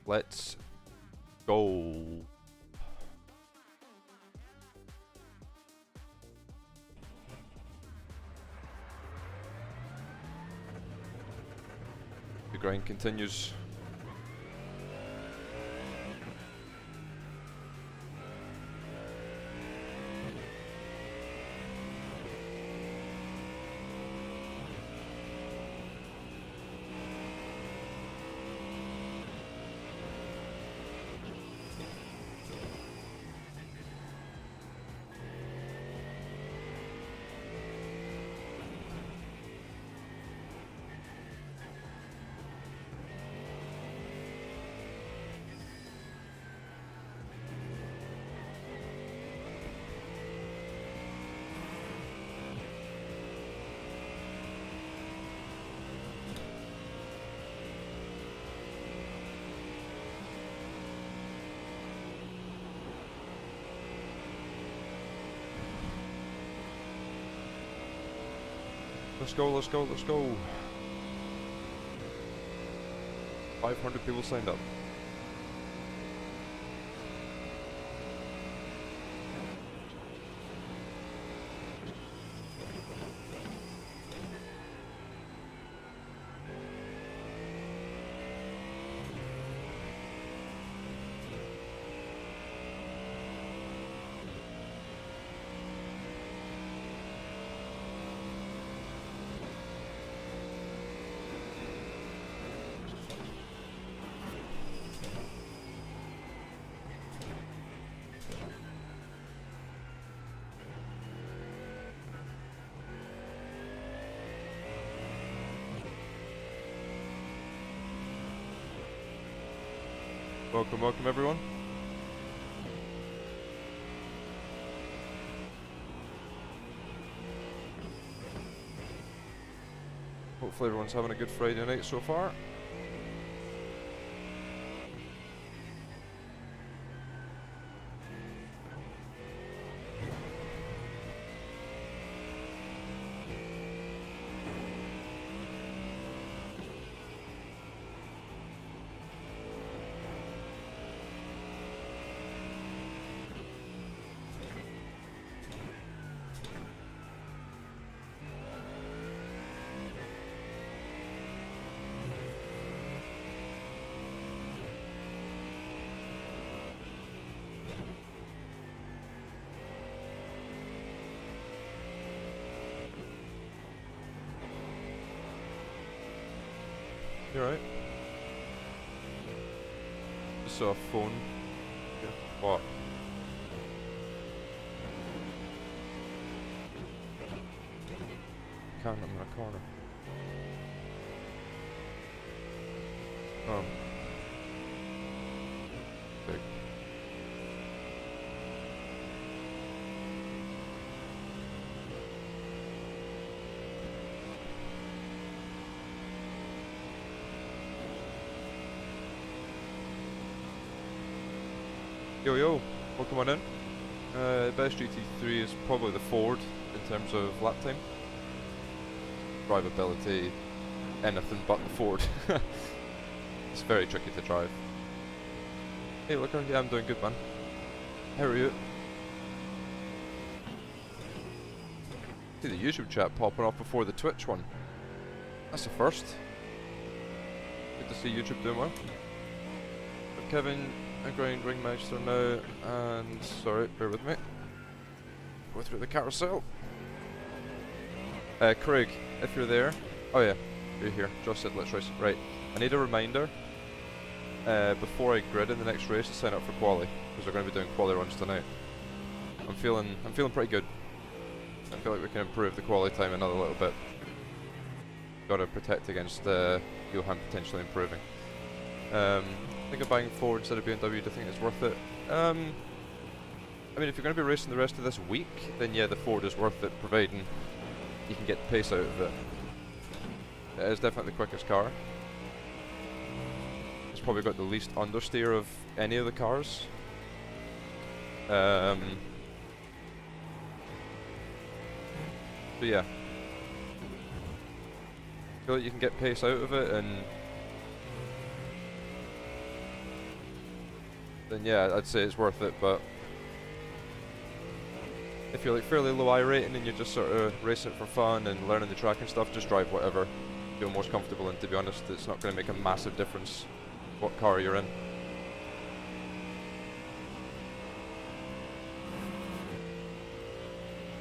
Let's go. The grind continues. Let's go, let's go, let's go. 500 people signed up. Welcome, welcome everyone. Hopefully everyone's having a good Friday night so far. You alright? Just saw a phone. Yeah. What? Can't, I'm in a corner. Oh. Big. Yo yo, welcome on in. Best GT3 is probably the Ford in terms of lap time. Drivability, anything but the Ford. It's very tricky to drive. Hey looker, yeah I'm doing good man. How are you? See the YouTube chat popping up before the Twitch one. That's the first. Good to see YouTube doing well. But Kevin, I grind Ringmeister now, and sorry, bear with me. Go through the carousel. Craig, if you're there, oh yeah, you're here. Josh said let's race. Right, I need a reminder before I grid in the next race to sign up for quali, because we're going to be doing quali runs tonight. I'm feeling pretty good. I feel like we can improve the quali time another little bit. Got to protect against Johan potentially improving. I think of buying Ford instead of BMW. Do you think it's worth it? I mean, if you're going to be racing the rest of this week, then yeah, the Ford is worth it, providing you can get the pace out of it. It is definitely the quickest car. It's probably got the least understeer of any of the cars. But yeah, I feel like you can get pace out of it, and then yeah, I'd say it's worth it. But if you're like fairly low I rating and you're just sort of racing it for fun and learning the track and stuff, just drive whatever you feel most comfortable in. To be honest, it's not going to make a massive difference what car you're in.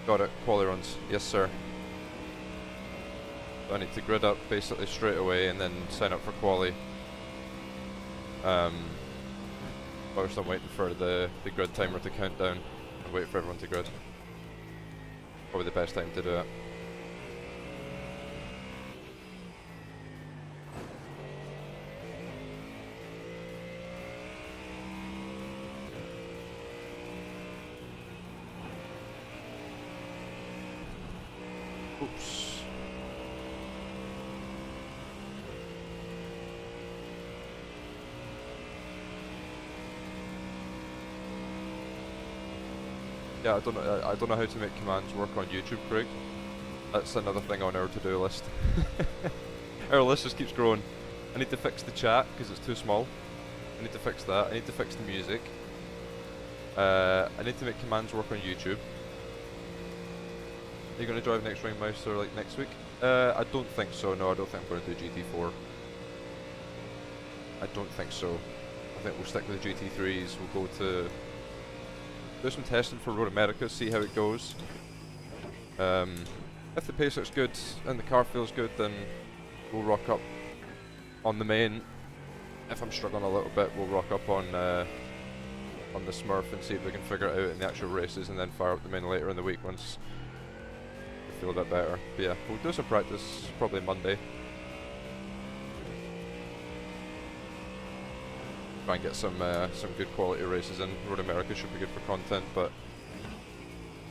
Got it, quali runs, yes sir. So I need to grid up basically straight away and then sign up for quali. Whilst I'm waiting for the grid timer to count down and wait for everyone to grid. Probably the best time to do it. Oops. Yeah, I don't know how to make commands work on YouTube, Craig. That's another thing on our to-do list. Our list just keeps growing. I need to fix the chat because it's too small. I need to fix that. I need to fix the music. I need to make commands work on YouTube. Are you going to drive next Ring Mouse or like next week? I don't think so. No, I don't think I'm going to do GT4. I don't think so. I think we'll stick with the GT3s. We'll go to do some testing for Road America, see how it goes. If the pace looks good and the car feels good, then we'll rock up on the main. If I'm struggling a little bit, we'll rock up on the Smurf and see if we can figure it out in the actual races, and then fire up the main later in the week once we feel a bit better. But yeah, we'll do some practice probably Monday. Try and get some good quality races in. Road America should be good for content, but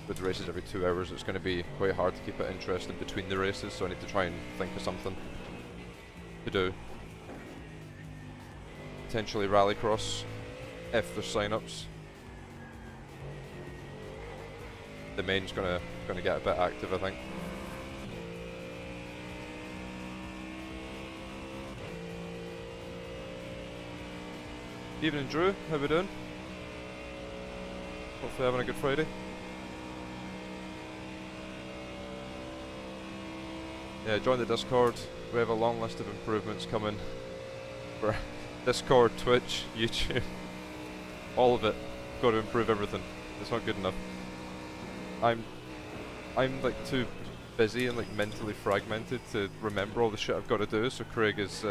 with the races every 2 hours, it's going to be quite hard to keep it interesting between the races. So I need to try and think of something to do. Potentially Rallycross, if there's sign-ups. The main's gonna get a bit active, I think. Evening, Drew. How we doing? Hopefully having a good Friday. Yeah, join the Discord. We have a long list of improvements coming for Discord, Twitch, YouTube. All of it. Got to improve everything. It's not good enough. I'm like too busy and like mentally fragmented to remember all the shit I've got to do. So Craig is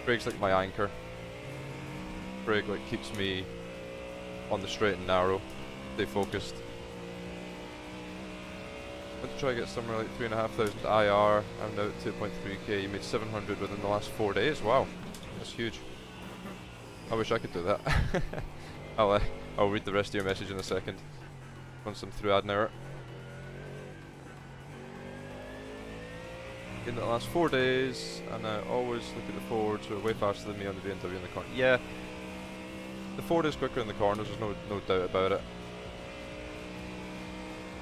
Craig's like my anchor. Craig like keeps me on the straight and narrow, stay focused. I'm going to try to get somewhere like 3,500 IR. I'm now at 2.3k. You made 700 within the last 4 days. Wow, that's huge. I wish I could do that. I'll read the rest of your message in a second once I'm through adding error. In the last 4 days, and I always look at the Fords who are way faster than me on the BMW in the corner. Yeah, the Ford is quicker in the corners, there's no doubt about it.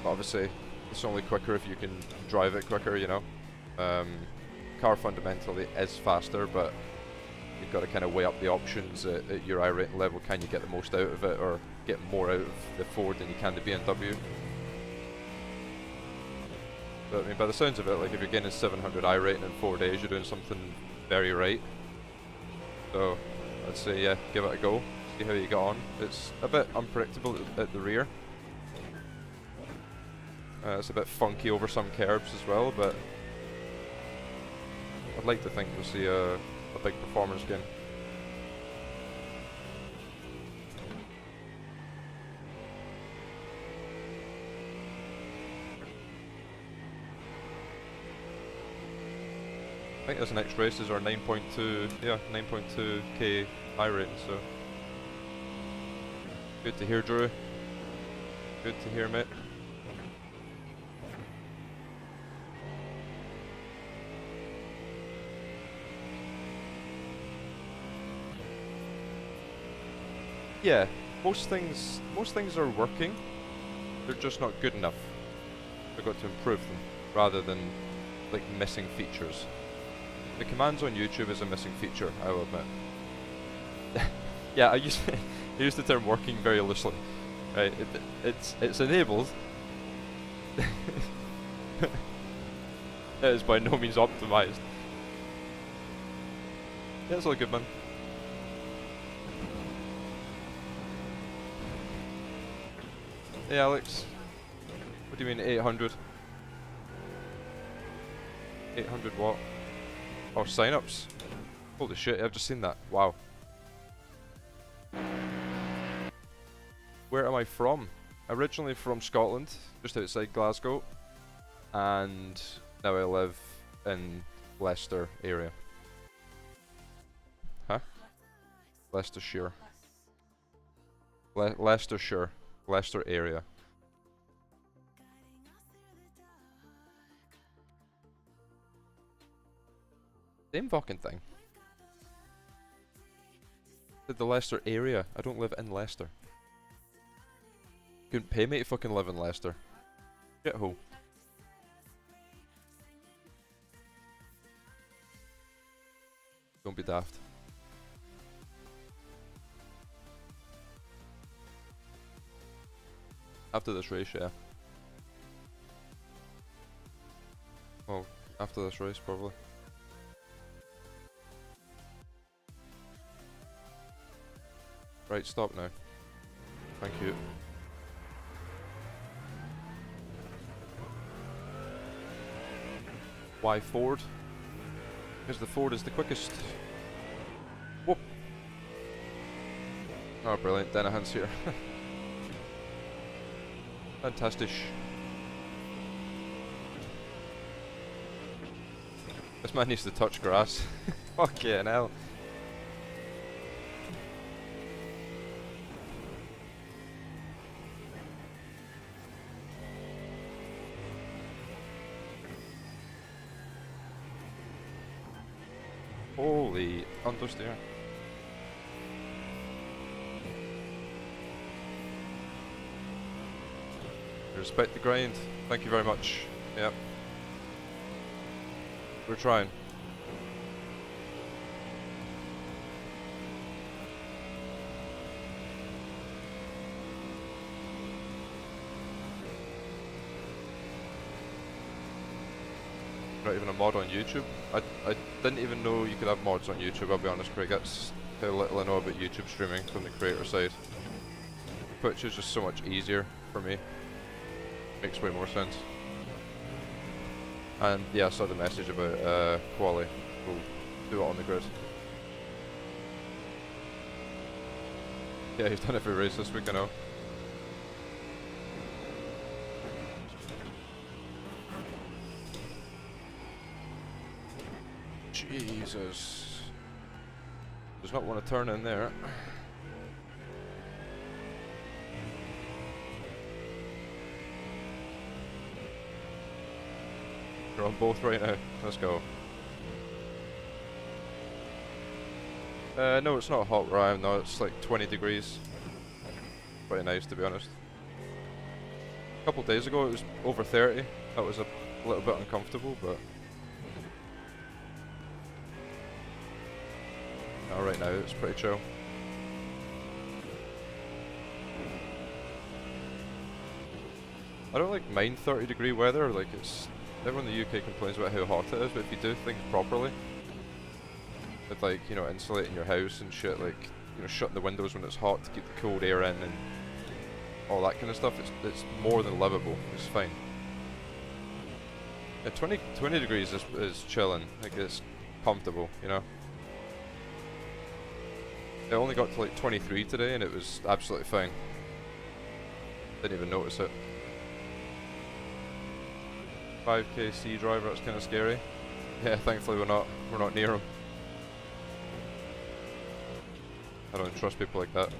But obviously, it's only quicker if you can drive it quicker, you know. Car fundamentally is faster, but you've got to kind of weigh up the options at your I-rating level. Can you get the most out of it, or get more out of the Ford than you can the BMW? But I mean, by the sounds of it, like if you're getting 700 I-rating in 4 days, you're doing something very right. So I'd say yeah, give it a go. See how you get on. It's a bit unpredictable at the rear. It's a bit funky over some curbs as well, but I'd like to think we'll see a big performance gain. I think this next races are 9.2k I rating, so good to hear, Drew. Good to hear, mate. Yeah, most things are working. They're just not good enough. I've got to improve them rather than like missing features. The commands on YouTube is a missing feature, I will admit. Yeah, I use the term working very loosely. Right, it's enabled. It is by no means optimized. Yeah, it's all good, man. Hey Alex, what do you mean 800? 800 what? Oh, sign-ups? Holy shit, I've just seen that. Wow. Where am I from? Originally from Scotland, just outside Glasgow. And now I live in Leicester area. Huh? Leicestershire. Leicestershire. Leicester area. Same fucking thing. The Leicester area. I don't live in Leicester. Couldn't pay me to fucking live in Leicester. Shithole. Don't be daft. After this race, yeah. Well, after this race, probably. Right, stop now. Thank you. Why Ford? Because the Ford is the quickest. Whoop! Oh, brilliant. Dennehan's here. Fantastic. This man needs to touch grass. Fucking hell. Holy understeer. Respect the grind. Thank you very much. Yep. We're trying. Not even a mod on YouTube. I didn't even know you could have mods on YouTube, I'll be honest, Craig. That's how little I know about YouTube streaming from the creator side. Twitch is just so much easier for me. Makes way more sense. And yeah, I saw the message about quali. We'll do it on the grid. Yeah, you've done every race this week, I know. Jesus. Does not want to turn in there. We're on both right now. Let's go. No, it's not hot where I am now. It's like 20 degrees. Pretty nice, to be honest. A couple days ago it was over 30. That was a little bit uncomfortable, but no, right now it's pretty chill. I don't like mind 30-degree weather. Like, it's everyone in the UK complains about how hot it is, but if you do things properly, with like, you know, insulating your house and shit, like, you know, shutting the windows when it's hot to keep the cold air in and all that kind of stuff, it's more than livable. It's fine. Yeah, 20 degrees is chilling. Like, it's comfortable, you know. It only got to like 23 today and it was absolutely fine. Didn't even notice it. 5k C driver, that's kind of scary. Yeah, thankfully we're not near him. I don't trust people like that.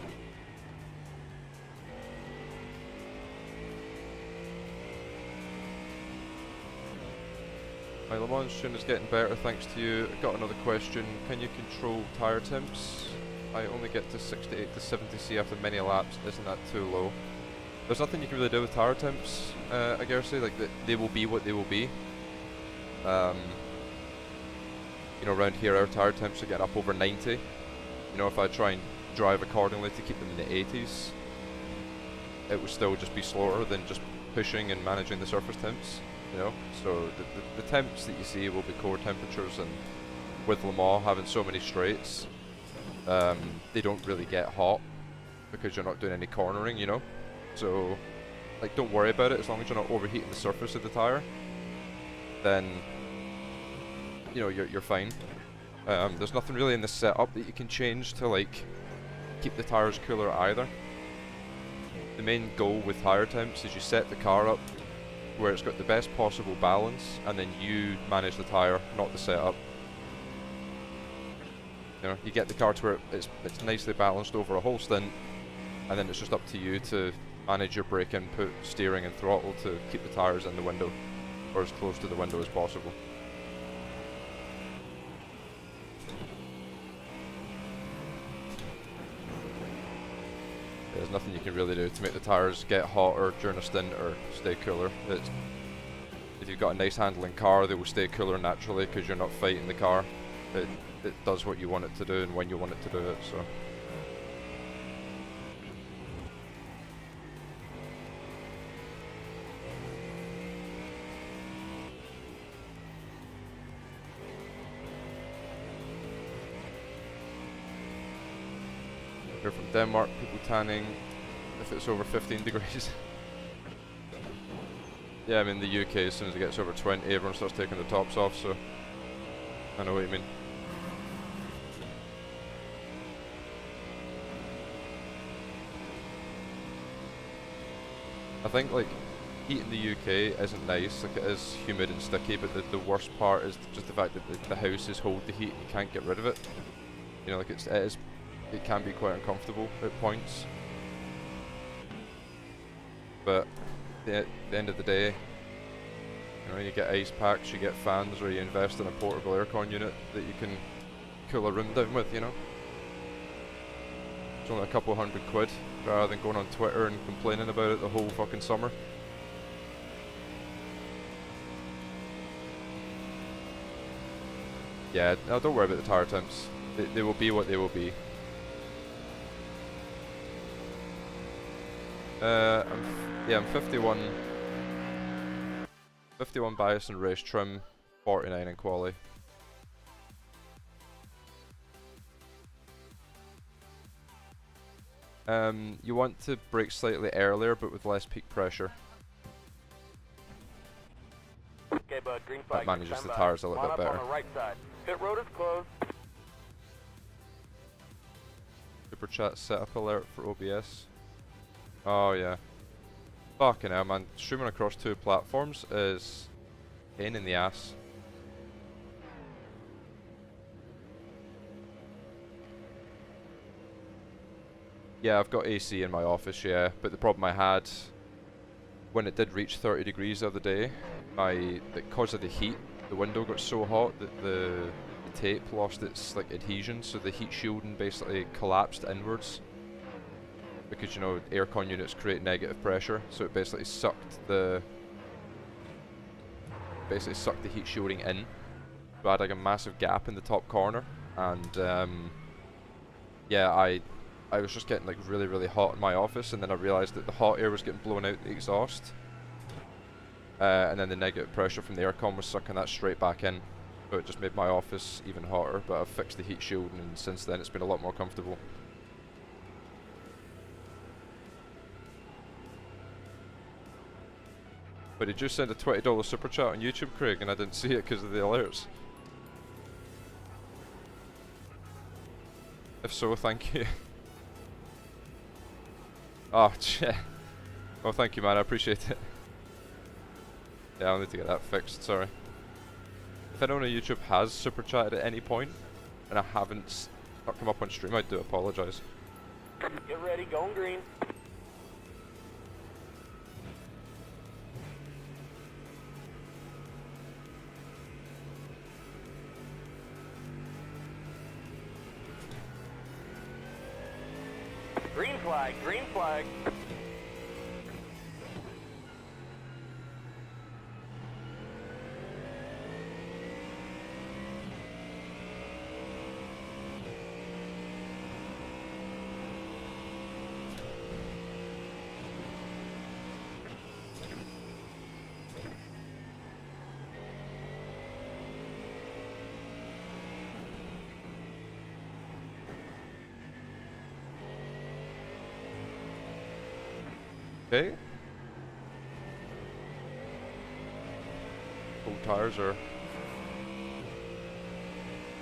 My Le Mans tune is getting better thanks to you. I got another question. Can you control tyre temps? I only get to 68 to 70C after many laps. Isn't that too low? There's nothing you can really do with tyre temps, I guess. Like, they will be what they will be. You know, around here our tyre temps are getting up over 90. You know, if I try and drive accordingly to keep them in the 80s, it would still just be slower than just pushing and managing the surface temps, you know. So the temps that you see will be core temperatures, and with Le Mans having so many straights, they don't really get hot because you're not doing any cornering, you know. So like, don't worry about it as long as you're not overheating the surface of the tire. Then you know you're fine. There's nothing really in the setup that you can change to like keep the tires cooler either. The main goal with higher temps is you set the car up where it's got the best possible balance, and then you manage the tire, not the setup. You know, you get the car to where it's nicely balanced over a whole stint, and then it's just up to you to manage your brake input, steering and throttle to keep the tires in the window, or as close to the window as possible. There's nothing you can really do to make the tires get hotter during a stint or stay cooler. If you've got a nice handling car, they will stay cooler naturally because you're not fighting the car. It does what you want it to do and when you want it to do it, so. We're from Denmark, people tanning if it's over 15 degrees. Yeah, I mean the UK, as soon as it gets over 20, everyone starts taking the tops off, so I know what you mean. I think like heat in the UK isn't nice, like it is humid and sticky, but the worst part is just the fact that the houses hold the heat and you can't get rid of it. You know, like it can be quite uncomfortable at points. But at the end of the day, you know, you get ice packs, you get fans, or you invest in a portable aircon unit that you can cool a room down with, you know. It's only a couple £100 rather than going on Twitter and complaining about it the whole fucking summer. Yeah, no, don't worry about the tire temps. They will be what they will be. I'm 51 bias and race trim, 49 in quali. You want to brake slightly earlier but with less peak pressure. Okay, bud, green flag. That manages the tires a little bit better. On the right side. Pit road is closed. Super chat setup alert for OBS. Oh yeah. Fucking hell, man. Streaming across 2 platforms is a pain in the ass. Yeah, I've got AC in my office, yeah, but the problem I had when it did reach 30 degrees the other day, because of the heat, the window got so hot that the tape lost its like adhesion, so the heat shielding basically collapsed inwards. Because, you know, aircon units create negative pressure, so it basically sucked the heat shielding in. So I had like a massive gap in the top corner, and yeah, I was just getting like really, really hot in my office, and then I realised that the hot air was getting blown out the exhaust, and then the negative pressure from the aircon was sucking that straight back in, so it just made my office even hotter. But I've fixed the heat shielding, and since then it's been a lot more comfortable. But did you send a $20 super chat on YouTube, Craig, and I didn't see it because of the alerts? If so, thank you. Oh, shit. Well, thank you, man. I appreciate it. Yeah, I'll need to get that fixed. Sorry. If anyone on YouTube has super chatted at any point, and I haven't come up on stream, I do apologise. Get ready, going green. Green flag, green flag. Okay. Both tires are a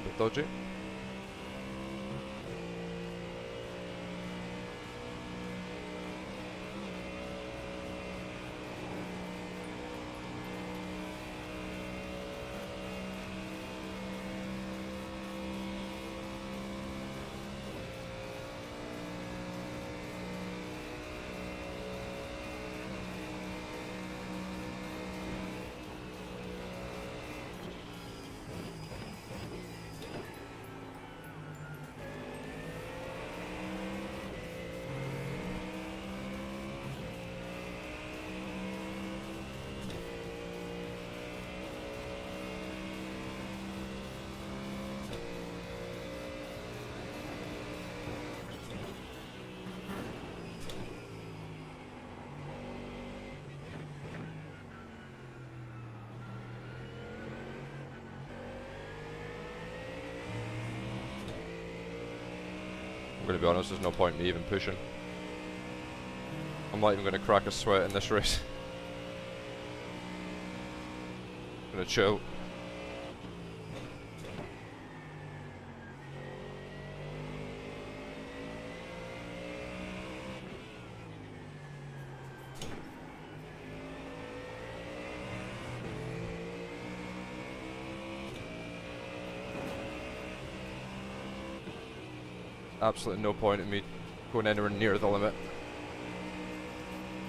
bit dodgy. I'm gonna be honest, there's no point in me even pushing. I'm not even gonna crack a sweat in this race. I'm gonna chill. Absolutely no point in me going anywhere near the limit.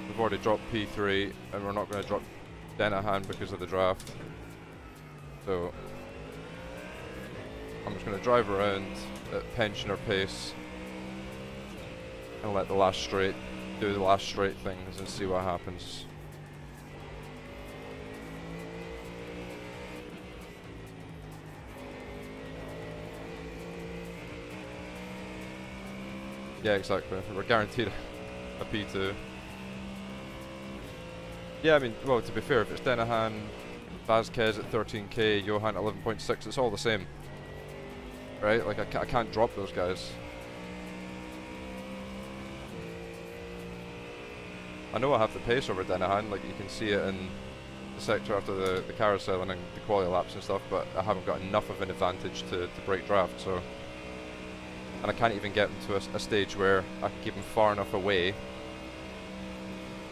We've already dropped P3 and we're not going to drop Denahan because of the draft. So I'm just going to drive around at pensioner pace and let the last straight do the last straight things and see what happens. Yeah, exactly. We're guaranteed a P2. Yeah, I mean, well, to be fair, if it's Denahan, Vazquez at 13k, Johan at 11.6, it's all the same. Right? Like, I can't drop those guys. I know I have the pace over Denahan, like you can see it in the sector after the carousel and the quality laps and stuff, but I haven't got enough of an advantage to break draft, so... And I can't even get him to a stage where I can keep him far enough away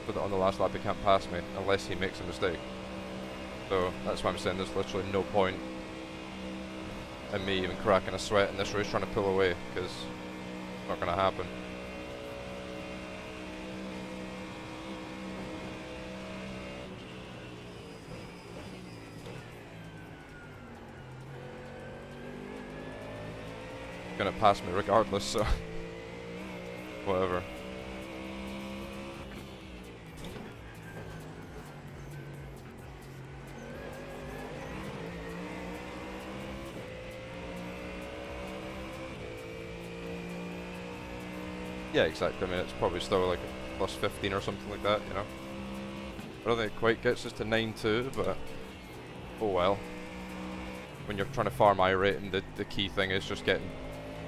so that on the last lap he can't pass me, unless he makes a mistake. So that's why I'm saying there's literally no point in me even cracking a sweat in this race trying to pull away, because it's not going to happen. Gonna pass me regardless, so whatever. Yeah, exactly. I mean, it's probably still like a plus 15 or something like that, you know. I don't think it quite gets us to 9.2, but oh well. When you're trying to farm I-rating, the key thing is just getting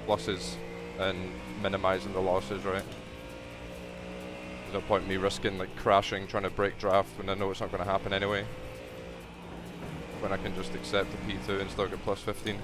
pluses and minimizing the losses, right? There's no point in me risking like crashing trying to break draft when I know it's not going to happen anyway, when I can just accept the P2 and still get plus 15.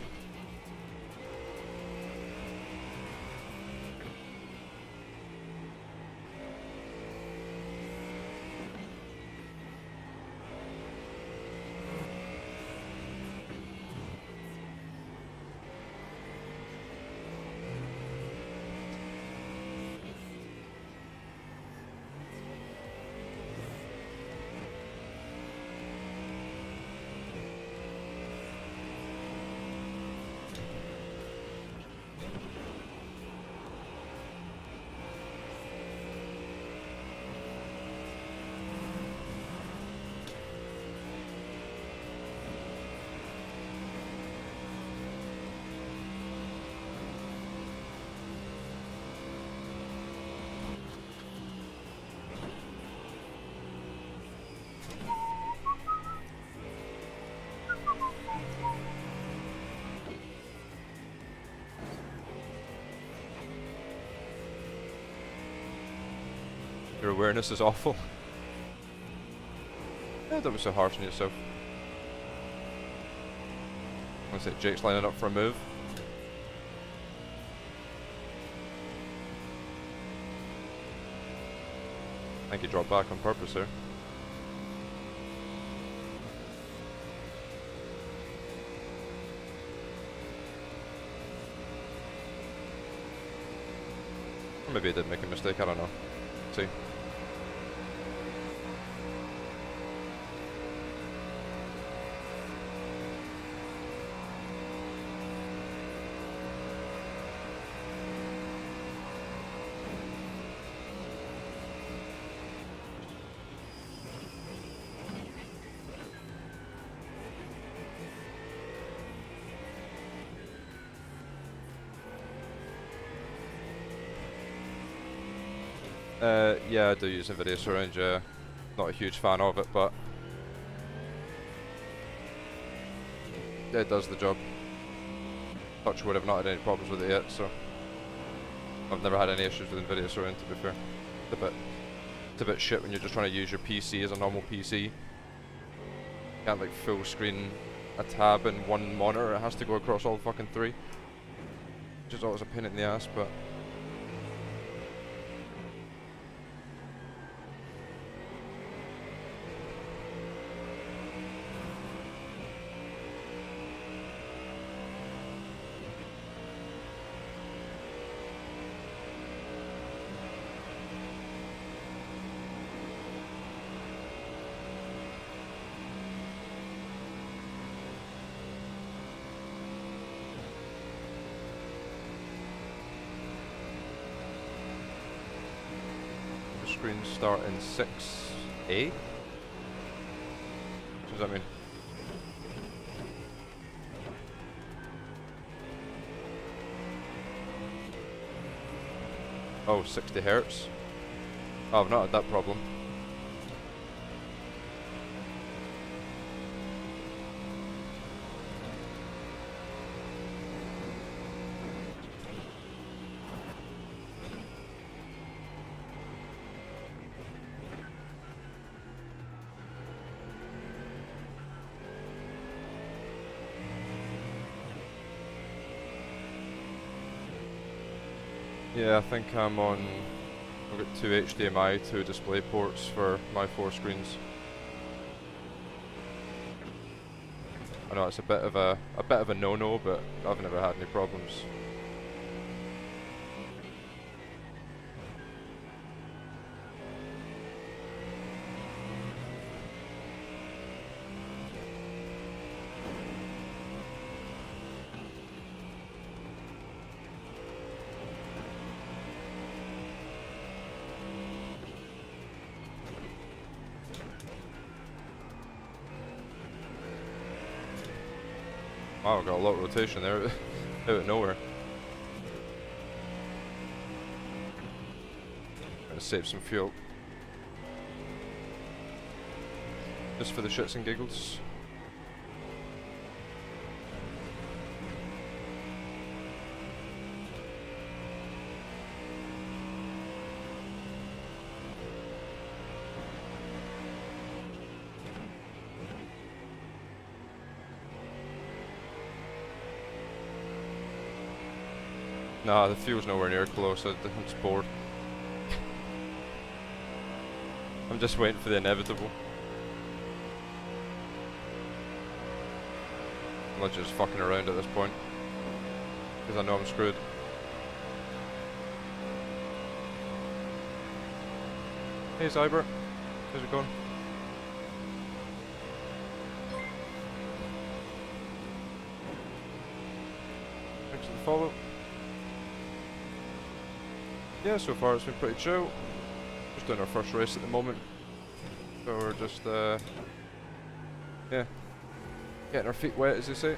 awareness is awful. Yeah, don't be so harsh on yourself. I say Jake's lining up for a move. I think he dropped back on purpose there. Or maybe he did make a mistake, I don't know. Let's see. Yeah, I do use NVIDIA surround, yeah. Not a huge fan of it, but it does the job. Touch wood, I've not had any problems with it yet, so I've never had any issues with NVIDIA surround, to be fair. It's a bit shit when you're just trying to use your PC as a normal PC. You can't like full screen a tab in one monitor, it has to go across all fucking three. Which is always a pain in the ass, but screens start in 6A? What does that mean? Oh, 60 Hertz. Oh, I've not had that problem. Yeah, I think I'm on. I've got 2 HDMI, 2 display ports for my 4 screens. I know it's a bit of a no-no, but I've never had any problems. Wow, got a lot of rotation there, out of nowhere. Gonna save some fuel. Just for the shits and giggles. Nah, the fuel's nowhere near close, I'm just bored. I'm just waiting for the inevitable. I'm not just fucking around at this point. Because I know I'm screwed. Hey Cyber, how's it going? Thanks for the follow. Yeah, so far it's been pretty chill. Just doing our first race at the moment. So we're just, yeah, getting our feet wet, as they say.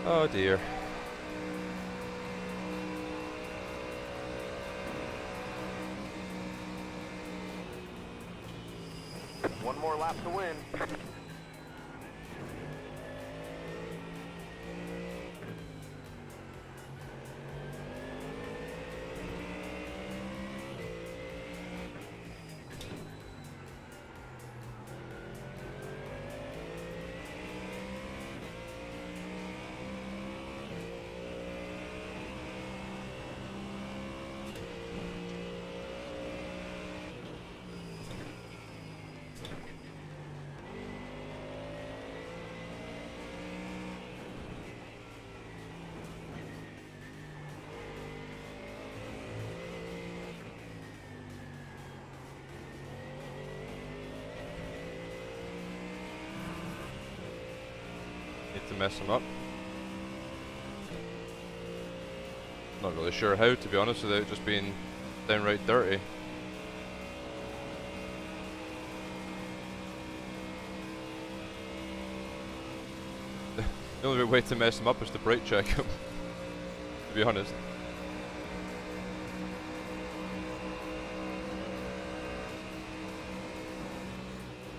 Oh dear. One more lap to win. Need to mess him up. Not really sure how, to be honest, without just being downright dirty. The only way to mess him up is to brake check him, to be honest.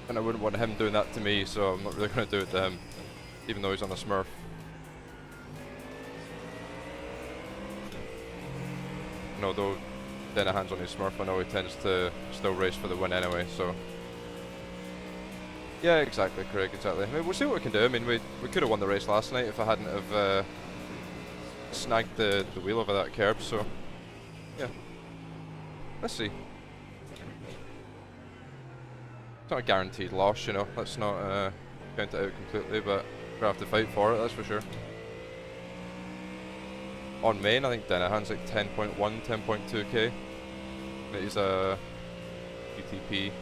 And I wouldn't want him doing that to me, so I'm not really going to do it to him, even though he's on a Smurf. And although Denahan's on his Smurf, I know he tends to still race for the win anyway, so... Yeah, exactly, Craig, exactly. I mean, we'll see what we can do. I mean, we could have won the race last night if I hadn't have snagged the wheel over that curb, so... Yeah. Let's see. It's not a guaranteed loss, you know. Let's not count it out completely, but we're going to have to fight for it, that's for sure. On main, I think Denahan's like 10.1, 10.2k. He's a UTP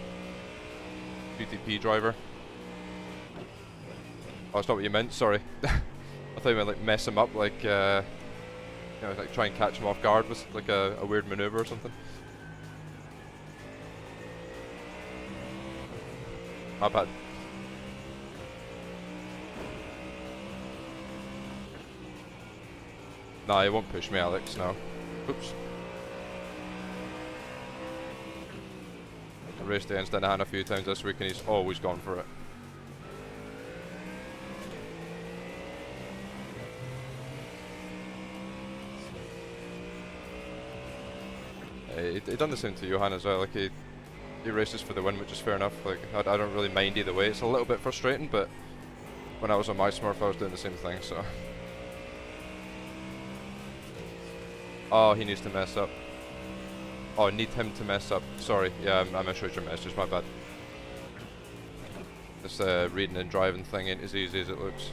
driver. Oh, that's not what you meant, sorry. I thought you meant like mess him up, like, you know, like try and catch him off guard with like a weird maneuver or something. My bad. Nah, he won't push me, Alex, no. Oops. I raced against Denahan a few times this week and he's always gone for it. He done the same to Johan as well, like he races for the win, which is fair enough. Like I don't really mind either way. It's a little bit frustrating, but when I was on my Smurf I was doing the same thing, so... Oh, he needs to mess up. Oh, I need him to mess up. Sorry, yeah, I misread your message, my bad. This reading and driving thing ain't as easy as it looks.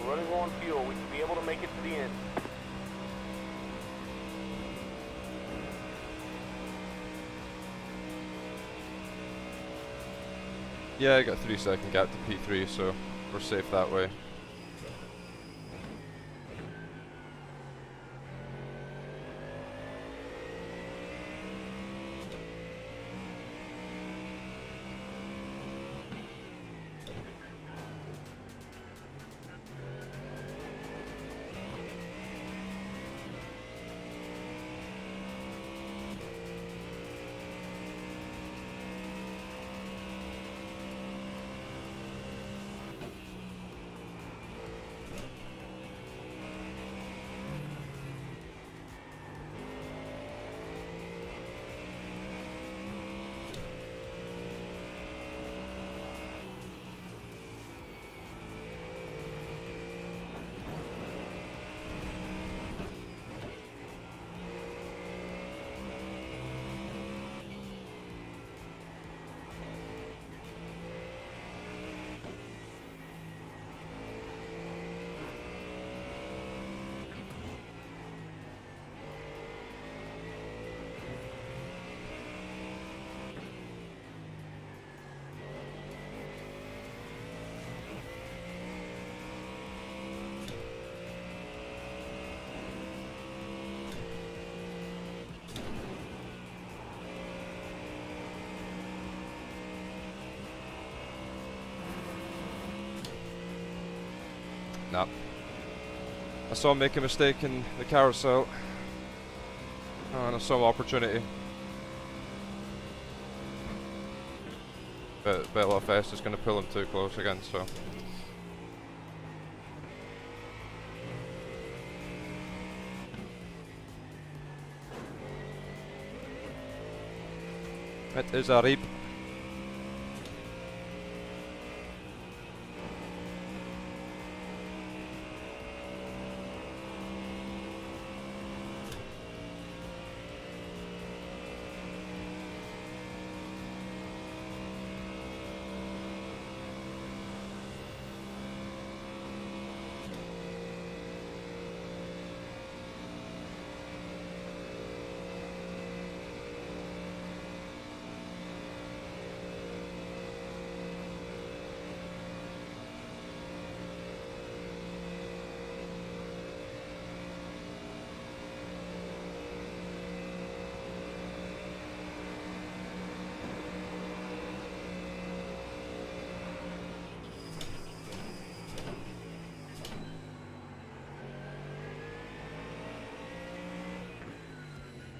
We're running low on fuel. We should be able to make it to the end. Yeah, I got a 3-second gap to P3, so we're safe that way. Nah. I saw him make a mistake in the carousel. Oh, and I saw opportunity. But LFS is going to pull him too close again, so. It is a reap.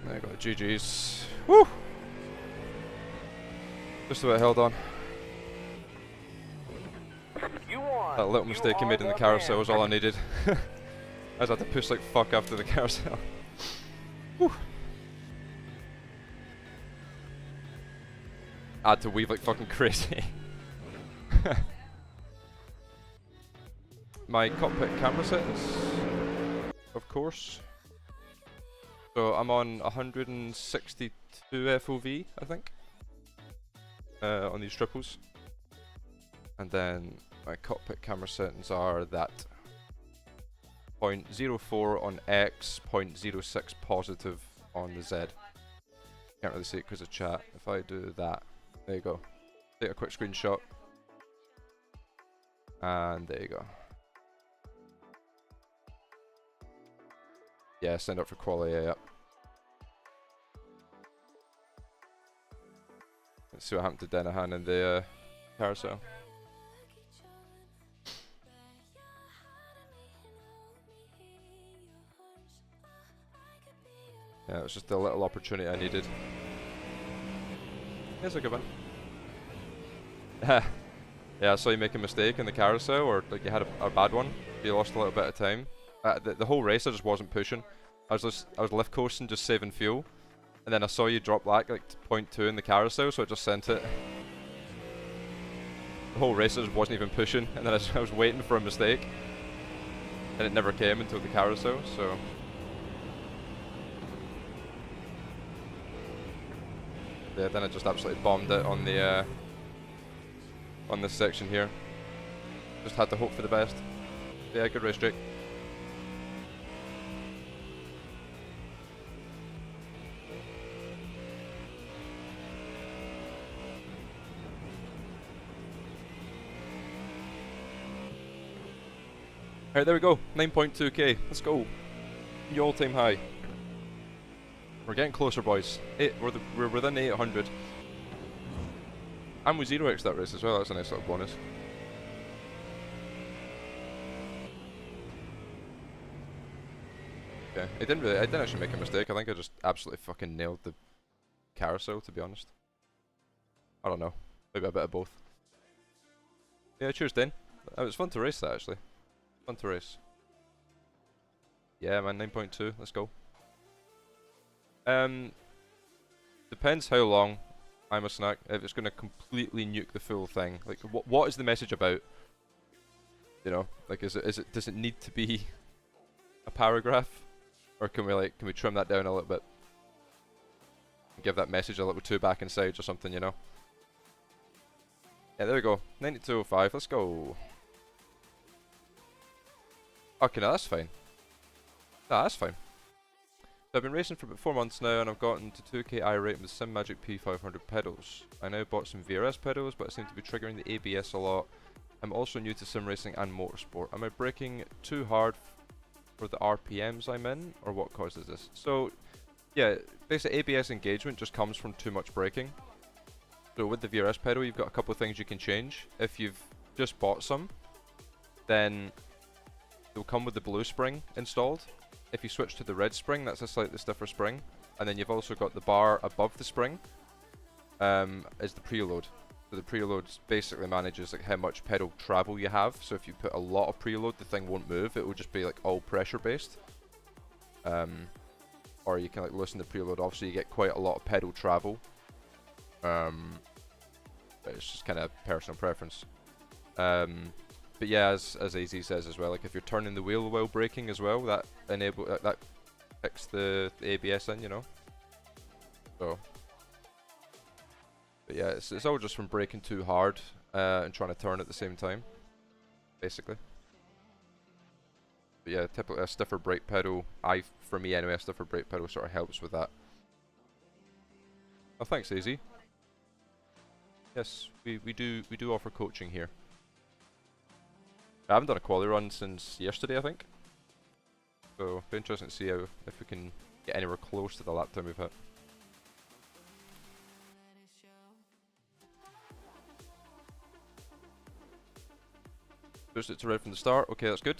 There you go, GG's. Woo! Just about held on. You won. That little mistake he made in the carousel was all I needed. I just had to push like fuck after the carousel. Whew. I had to weave like fucking crazy. My cockpit camera settings, of course. So I'm on 162 FOV, I think, on these triples. And then my cockpit camera settings are that 0.04 on X, 0.06 positive on the Z. Can't really see it because of chat. If I do that, there you go. Take a quick screenshot. And there you go. Yeah, send up for quality, yeah. Let's see what happened to Denahan in the carousel. Yeah, it was just a little opportunity I needed. Here's a good one. Yeah, I saw you make a mistake in the carousel, or like you had a bad one. You lost a little bit of time. The whole race I just wasn't pushing. I was lift coasting, just saving fuel, and then I saw you drop back like 0.2 in the carousel, so I just sent it. The whole race I just wasn't even pushing, and then I was waiting for a mistake, and it never came until the carousel. So yeah, then I just absolutely bombed it on the on this section here. Just had to hope for the best. Yeah, good race, Drake. Alright, there we go. 9.2k. Let's go. The all-time high. We're getting closer, boys. We're within 800. And we 0x that race as well. That's a nice little bonus. Okay, I didn't actually make a mistake. I think I just absolutely fucking nailed the carousel, to be honest. I don't know. Maybe a bit of both. Yeah, cheers, Den. It was fun to race that, actually. Fun to race. Yeah, man, 9.2. Let's go. Depends how long I'm a snack. If it's gonna completely nuke the full thing, like what is the message about? You know, like does it need to be a paragraph, or can we trim that down a little bit? Give that message a little two back inside or something, you know? Yeah, there we go. 92.05. Let's go. Okay, no, that's fine. No, that's fine. So I've been racing for about 4 months now, and I've gotten to 2k I rate with Sim Magic P500 pedals. I now bought some VRS pedals, but I seem to be triggering the ABS a lot. I'm also new to sim racing and motorsport. Am I braking too hard for the RPMs I'm in, or what causes this? So, yeah, basically ABS engagement just comes from too much braking. So with the VRS pedal, you've got a couple of things you can change. If you've just bought some, then They'll come with the blue spring installed. If you switch to the red spring, that's a slightly stiffer spring. And then you've also got the bar above the spring, is the preload. So the preload basically manages like how much pedal travel you have. So if you put a lot of preload, the thing won't move. It will just be like all pressure based. Or you can like loosen the preload off, so you get quite a lot of pedal travel. But it's just kind of personal preference. But yeah, as AZ says as well, like if you're turning the wheel while braking as well, that that kicks the ABS in, you know. So, but yeah, it's all just from braking too hard and trying to turn at the same time, basically. But yeah, typically a stiffer brake pedal, for me anyway, a stiffer brake pedal sort of helps with that. Oh, thanks, AZ. Yes, we do offer coaching here. I haven't done a quali run since yesterday, I think. So it'll be interesting to see if we can get anywhere close to the lap time we've hit. Boost it to red from the start. Okay, that's good.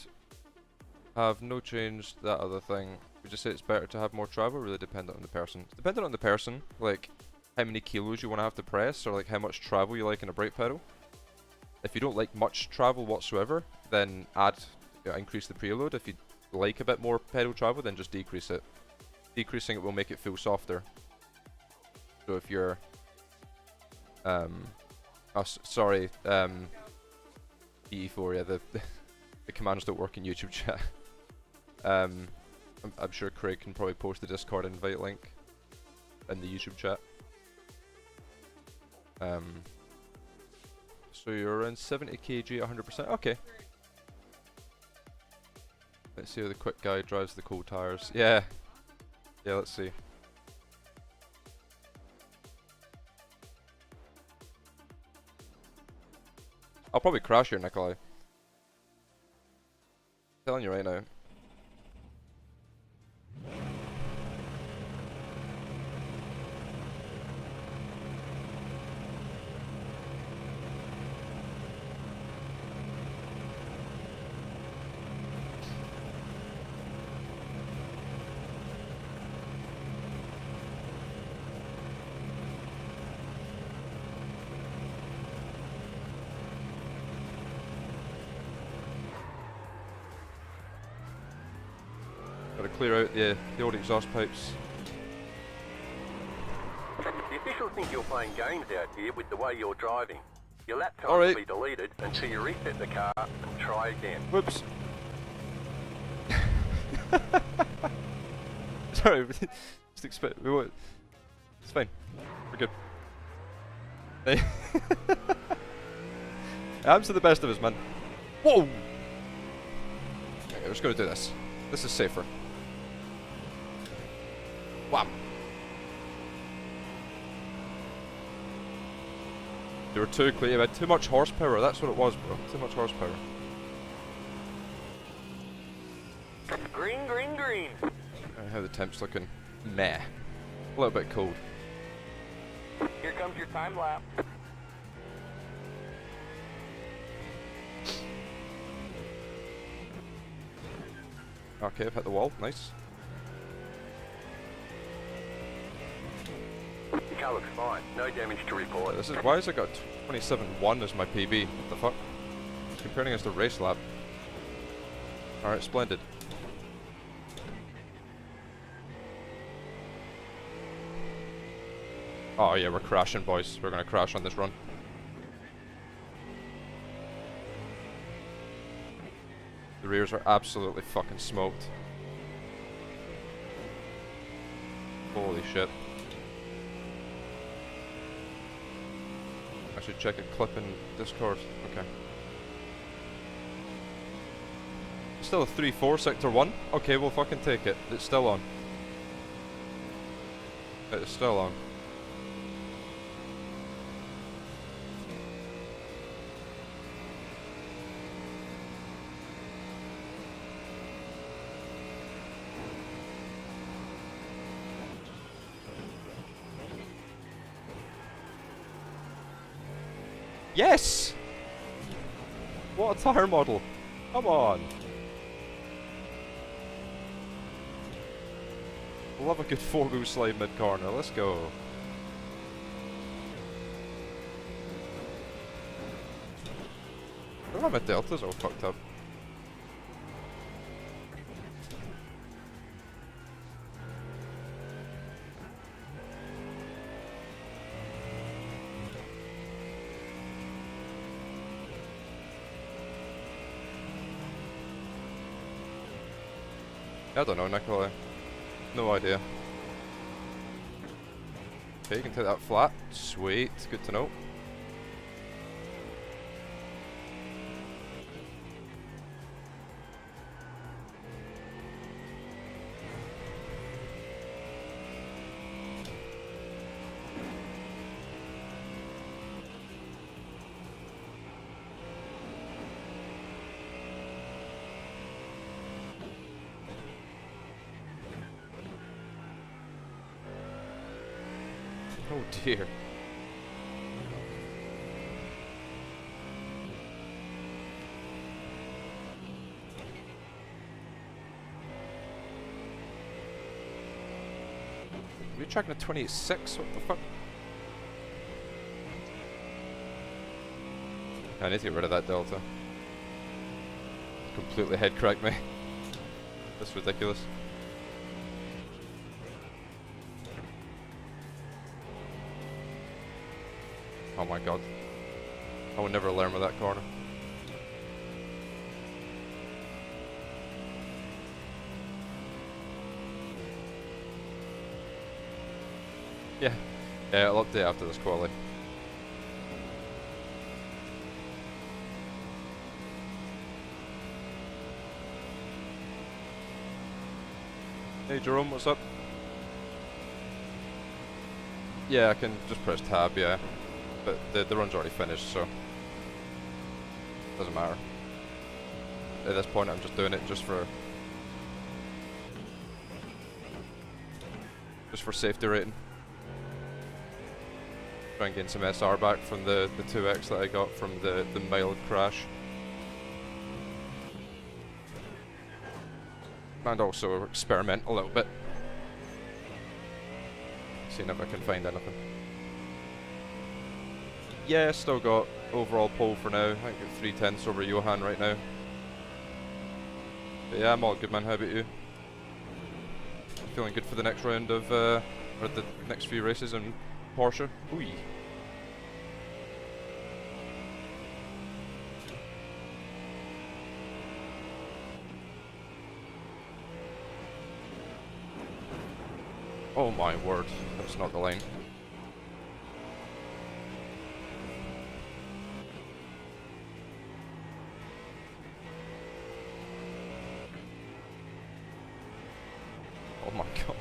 Have no change that other thing. We just say it's better to have more travel. Really dependent on the person. It's dependent on the person, like how many kilos you want to have to press, or like how much travel you like in a brake pedal. If you don't like much travel whatsoever, then increase the preload. If you like a bit more pedal travel, then just decrease it. Decreasing it will make it feel softer. So if you're sorry, DE4, yeah, the commands don't work in YouTube chat. I'm sure Craig can probably post the Discord invite link in the YouTube chat. So you're around 70 kg, 100%. Okay. Let's see how the quick guy drives the cold tires. Yeah. Yeah, let's see. I'll probably crash here, Nikolai. I'm telling you right now. Gotta clear out the old exhaust pipes. The officials think you're playing games out here with the way you're driving. Your lap time Alright. will be deleted until you reset the car and try again. Whoops. Sorry, just expect. It's fine. We're good. Hey. It happens to the best of us, man. Whoa! Okay, we're just gonna do this. This is safer. Wham! They were too clear. Had too much horsepower. That's what it was, bro. Too much horsepower. Green, green, green. How the temp's looking? Meh. A little bit cold. Here comes your time lapse. Okay, I've hit the wall. Nice. Your car looks fine. No damage to report. This is why has I got 27.1 as my PB? What the fuck? Comparing against the race lap. Alright, splendid. Oh yeah, we're crashing, boys. We're gonna crash on this run. The rears are absolutely fucking smoked. Holy shit. I should check a clip in Discord. Okay. Still a 3-4 sector 1? Okay, we'll fucking take it. It's still on. It's still on. Yes! What a tire model! Come on! Love a good four-wheel slide mid-corner. Let's go. Oh, my delta's all fucked up. I don't know, Nikolai. No idea. Okay, you can take that flat. Sweet, good to know. Oh dear. Are we tracking a 28.6? What the fuck? I need to get rid of that delta. Completely head cracked me. That's ridiculous. Oh my god. I would never learn with that corner. Yeah. Yeah, I'll update after this quali. Hey Jerome, what's up? Yeah, I can just press tab, yeah. But the run's already finished, so doesn't matter. At this point, I'm just doing it just for safety rating. Try and gain some SR back from the 2x that I got from the mild crash. And also experiment a little bit. Seeing if I can find anything. Yeah, still got overall pole for now. I think got 3/10 over Johan right now. But yeah, I'm all good, man. How about you? Feeling good for the next round of, or the next few races in Porsche? Ooh. Oh my word, that's not the line. Oh my god.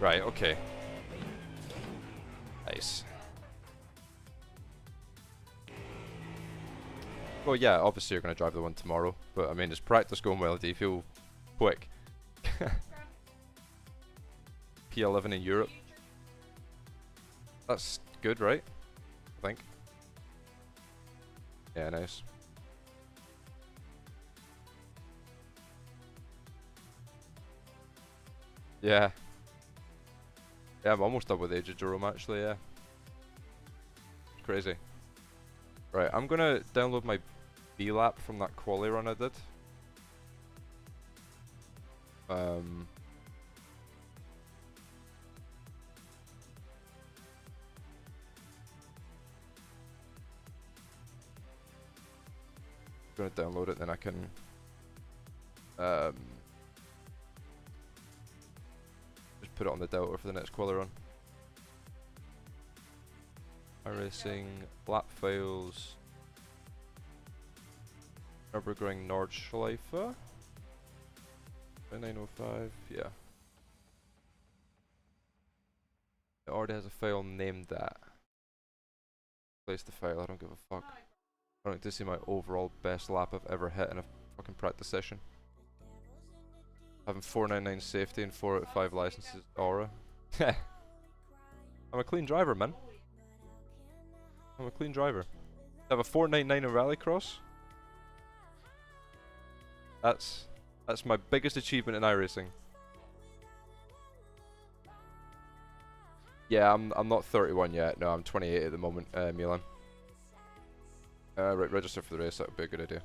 Right, okay. Nice. Well, yeah, obviously you're going to drive the one tomorrow, but I mean, is practice going well? Do you feel quick? P11 in Europe. That's good, right? I think. Yeah, nice. Yeah. Yeah, I'm almost up with Age of Jerome actually, yeah. Crazy. Right, I'm gonna download my B-lap from that quali run I did. Gonna download it, then I can just put it on the Delta for the next quali run. iRacing, lap files, Nürburgring Nordschleife, 905, yeah. It already has a file named that. Place the file, I don't give a fuck. I don't need to see my overall best lap I've ever hit in a fucking practice session. Having 499 safety and 4 out of 5 licenses, aura. I'm a clean driver, man. I'm a clean driver. I have a 499 in Rallycross. That's my biggest achievement in iRacing. Yeah, I'm not 31 yet. No, I'm 28 at the moment, Milan. Right, register for the race. That would be a good idea.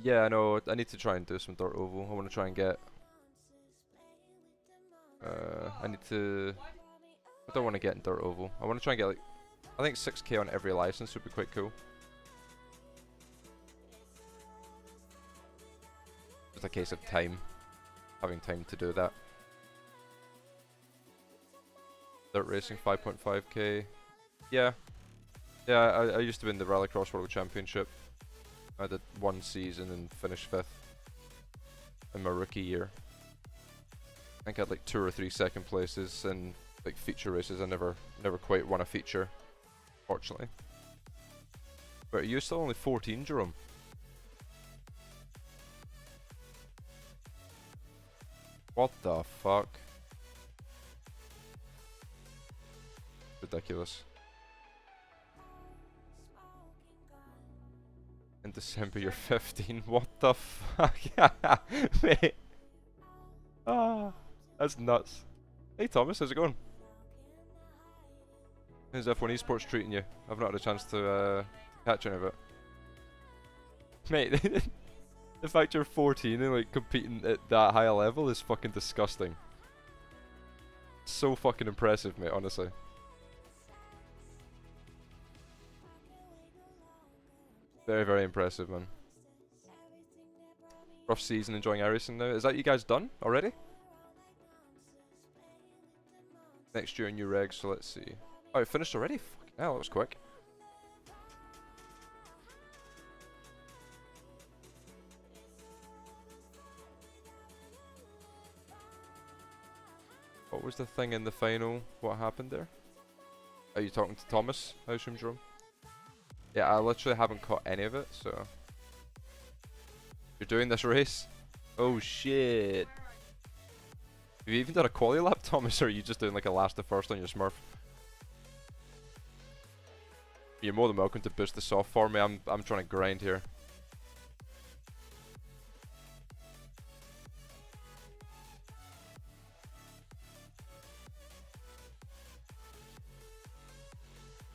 Yeah, I know. I need to try and do some dirt oval. I want to try and get. I need to. I don't want to get in dirt oval. I want to try and get like. I think 6k on every license would be quite cool. Just a case of time. Having time to do that. Dirt racing 5.5k. Yeah. Yeah, I used to win the Rallycross World Championship. I did one season and finished 5th in my rookie year. I think I had like 2 or 3 second places in like feature races. I never quite won a feature, fortunately. But you're still only 14, Jerome. What the fuck? Ridiculous. In December you're 15. What the fuck? Mate. Ah, that's nuts. Hey Thomas, how's it going? How's F1 Esports treating you? I've not had a chance to catch any of it. Mate, the fact you're 14 and like competing at that high a level is fucking disgusting. So fucking impressive, mate, honestly. Very, very impressive, man. Rough season, enjoying iRacing now. Is that you guys done already? Next year, new regs, so let's see. Oh, it finished already? Fucking hell, that was quick. What was the thing in the final? What happened there? Are you talking to Thomas? I assume, Jerome? Yeah, I literally haven't caught any of it, so... You're doing this race? Oh shit! Have you even done a quali lap, Thomas, or are you just doing like a last to first on your Smurf? You're more than welcome to boost the soft for me. I'm trying to grind here.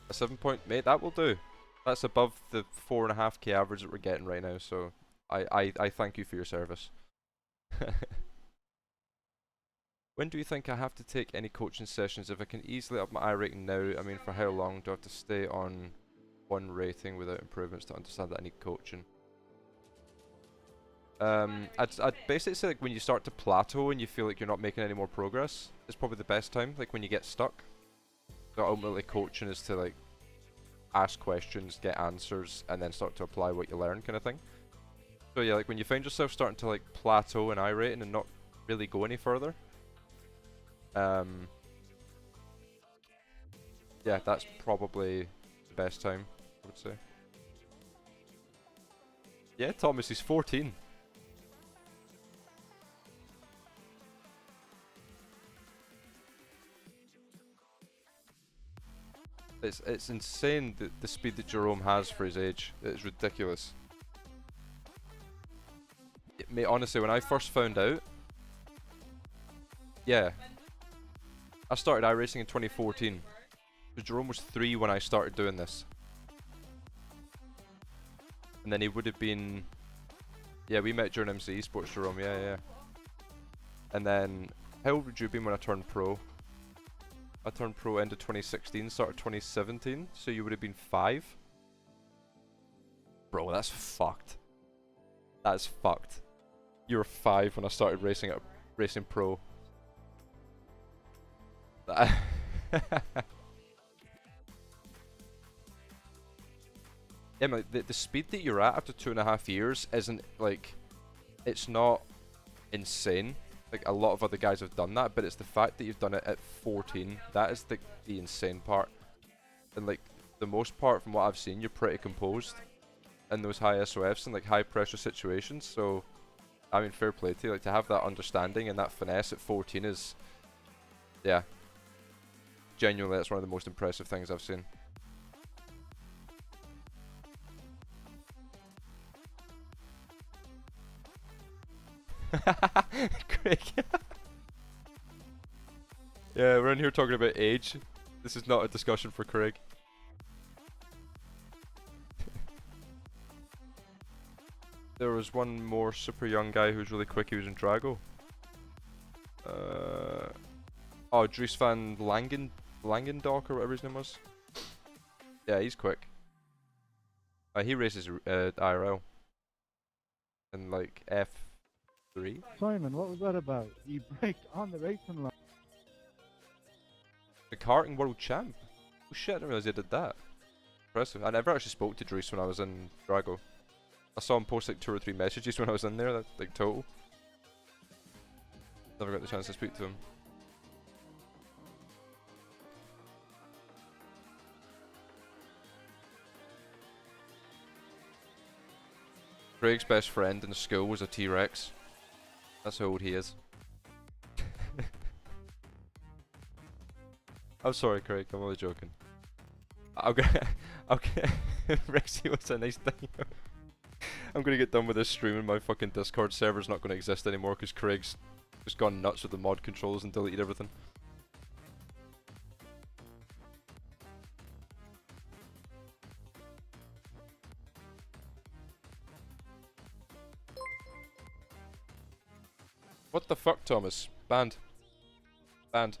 A 7 point, mate, that will do. That's above the 4.5k average that we're getting right now, so I thank you for your service. When do you think I have to take any coaching sessions? If I can easily up my I rating now, I mean, for how long do I have to stay on one rating without improvements to understand that I need coaching? I'd basically say like when you start to plateau and you feel like you're not making any more progress, it's probably the best time, like when you get stuck. So ultimately coaching is to like ask questions, get answers, and then start to apply what you learn kind of thing. So yeah, like when you find yourself starting to like plateau in iRating and not really go any further, yeah, that's probably the best time, I would say. Yeah, Thomas, he's 14. It's insane the speed that Jerome has for his age. It's ridiculous. Mate, honestly, when I first found out, yeah, I started iRacing in 2014. So Jerome was 3 when I started doing this. And then he would have been... Yeah, we met during MC Esports, Jerome, yeah. And then, how old would you have been when I turned pro? I turned pro end of 2016, start of 2017, so you would have been 5? Bro, that's fucked. That's fucked. You were 5 when I started racing at racing pro. Yeah, man, the speed that you're at after 2.5 years isn't like, it's not insane. Like a lot of other guys have done that, but it's the fact that you've done it at 14. That is the insane part. And like the most part, from what I've seen, you're pretty composed in those high SOFs and like high pressure situations. So, I mean, fair play to you. Like to have that understanding and that finesse at 14 is, yeah, genuinely, that's one of the most impressive things I've seen. Craig. Yeah, we're in here talking about age. This is not a discussion for Craig. There was one more super young guy who was really quick. He was in Drago. Oh, Dries van Langendonk or whatever his name was. Yeah, he's quick. He races IRL in like F3. Simon, what was that about? You braked on the racing line. The karting world champ. Oh shit, I didn't realize he did that. Impressive. I never actually spoke to Dries when I was in Drago. I saw him post like 2 or 3 messages when I was in there, like total. Never got the chance to speak to him. Craig's best friend in school was a T-Rex. That's how old he is. I'm sorry, Craig. I'm only joking. Okay, Rexy was a nice thing. I'm gonna get done with this stream and my fucking Discord server's not gonna exist anymore because Craig's just gone nuts with the mod controls and deleted everything. What the fuck, Thomas? Banned. Banned.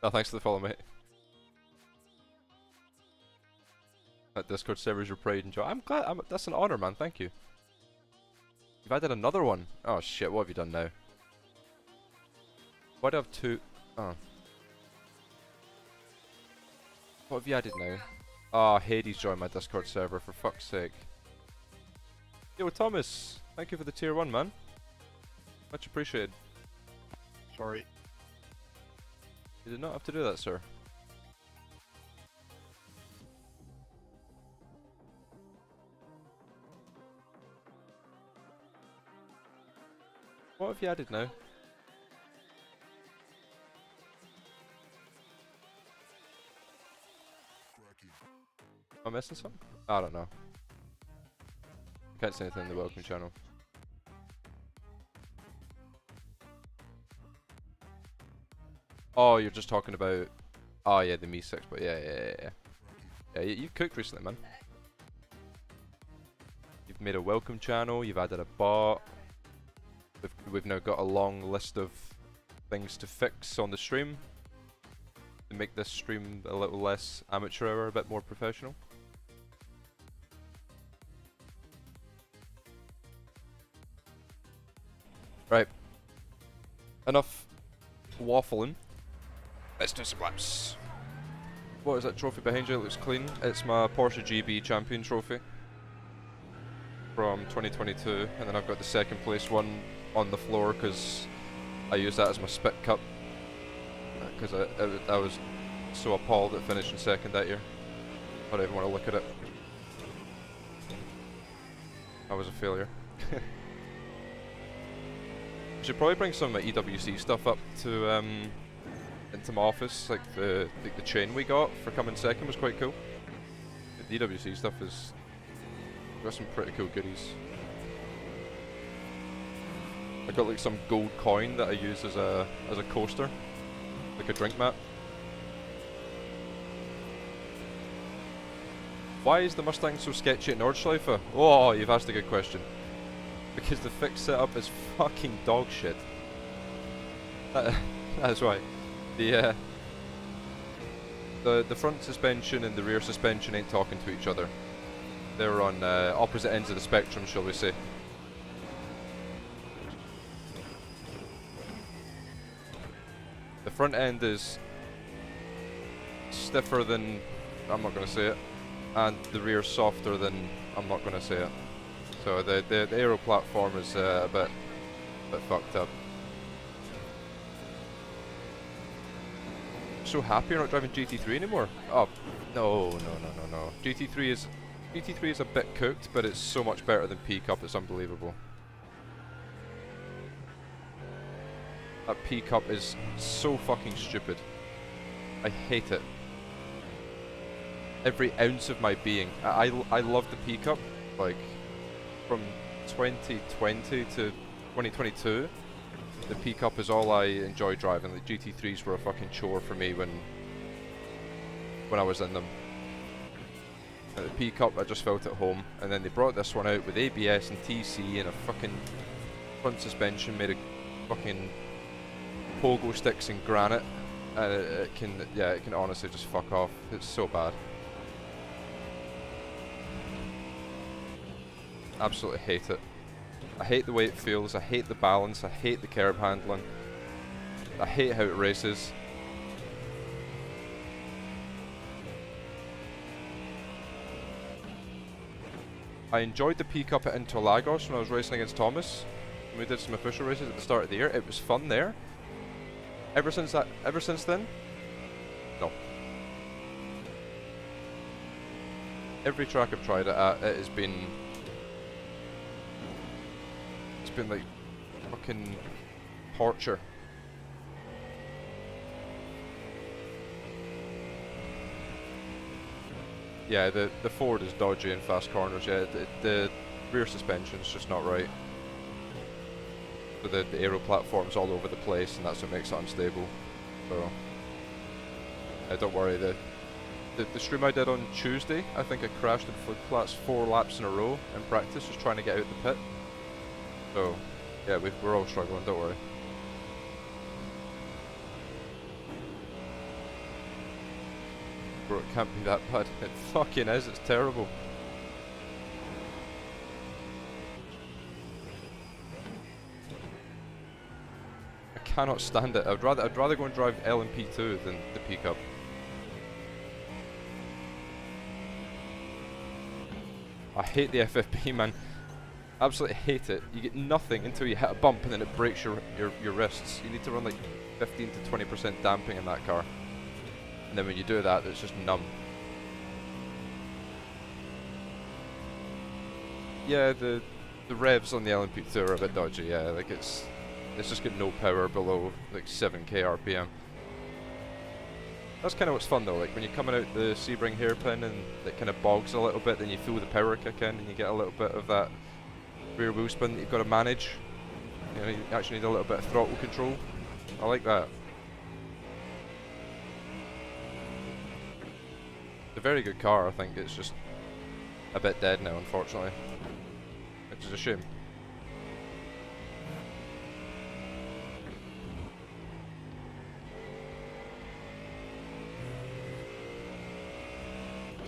No, thanks for the follow, mate. That Discord server's your pride and joy. I'm glad. That's an honor, man. Thank you. You've added another one. Oh shit! What have you done now? Why do I have 2? Oh. What have you added now? Ah, Hades joined my Discord server. For fuck's sake. Yo, Thomas. Thank you for the tier 1, man. Much appreciated. Sorry. You did not have to do that, sir. What have you added now? Am I missing something? I don't know. Can't say anything in the welcome channel. Oh, you're just talking about... Oh yeah, the Mi 6, but yeah. Yeah, you've cooked recently, man. You've made a welcome channel, you've added a bot. We've now got a long list of things to fix on the stream. To make this stream a little less amateur hour, a bit more professional. Right. Enough waffling. Let's do some laps. What is that trophy behind you? It looks clean. It's my Porsche GB Champion trophy from 2022, and then I've got the second place one on the floor because I used that as my spit cup because I was so appalled at finishing second that year. I don't even want to look at it. I was a failure. I should probably bring some EWC stuff up to into my office. Like the chain we got for coming second was quite cool. The EWC stuff is got some pretty cool goodies. I got like some gold coin that I use as a coaster, like a drink mat. Why is the Mustang so sketchy at Nordschleife? Oh, you've asked a good question. Because the fixed setup is fucking dog shit. That's why. The front suspension and the rear suspension ain't talking to each other. They're on opposite ends of the spectrum, shall we say. The front end is stiffer than, I'm not going to say it, and the rear softer than, I'm not going to say it. So the aero platform is a bit fucked up. So happy you're not driving GT3 anymore? Oh, no. GT3 is a bit cooked, but it's so much better than P-Cup, it's unbelievable. That P-Cup is so fucking stupid. I hate it. Every ounce of my being. I love the pickup. Like, from 2020 to 2022, the pickup is all I enjoy driving. The GT3s were a fucking chore for me when I was in them. The pickup, I just felt at home, and then they brought this one out with ABS and TC and a fucking front suspension made of fucking pogo sticks and granite, and it can honestly just fuck off. It's so bad. Absolutely hate it. I hate the way it feels, I hate the balance, I hate the curb handling, I hate how it races. I enjoyed the pickup at Interlagos when I was racing against Thomas. When we did some official races at the start of the year, it was fun there. Ever since then, no. Every track I've tried it at, it's been like fucking torture. Yeah, the Ford is dodgy in fast corners. Yeah, the rear suspension's just not right. So the aero platform's all over the place, and that's what makes it unstable. So, don't worry. The stream I did on Tuesday, I think I crashed in flood flats 4 laps in a row in practice, just trying to get out the pit. So, yeah, we're all struggling. Don't worry. Bro, it can't be that bad. It fucking is. It's terrible. I cannot stand it. I'd rather go and drive LMP2 than the pickup. I hate the FFP, man. Absolutely hate it. You get nothing until you hit a bump and then it breaks your wrists. You need to run like 15 to 20% damping in that car. And then when you do that, it's just numb. Yeah, the revs on the LMP2 are a bit dodgy, yeah. Like it's just got no power below like 7k RPM. That's kind of what's fun though, like when you're coming out the Sebring hairpin and it kind of bogs a little bit, then you feel the power kick in and you get a little bit of that rear wheel spin that you've got to manage. You know, you actually need a little bit of throttle control. I like that. It's a very good car, I think. It's just a bit dead now, unfortunately. Which is a shame.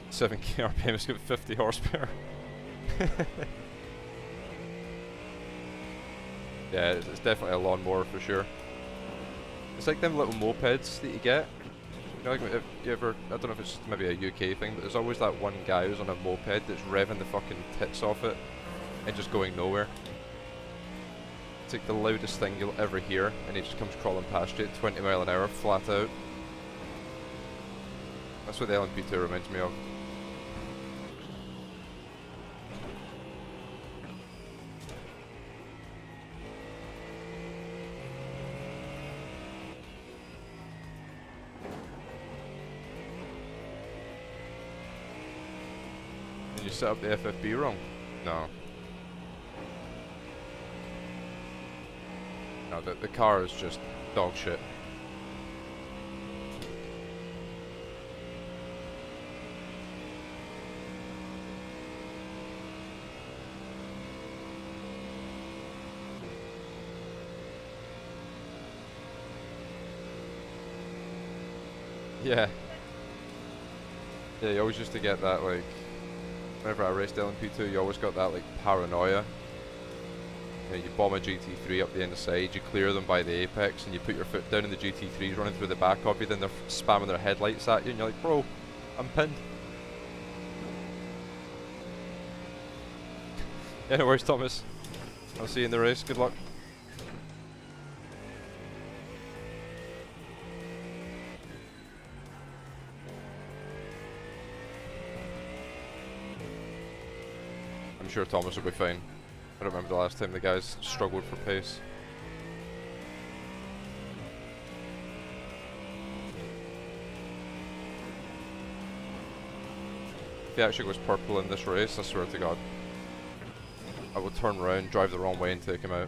Seven k RPM has got 50 horsepower. Yeah, it's definitely a lawnmower for sure. It's like them little mopeds that you get. You know, like if you ever, I don't know if it's maybe a UK thing, but there's always that one guy who's on a moped that's revving the fucking tits off it and just going nowhere. It's like the loudest thing you'll ever hear, and he just comes crawling past you at 20 mile an hour, flat out. That's what the LMP2 reminds me of. You set up the FFB wrong? No. No, the car is just dog shit. Yeah. Yeah, you always used to get that, like, whenever I raced LMP2, you always got that like paranoia. You know, you bomb a GT3 up the end of side, you clear them by the apex, and you put your foot down and the GT3's running through the back of you, then they're spamming their headlights at you, and you're like, bro, I'm pinned. Yeah, no worries, Thomas. I'll see you in the race, good luck. I'm sure Thomas will be fine. I don't remember the last time the guys struggled for pace. If he actually goes purple in this race, I swear to God, I will turn around, drive the wrong way and take him out.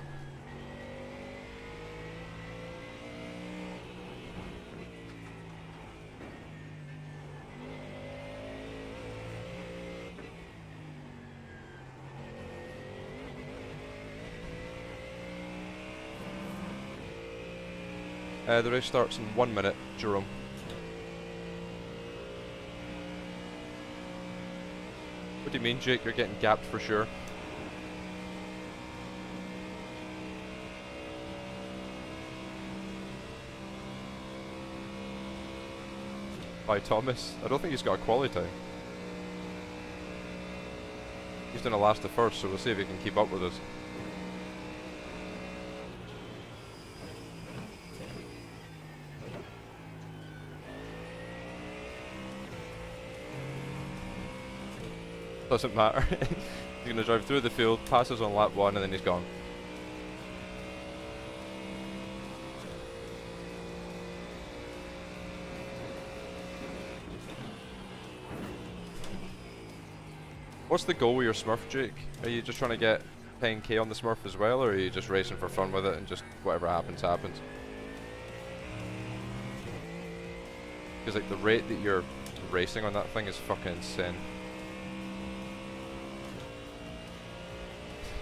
The race starts in 1 minute, Jerome. What do you mean, Jake? You're getting gapped for sure. By Thomas. I don't think he's got a quality time. He's doing a last to first, so we'll see if he can keep up with us. Doesn't matter. He's gonna drive through the field, passes on lap 1, and then he's gone. What's the goal with your Smurf, Jake? Are you just trying to get 10k on the Smurf as well, or are you just racing for fun with it and just whatever happens, happens? Because like the rate that you're racing on that thing is fucking insane.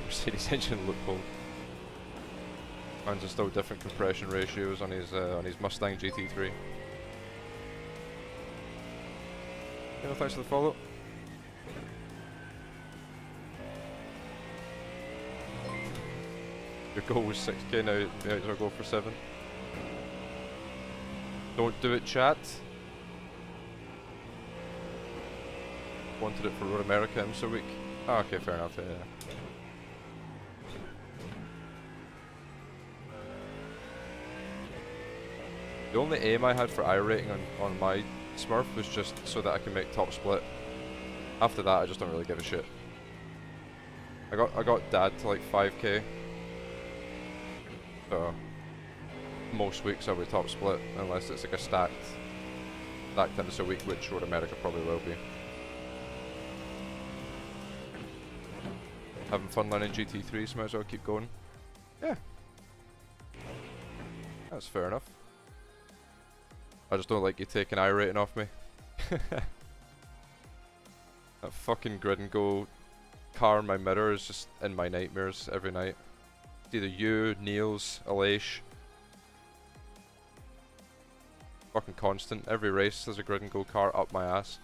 Mercedes engine loophole. Mine's are still different compression ratios on his Mustang GT3. Yeah, thanks for the follow. Your goal was 6k, now it's our goal for 7. Don't do it, chat. Wanted it for Road America, I'm so weak. Oh, okay, fair enough, yeah. The only aim I had for iRating on my Smurf was just so that I can make top split. After that, I just don't really give a shit. I got dad to like 5k. So most weeks I would top split unless it's like a stacked tennis a week, which Road America probably will be. Having fun learning GT3, so might as well keep going. Yeah. That's fair enough. I just don't like you taking iRating off me. That fucking grid and go car in my mirror is just in my nightmares every night. It's either you, Niels, Alaish. Fucking constant. Every race there's a grid and go car up my ass.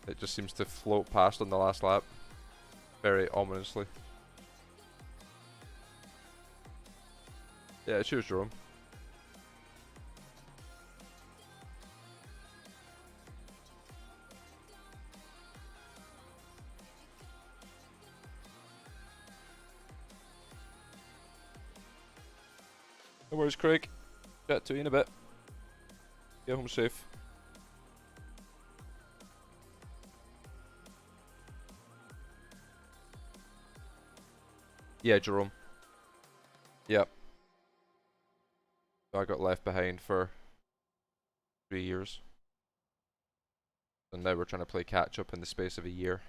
It just seems to float past on the last lap. Very ominously. Yeah, cheers, Jerome. No worries, Craig. Chat to you in a bit. Get home safe. Yeah, Jerome. Yep. I got left behind for 3 years. And now we're trying to play catch up in the space of a year.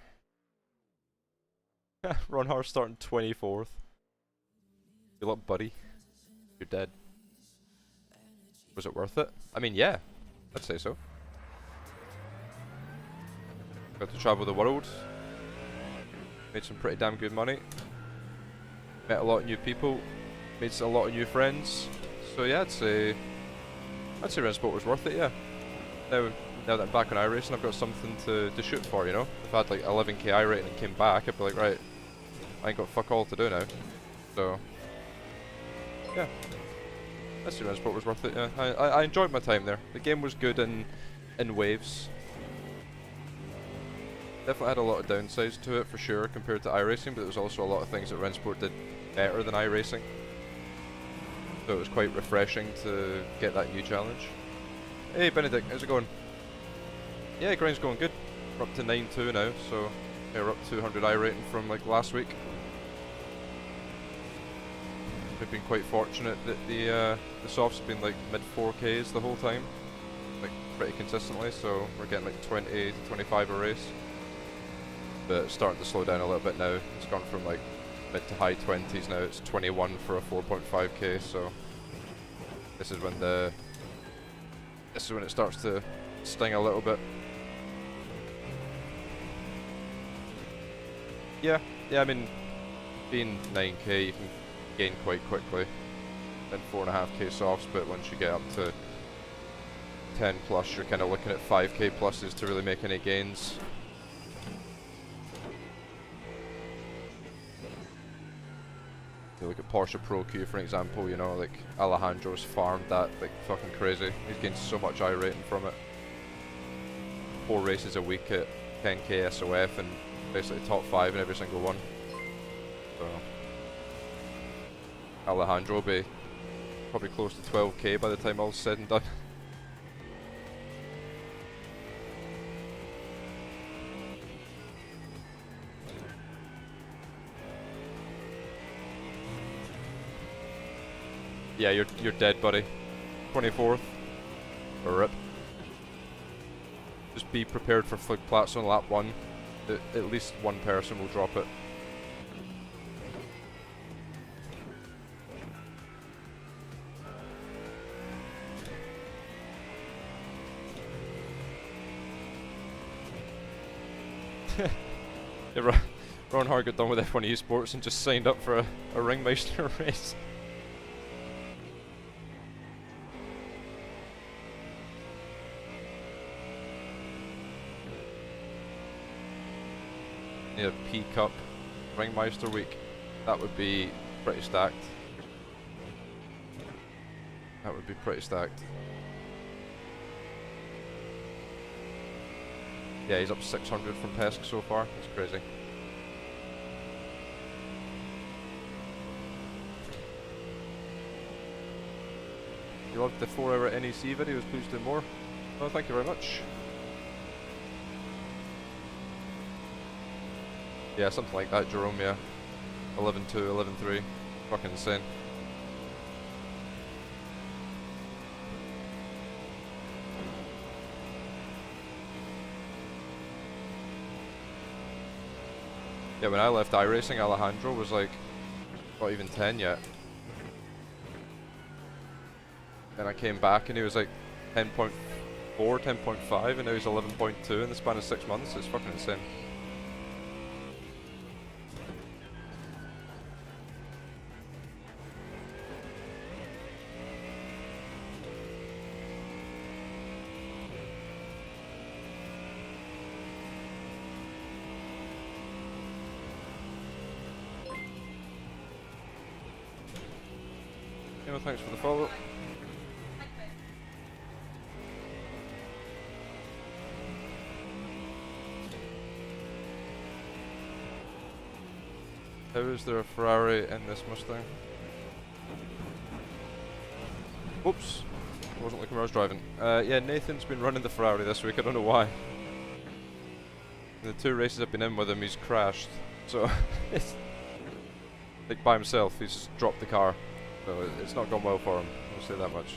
Ron Har starting 24th. Good luck, buddy. You're dead. Was it worth it? I mean, yeah. I'd say so. Got to travel the world. Made some pretty damn good money. Met a lot of new people. Made a lot of new friends. So yeah, I'd say Rensport was worth it, yeah. Now that I'm back on iRacing, I've got something to shoot for, you know? If I had like 11k iRating and came back, I'd be like, right, I ain't got fuck all to do now. So, yeah. I'd say Rensport was worth it, yeah. I enjoyed my time there. The game was good in waves. Definitely had a lot of downsides to it for sure compared to iRacing, but there was also a lot of things that Rensport did better than iRacing. So it was quite refreshing to get that new challenge. Hey Benedict, how's it going? Yeah, grind's going good. We're up to 9.2 now, so yeah, we're up 200 iRating from like last week. We've been quite fortunate that the softs have been like mid 4Ks the whole time. like pretty consistently, so we're getting like 20 to 25 a race. But it's starting to slow down a little bit now. It's gone from like mid to high 20s now. It's 21 for a 4.5k, so this is when it starts to sting a little bit. Yeah, I mean, being 9k you can gain quite quickly, then 4.5k softs, but once you get up to 10 plus, you're kind of looking at 5k pluses to really make any gains. You look at Porsche Pro Q for example, you know, like Alejandro's farmed that like fucking crazy. He's gained so much I rating from it. 4 races a week at 10k SOF and basically top 5 in every single one. So Alejandro will be probably close to 12k by the time all's said and done. Yeah, you're dead, buddy. 24th. Rip. Just be prepared for flick plats on lap 1. At least one person will drop it. Yeah, Ron Hart got done with F1 Esports and just signed up for a Ringmeister race. Yeah, P Cup Ringmeister week. That would be pretty stacked. That would be pretty stacked. Yeah, he's up 600 from Pesk so far. That's crazy. You loved the 4-hour NEC videos, please do more. Oh, thank you very much. Yeah, something like that, Jerome, yeah. 11.2, 11.3. Fucking insane. Yeah, when I left iRacing, Alejandro was like, not even 10 yet. Then I came back and he was like 10.4, 10.5, and now he's 11.2 in the span of 6 months. It's fucking insane. Yeah, thanks for the follow. How is there a Ferrari in this Mustang? Oops, wasn't looking where I was driving. Yeah, Nathan's been running the Ferrari this week, I don't know why. In the 2 races I've been in with him, he's crashed. So, it's like by himself, he's just dropped the car. So it's not gone well for him, I'll say that much.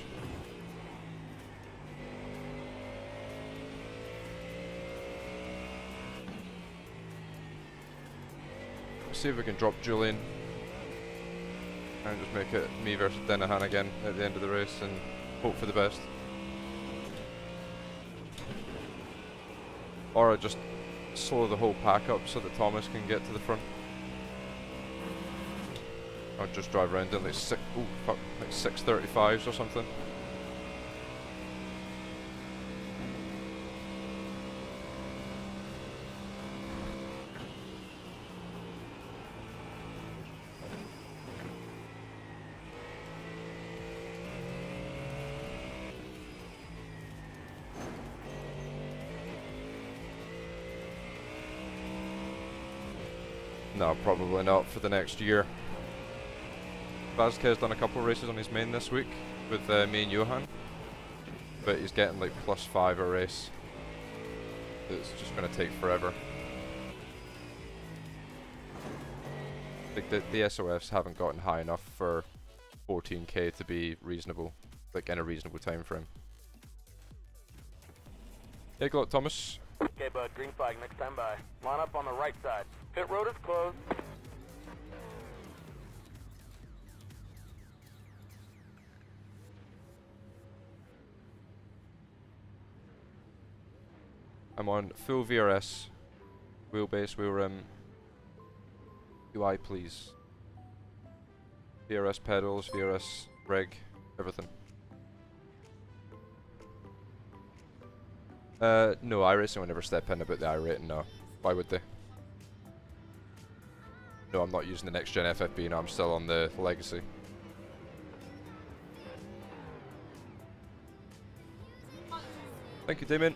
Let's see if we can drop Julian and just make it me versus Denahan again at the end of the race and hope for the best. Or I just slow the whole pack up so that Thomas can get to the front. I'll just drive around in like 635s or something. No, probably not for the next year. Vazquez done a couple of races on his main this week with me and Johan, but he's getting like +5 a race. It's just going to take forever. Like the SOFs haven't gotten high enough for 14k to be reasonable, like in a reasonable time frame. Yeah, good luck, Thomas. Okay, bud. Green flag. Next time by. Line up on the right side. Pit road is closed. I'm on full VRS. Wheelbase, wheel rim. UI, please. VRS pedals, VRS rig, everything. No, iRacing will never step in about the iRating, no. Why would they? No, I'm not using the next gen FFB, no, I'm still on the legacy. Thank you, Damien.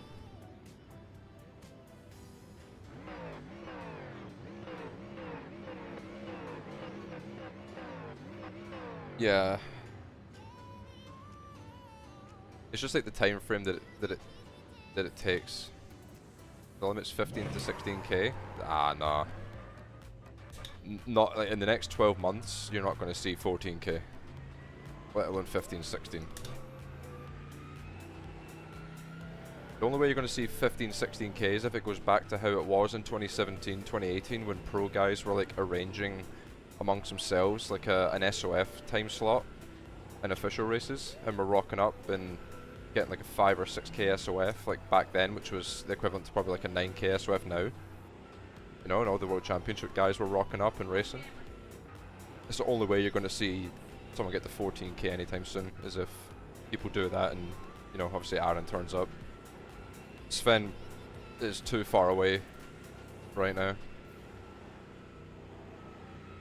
Yeah. It's just like the time frame that it takes. The limit's 15 to 16k. Ah, nah. Not like in the next 12 months. You're not going to see 14k, let alone 15, 16. The only way you're going to see 15, 16k is if it goes back to how it was in 2017, 2018, when pro guys were like arranging amongst themselves like an SOF time slot in official races, and we're rocking up and getting like a 5 or 6k SOF like back then, which was the equivalent to probably like a 9k SOF now. You know, and all the World Championship guys were rocking up and racing. It's the only way you're going to see someone get to 14k anytime soon, is if people do that and, you know, obviously Aaron turns up. Sven is too far away right now.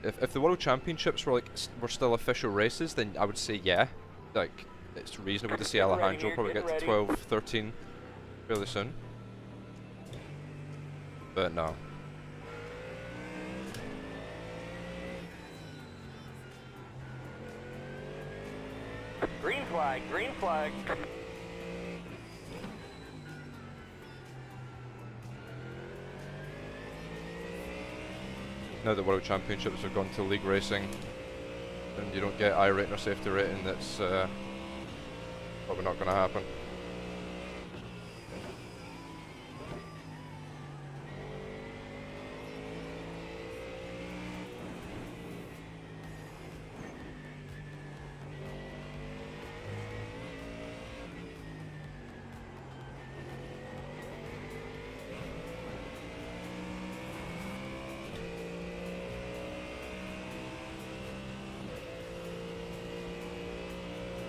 If the World Championships were like were still official races, then I would say yeah, like it's reasonable to see Alejandro probably get to 12, 13 fairly soon. But no. Green flag. Green flag. Now that World Championships have gone to league racing, and you don't get iRating or safety rating, that's probably not going to happen.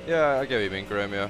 Yeah, I get what you mean, Graham, yeah.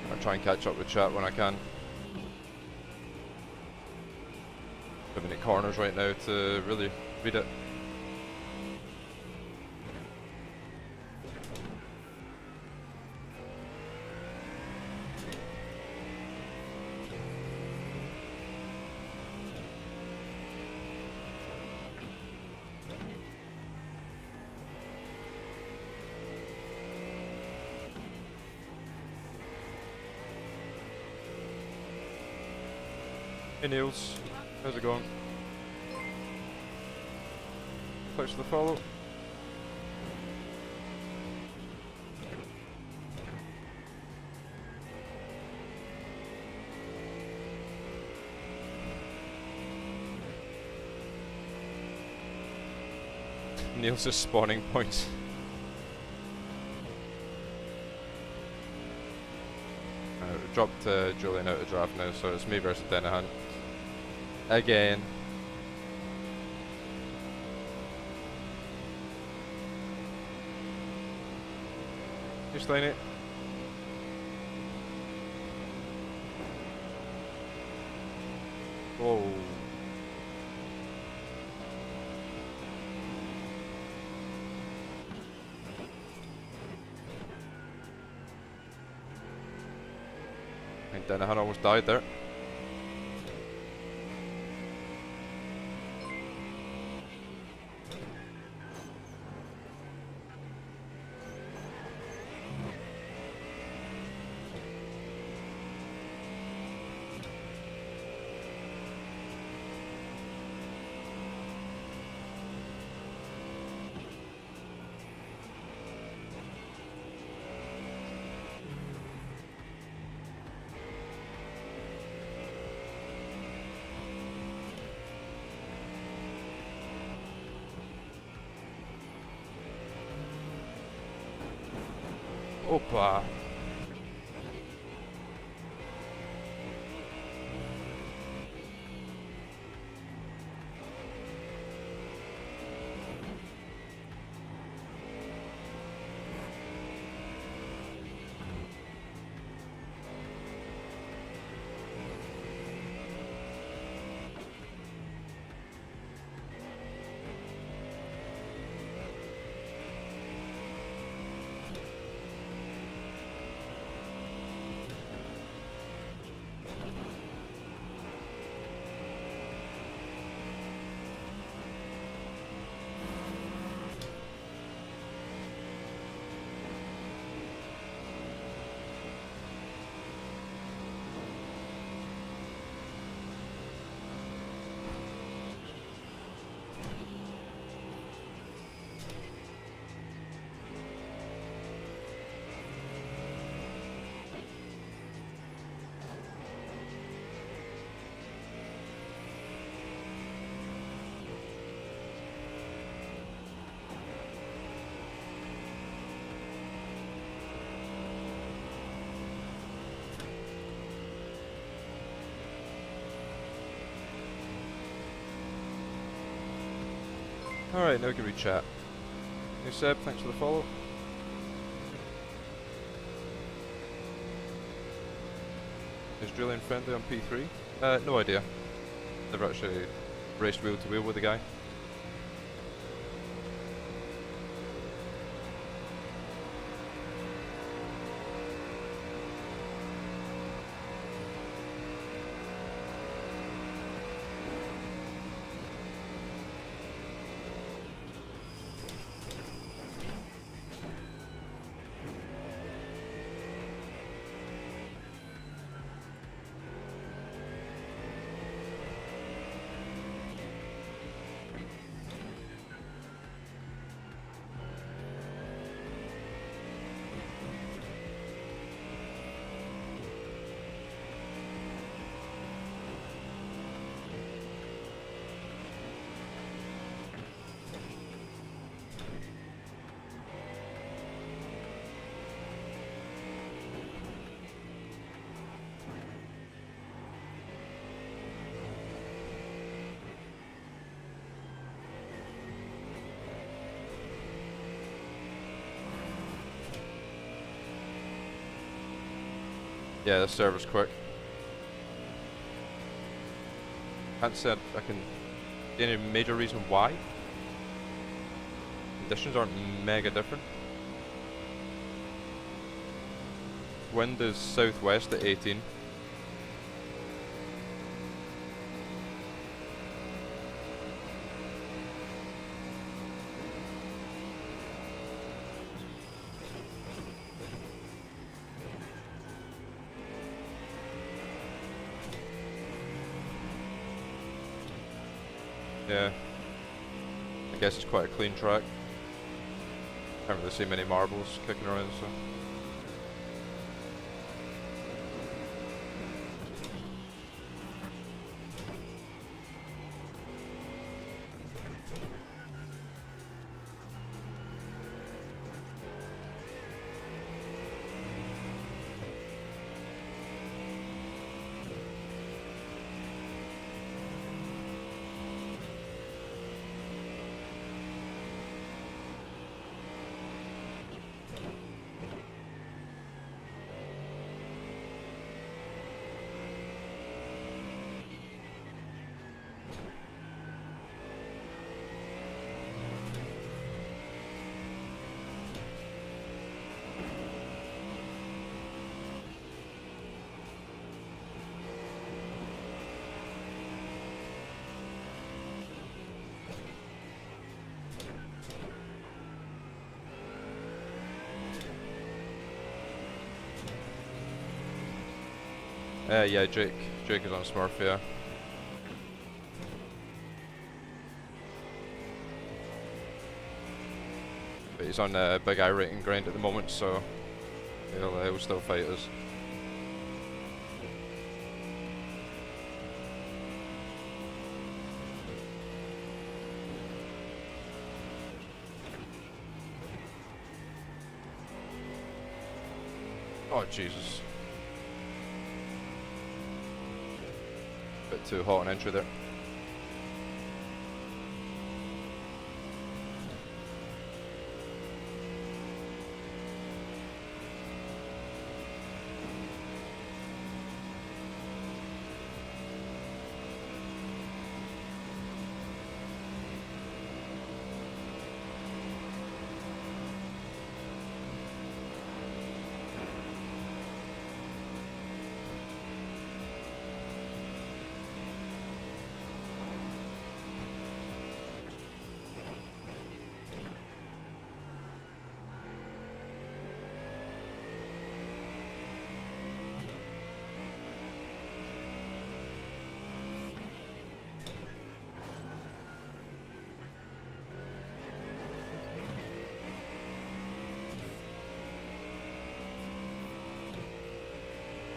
I'll try and catch up with chat when I can. Living at corners right now to really read it. Hey Niels, how's it going? Thanks for the follow. Niels' spawning points. We dropped Julian out of draft now, so it's me versus Denahan. Again. Just line it. Whoa. I think Denahan almost died there. Opa. Alright, now can we chat? Hey Seb, thanks for the follow. Is Julian friendly on P3? No idea. Never actually raced wheel to wheel with the guy. Yeah, the server's quick. Can't say I can see any major reason why. Conditions aren't mega different. Wind is southwest at 18. Yeah, I guess it's quite a clean track. Can't really see many marbles kicking around, so. Yeah, Jake. Jake is on Smurf, yeah. But he's on a big I rating grind at the moment, so he'll still fight us. Oh Jesus. Bit too hot an entry there.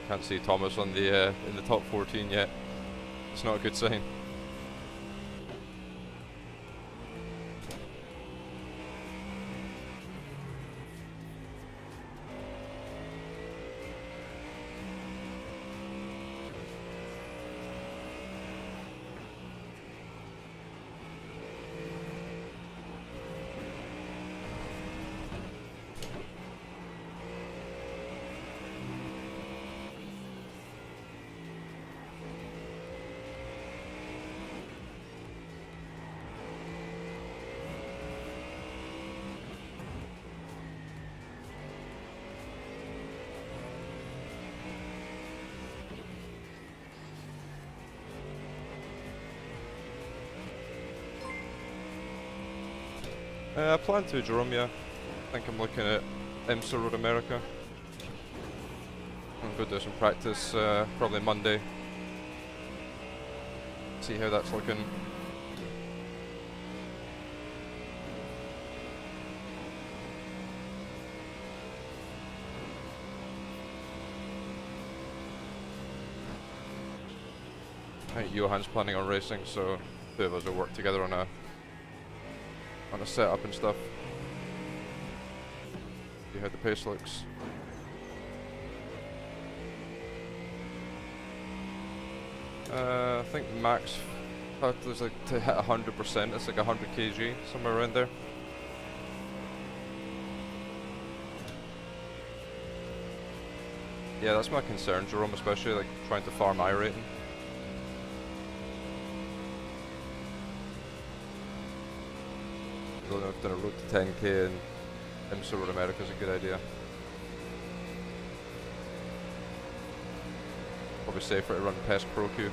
Can't see Thomas on the in the top 14 yet. It's not a good sign. I plan to, Jerome, yeah. I think I'm looking at IMSA Road America. I'm going to do some practice probably Monday. See how that's looking. I think Johan's planning on racing, so two of us will work together on a setup and stuff. See how the pace looks. I think max is like to hit 100%. It's like 100 kg, somewhere around there. Yeah, that's my concern, Jerome, especially like trying to farm I rating. I don't know if doing a road to 10k and IMSA Road America is a good idea. Probably safer to run past Pro Q.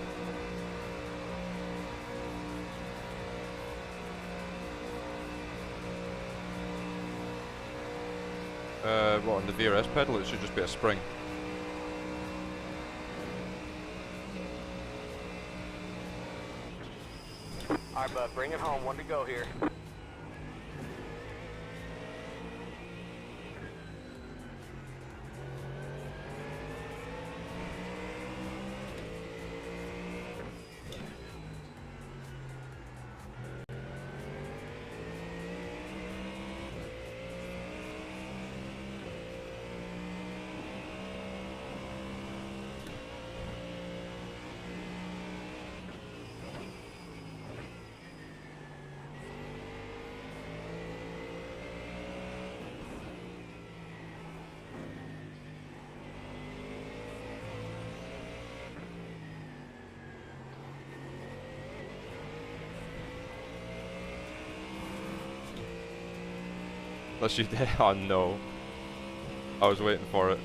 What, on the VRS pedal? It should just be a spring. Alright, bud, bring it home. One to go here. Unless you did. Oh no. I was waiting for it.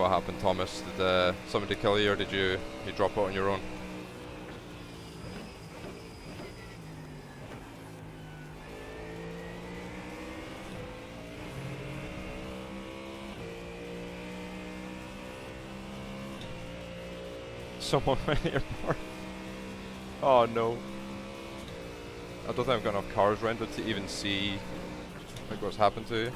what happened, Thomas. Did somebody kill you, or did you drop out on your own? Someone went here. Oh no. I don't think I've got enough cars rendered to even see like what's happened to you.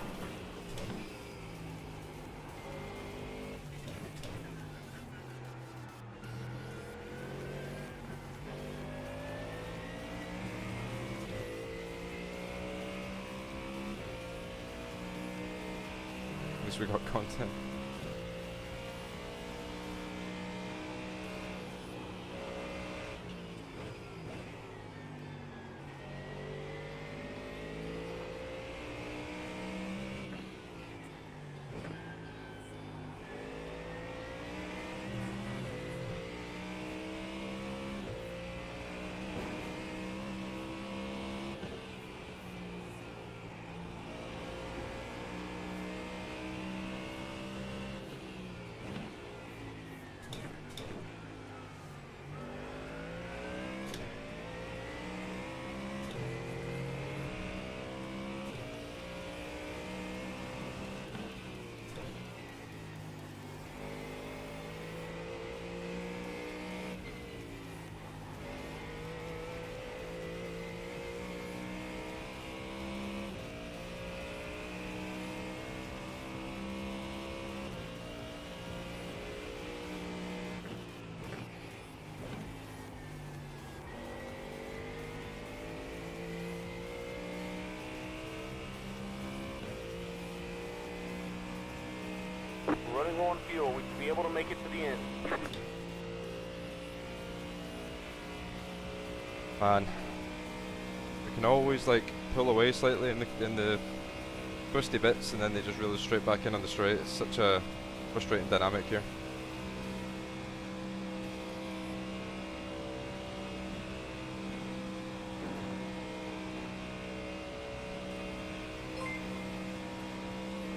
At least we got content. Running low on fuel. We should be able to make it to the end. Man, we can always like pull away slightly in the twisty bits, and then they just reel us straight back in on the straight. It's such a frustrating dynamic here.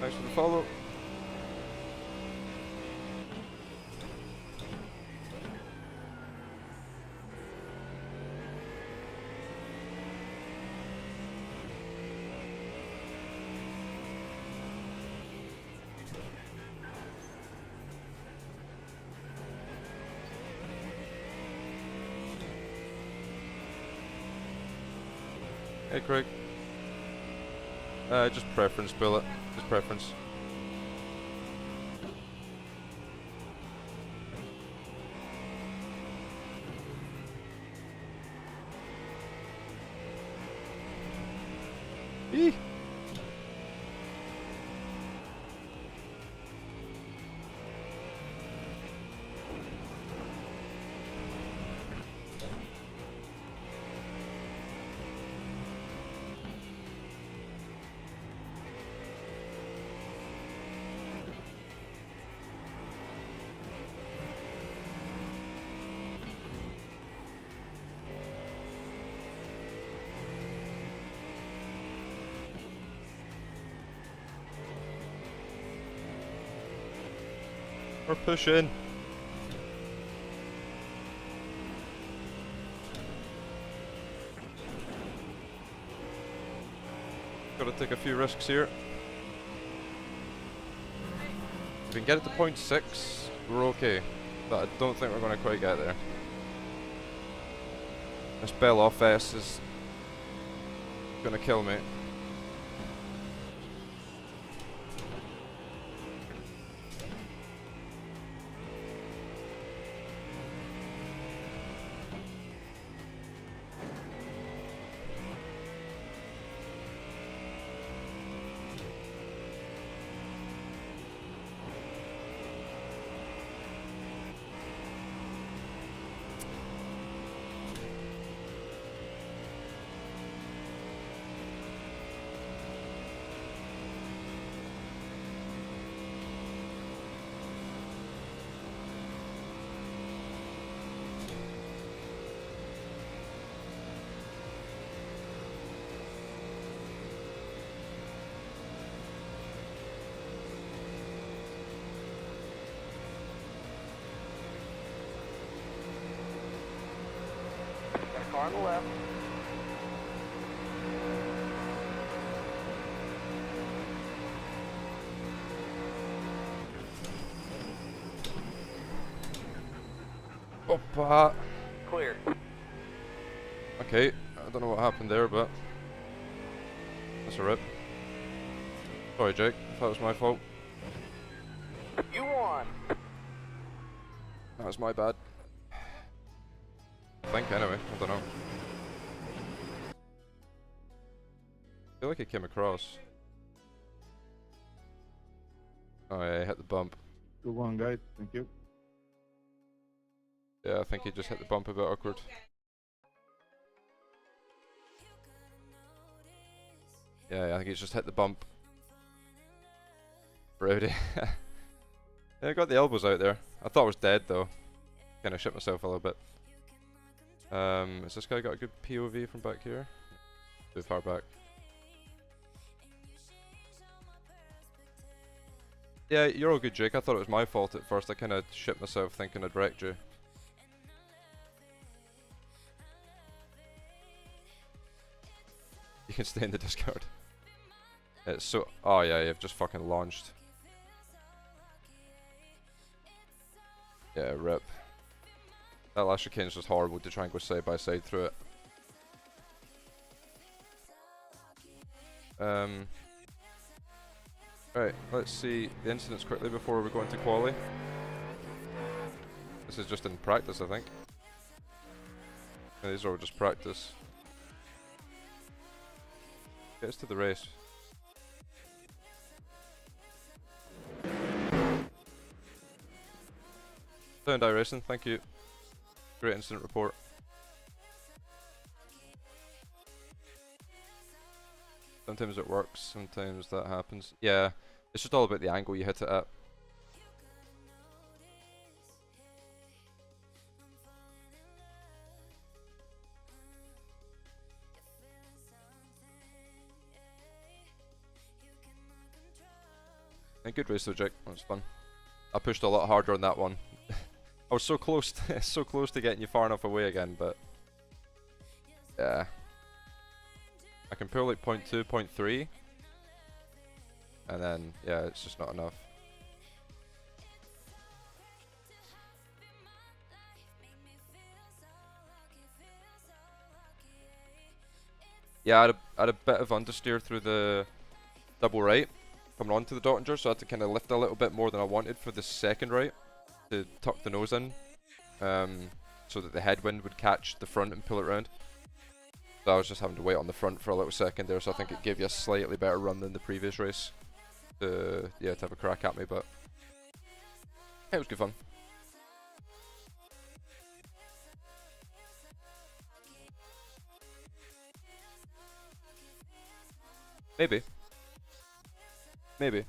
Thanks for the follow. Hey Craig. Just preference, bullet. Just preference. Eee! We're pushing. Gotta take a few risks here. If we can get it to 0.6, we're okay. But I don't think we're gonna quite get there. This Bell off S is gonna kill me. car on the left. Opa! Clear. Okay, I don't know what happened there, but that's a rip. Sorry, Jake. That was my fault. You won. That was my bad. I think, anyway. I don't know. I feel like it came across. Oh yeah, he hit the bump. Good one, guys. Thank you. Yeah, I think he just hit the bump a bit awkward. Yeah, I think he's just hit the bump. Rowdy. Yeah, I got the elbows out there. I thought I was dead though. Kinda shit myself a little bit. Has this guy got a good POV from back here? Too far back. Yeah, you're all good, Jake. I thought it was my fault at first. I kinda shit myself thinking I'd wrecked you. You can stay in the Discord. It's so... Oh yeah, you've just fucking launched. Yeah, rip. That last chicane's just horrible to try and go side by side through it. Right, let's see the incidents quickly before we go into quali. This is just in practice, I think. Yeah, these are all just practice. Get us to the race. Sound Racing, thank you. Great incident report. Sometimes it works, sometimes that happens. Yeah, it's just all about the angle you hit it at. A good race though, Jake. That was fun. I pushed a lot harder on that one. I was so close, so close to getting you far enough away again, but yeah. I can pull like 0.2, 0.3, and then yeah, it's just not enough. Yeah, I had a bit of understeer through the double right coming onto the Dottinger, so I had to kind of lift a little bit more than I wanted for the second right to tuck the nose in, so that the headwind would catch the front and pull it round. So I was just having to wait on the front for a little second there, so I think it gave you a slightly better run than the previous race to, yeah, to have a crack at me, but it was good fun. Maybe. Maybe.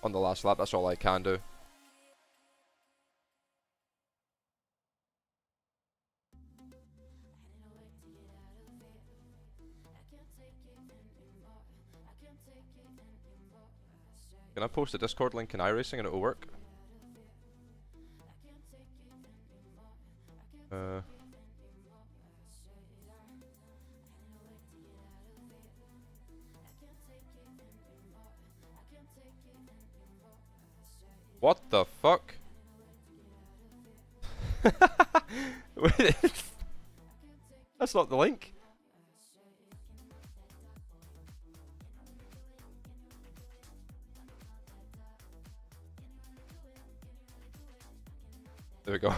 On the last lap, that's all I can do. Can I post a Discord link in iRacing and it'll work? What the fuck? Wait, that's not the link. There we go.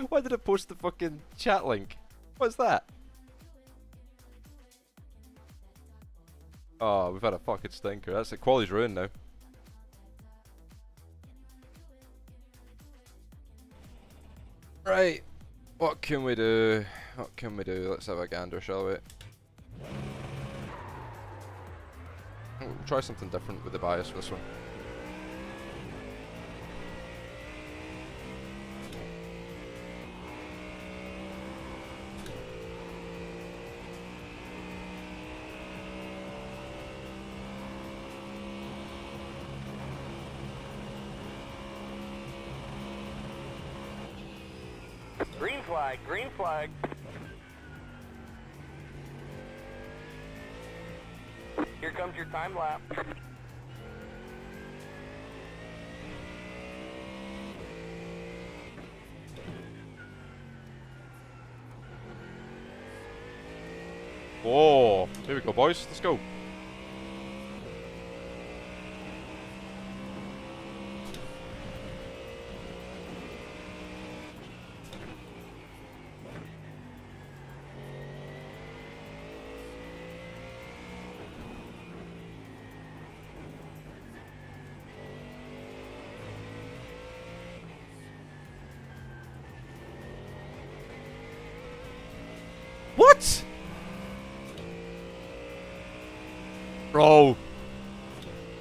Why did it post the fucking chat link? What's that? Oh, we've had a fucking stinker. That's it. Quality's ruined now. Right. What can we do? What can we do? Let's have a gander, shall we? We'll try something different with the bias for this one. flag, green flag. Here comes your time lapse. Whoa! Here we go, boys. Let's go. What? Bro.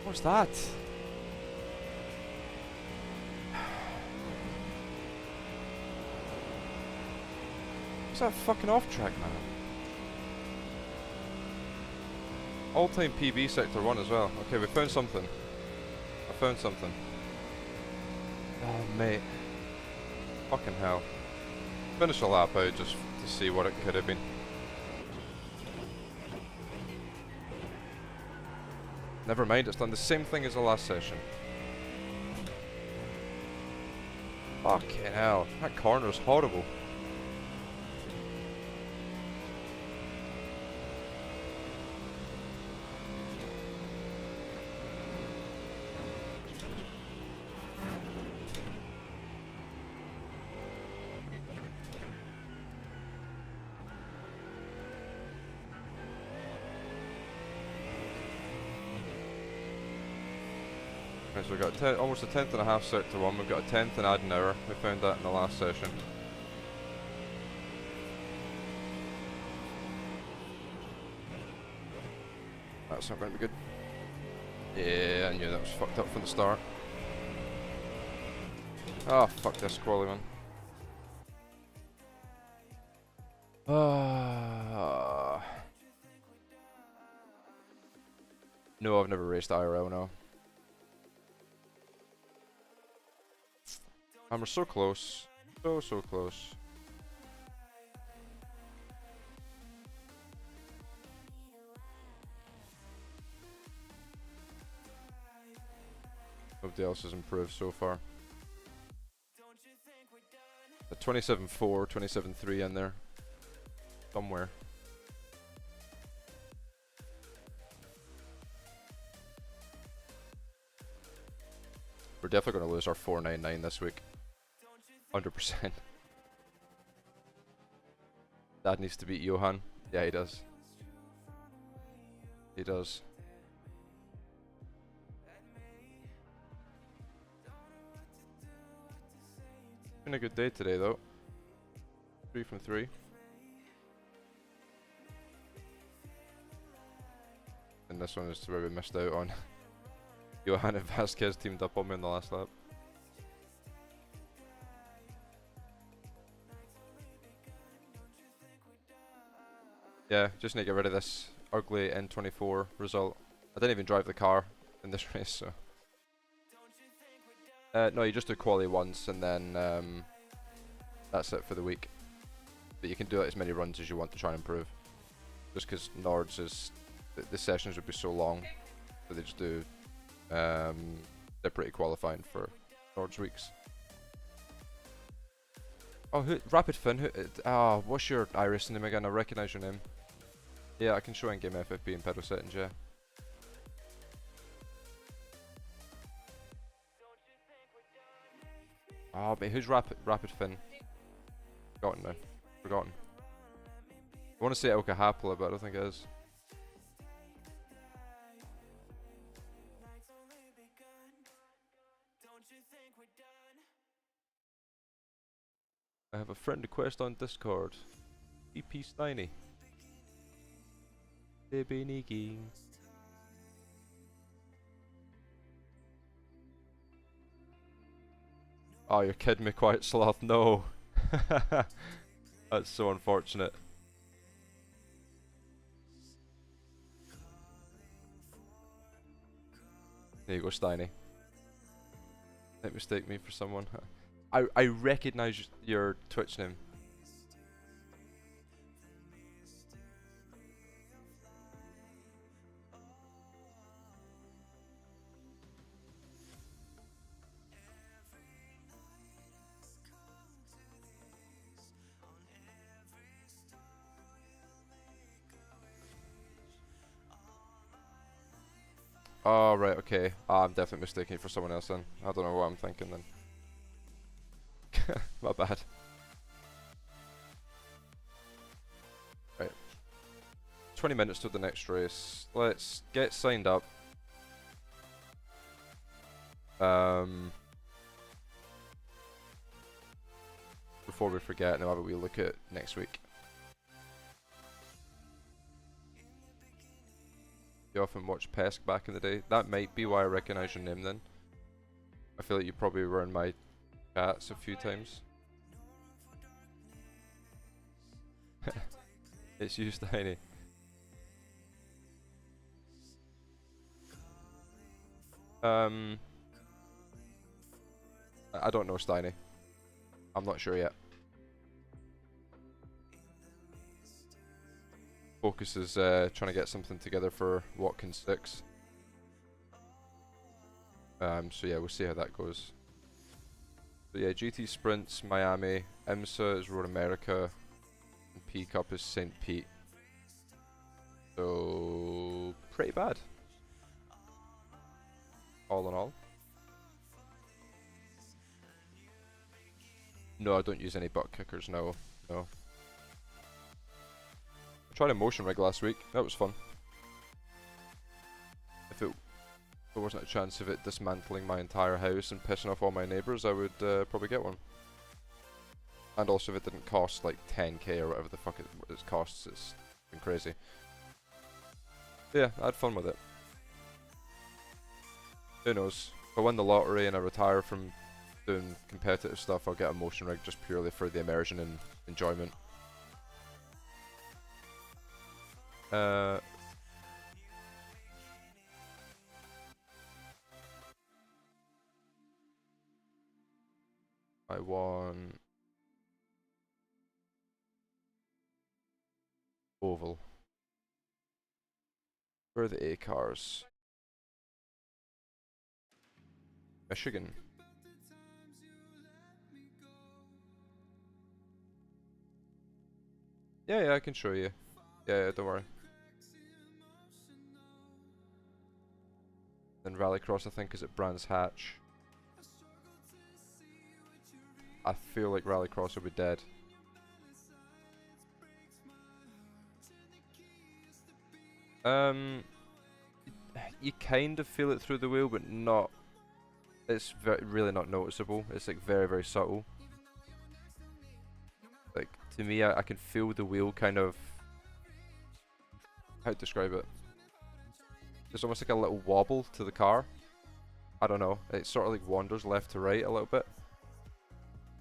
What's that? What's that fucking off track, man? All-time PB sector 1 as well. Okay, we found something. I found something. Oh, mate. Fucking hell. Finish a lap out just to see what it could have been. Never mind, it's done the same thing as the last session. Fucking hell, that corner's horrible. Okay, so we've got almost a tenth and a half sector 1, we've got a tenth and add an hour. We found that in the last session. That's not going to be good. Yeah, I knew that was fucked up from the start. Oh, fuck this quality, man. No, I've never raced IRL, no. And we're so close. So close. Nobody else has improved so far. A 27.4, 27.3 in there. Somewhere. We're definitely going to lose our 499 this week. 100%. Dad needs to beat Johan. Yeah, he does. He does. Been a good day today, though. 3 from 3. And this one is where we missed out on. Johan and Vasquez teamed up on me in the last lap. Yeah, just need to get rid of this ugly N24 result. I didn't even drive the car in this race, so. No, you just do quality once and then that's it for the week. But you can do it as many runs as you want to try and improve. Just because Nords is, the sessions would be so long, so they just do separated qualifying for Nords weeks. Oh, Rapid Finn, what's your Iris name again? I recognise your name. Yeah, I can show in-game FFP and pedal settings, yeah. Oh, mate, who's Rapid Finn? Forgotten now. Forgotten. I want to say Elka Hapla, but I don't think it is. I have a friend request on Discord. EP Steiny. Baby Niki. Oh, you're kidding me, Quiet Sloth. No. That's so unfortunate. There you go, Steiny. Don't mistake me for someone. I recognise your Twitch name. Oh, right, okay. I'm definitely mistaken for someone else then. I don't know what I'm thinking then. My bad. Right. 20 minutes to the next race. Let's get signed up. Before we forget, and then have a wee look at next week. You often watched Pesk back in the day. That might be why I recognise your name then. I feel like you probably were in my chats a few times. It's you, Steiny. I don't know, Steiny. I'm not sure yet. Focus is trying to get something together for Watkins 6. So yeah, we'll see how that goes. So yeah, GT Sprints, Miami, IMSA is Road America, and P Cup is St. Pete. So pretty bad. All in all. No, I don't use any butt kickers, no. No. I tried a motion rig last week, that was fun. If there wasn't a chance of it dismantling my entire house and pissing off all my neighbours, I would probably get one. And also if it didn't cost like 10k or whatever the fuck it costs, it's been crazy. Yeah, I had fun with it. Who knows? If I win the lottery and I retire from doing competitive stuff, I'll get a motion rig just purely for the immersion and enjoyment. I won Oval. Where are the A cars? Michigan. Yeah, I can show you. Yeah, don't worry. Then Rallycross, I think, is at Brands Hatch. I feel like Rallycross will be dead. You kind of feel it through the wheel, but not. It's really not noticeable. It's like very, very subtle. Like to me, I can feel the wheel kind of. How to describe it? There's almost like a little wobble to the car. I don't know. It sort of like wanders left to right a little bit.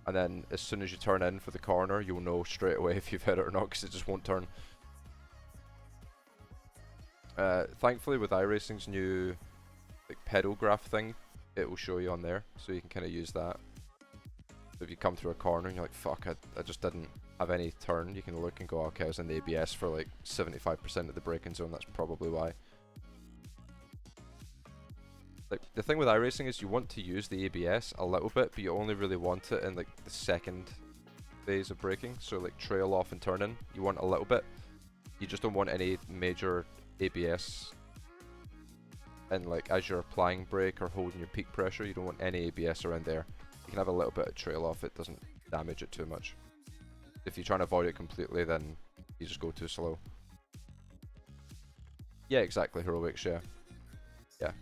And then as soon as you turn in for the corner, you'll know straight away if you've hit it or not, because it just won't turn. Thankfully, with iRacing's new like pedal graph thing, it will show you on there, so you can kind of use that. So if you come through a corner and you're like, fuck, I just didn't have any turn, you can look and go, okay, I was in the ABS for like 75% of the braking zone, that's probably why. Like, the thing with iRacing is you want to use the ABS a little bit, but you only really want it in like the second phase of braking. So like trail off and turn in, you want a little bit. You just don't want any major ABS. And like as you're applying brake or holding your peak pressure, you don't want any ABS around there. You can have a little bit of trail off, it doesn't damage it too much. If you try and avoid it completely, then you just go too slow. Yeah, exactly, heroics, yeah. Yeah.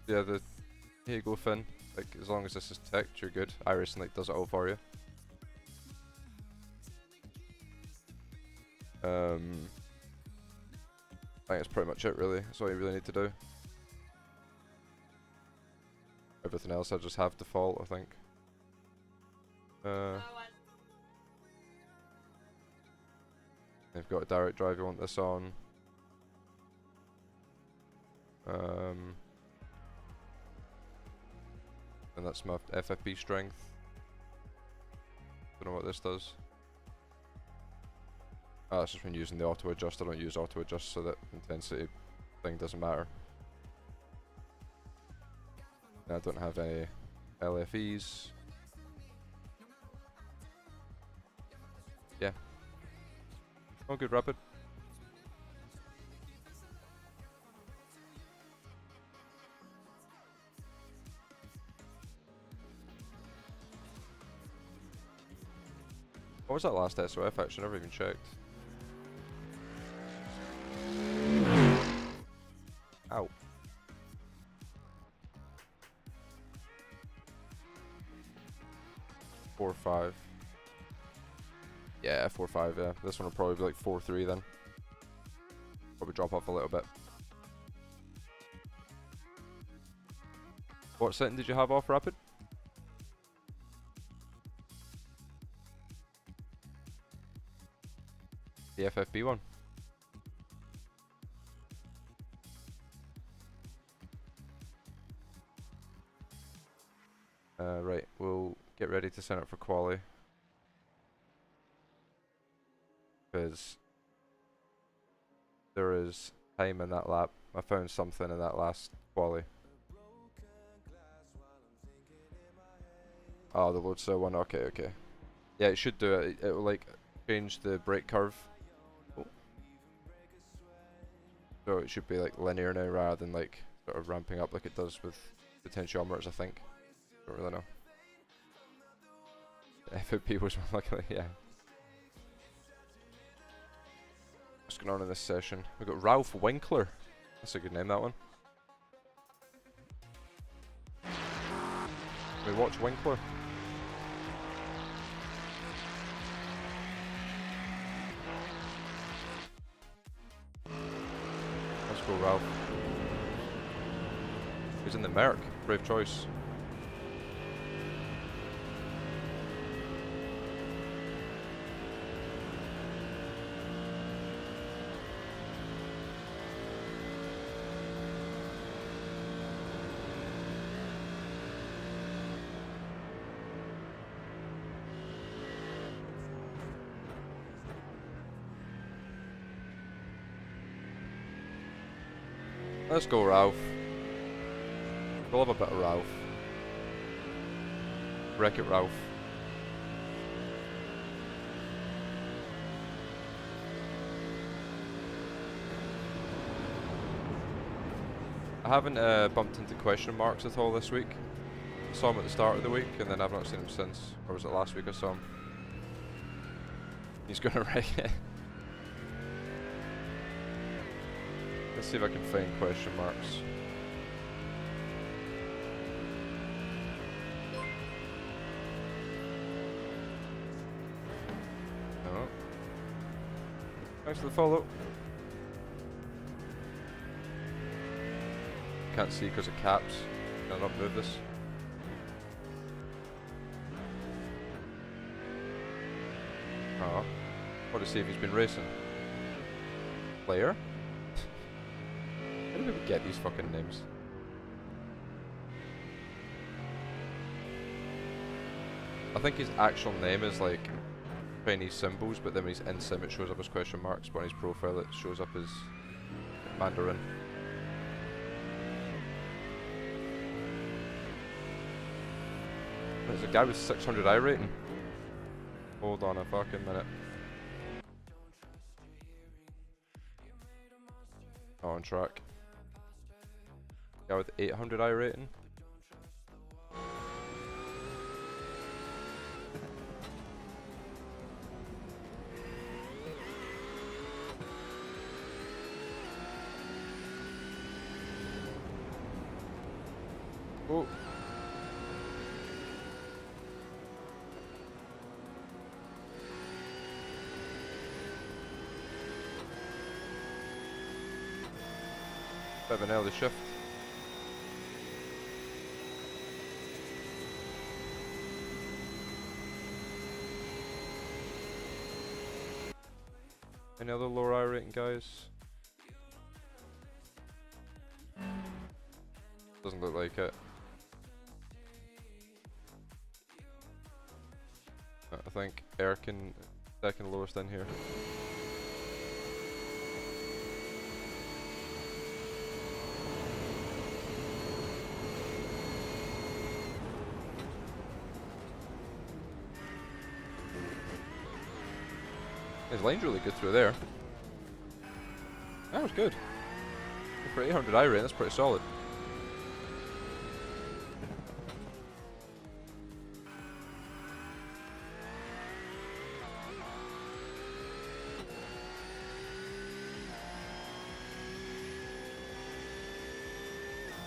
Yeah, here you go, Finn. Like, as long as this is ticked, you're good. iRacing like does it all for you. I think that's pretty much it, really. That's all you really need to do. Everything else I just have default, I think. They've got a direct drive, you want this on. And that's my FFP strength. Don't know what this does. Oh, that's just when using the auto adjust. I don't use auto adjust, so that intensity thing doesn't matter. I don't have any LFEs. Yeah. Oh, good, Rapid. What was that last SOF actually? Never even checked. Ow. Four, 5. Yeah, 4, 5, yeah. This one will probably be like 4, 3 then. Probably drop off a little bit. What setting did you have off, Rapid? The FFB one. Right, we'll get ready to sign up for quali. Because there is time in that lap. I found something in that last quali. Oh, the load cell one. Okay, okay. Yeah, it should do it. It will like change the brake curve. Oh. So it should be like linear now rather than like sort of ramping up like it does with potentiometers, I think. Don't really know. FOP was more likely, yeah. What's going on in this session? We've got Ralph Winkler. That's a good name, that one. Can we watch Winkler? Let's go, Ralph. He's in the Merc. Brave choice. Let's go, Ralph. We'll have a bit of Ralph. Wreck-It Ralph. I haven't bumped into question marks at all this week. I saw him at the start of the week and then I've not seen him since. Or was it last week I saw him? He's gonna wreck it. Let's see if I can find question marks. No. Thanks for the follow. Can't see because of caps. Can I not move this? Oh. Want to see if he's been racing. Player? How do people get these fucking names? I think his actual name is like Chinese symbols, but then when he's in sim it shows up as question marks, but on his profile it shows up as Mandarin. There's a guy with 600 I rating. Hold on a fucking minute. Oh, on track. Guy with 800 I rating. Oh. Bit of an early shift. Any other lower I rating guys? Doesn't look like it. I think Erkin second lowest in here. His line's really good through there. That was good. For 800 I rate, that's pretty solid.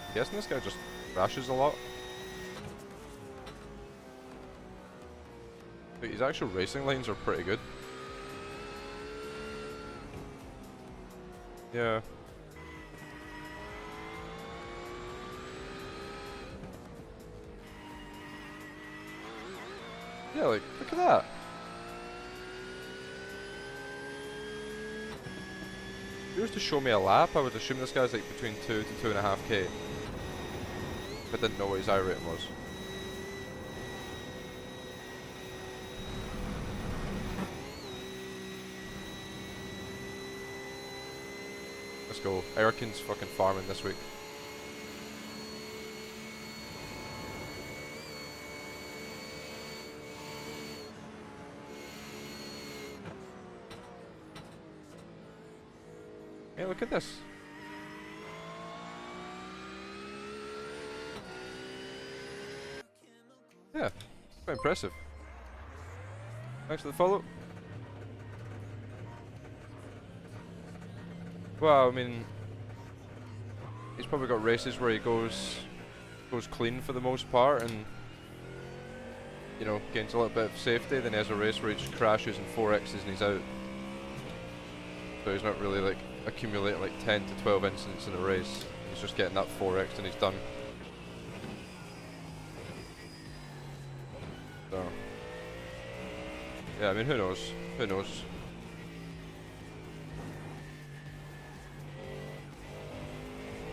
I'm guessing this guy just crashes a lot. But his actual racing lines are pretty good. Yeah. Yeah, like, look at that. If you were to show me a lap, I would assume this guy's like between 2 to 2.5k. If I didn't know what his I rating was. Let's go. Erkin's fucking farming this week. Hey, look at this. Yeah, quite impressive. Thanks for the follow. Well, I mean, he's probably got races where he goes clean for the most part, and you know, gains a little bit of safety. Then he has a race where he just crashes and 4x's and he's out. So he's not really like accumulating like 10 to 12 incidents in a race. He's just getting that 4x and he's done. So yeah, I mean, who knows? Who knows?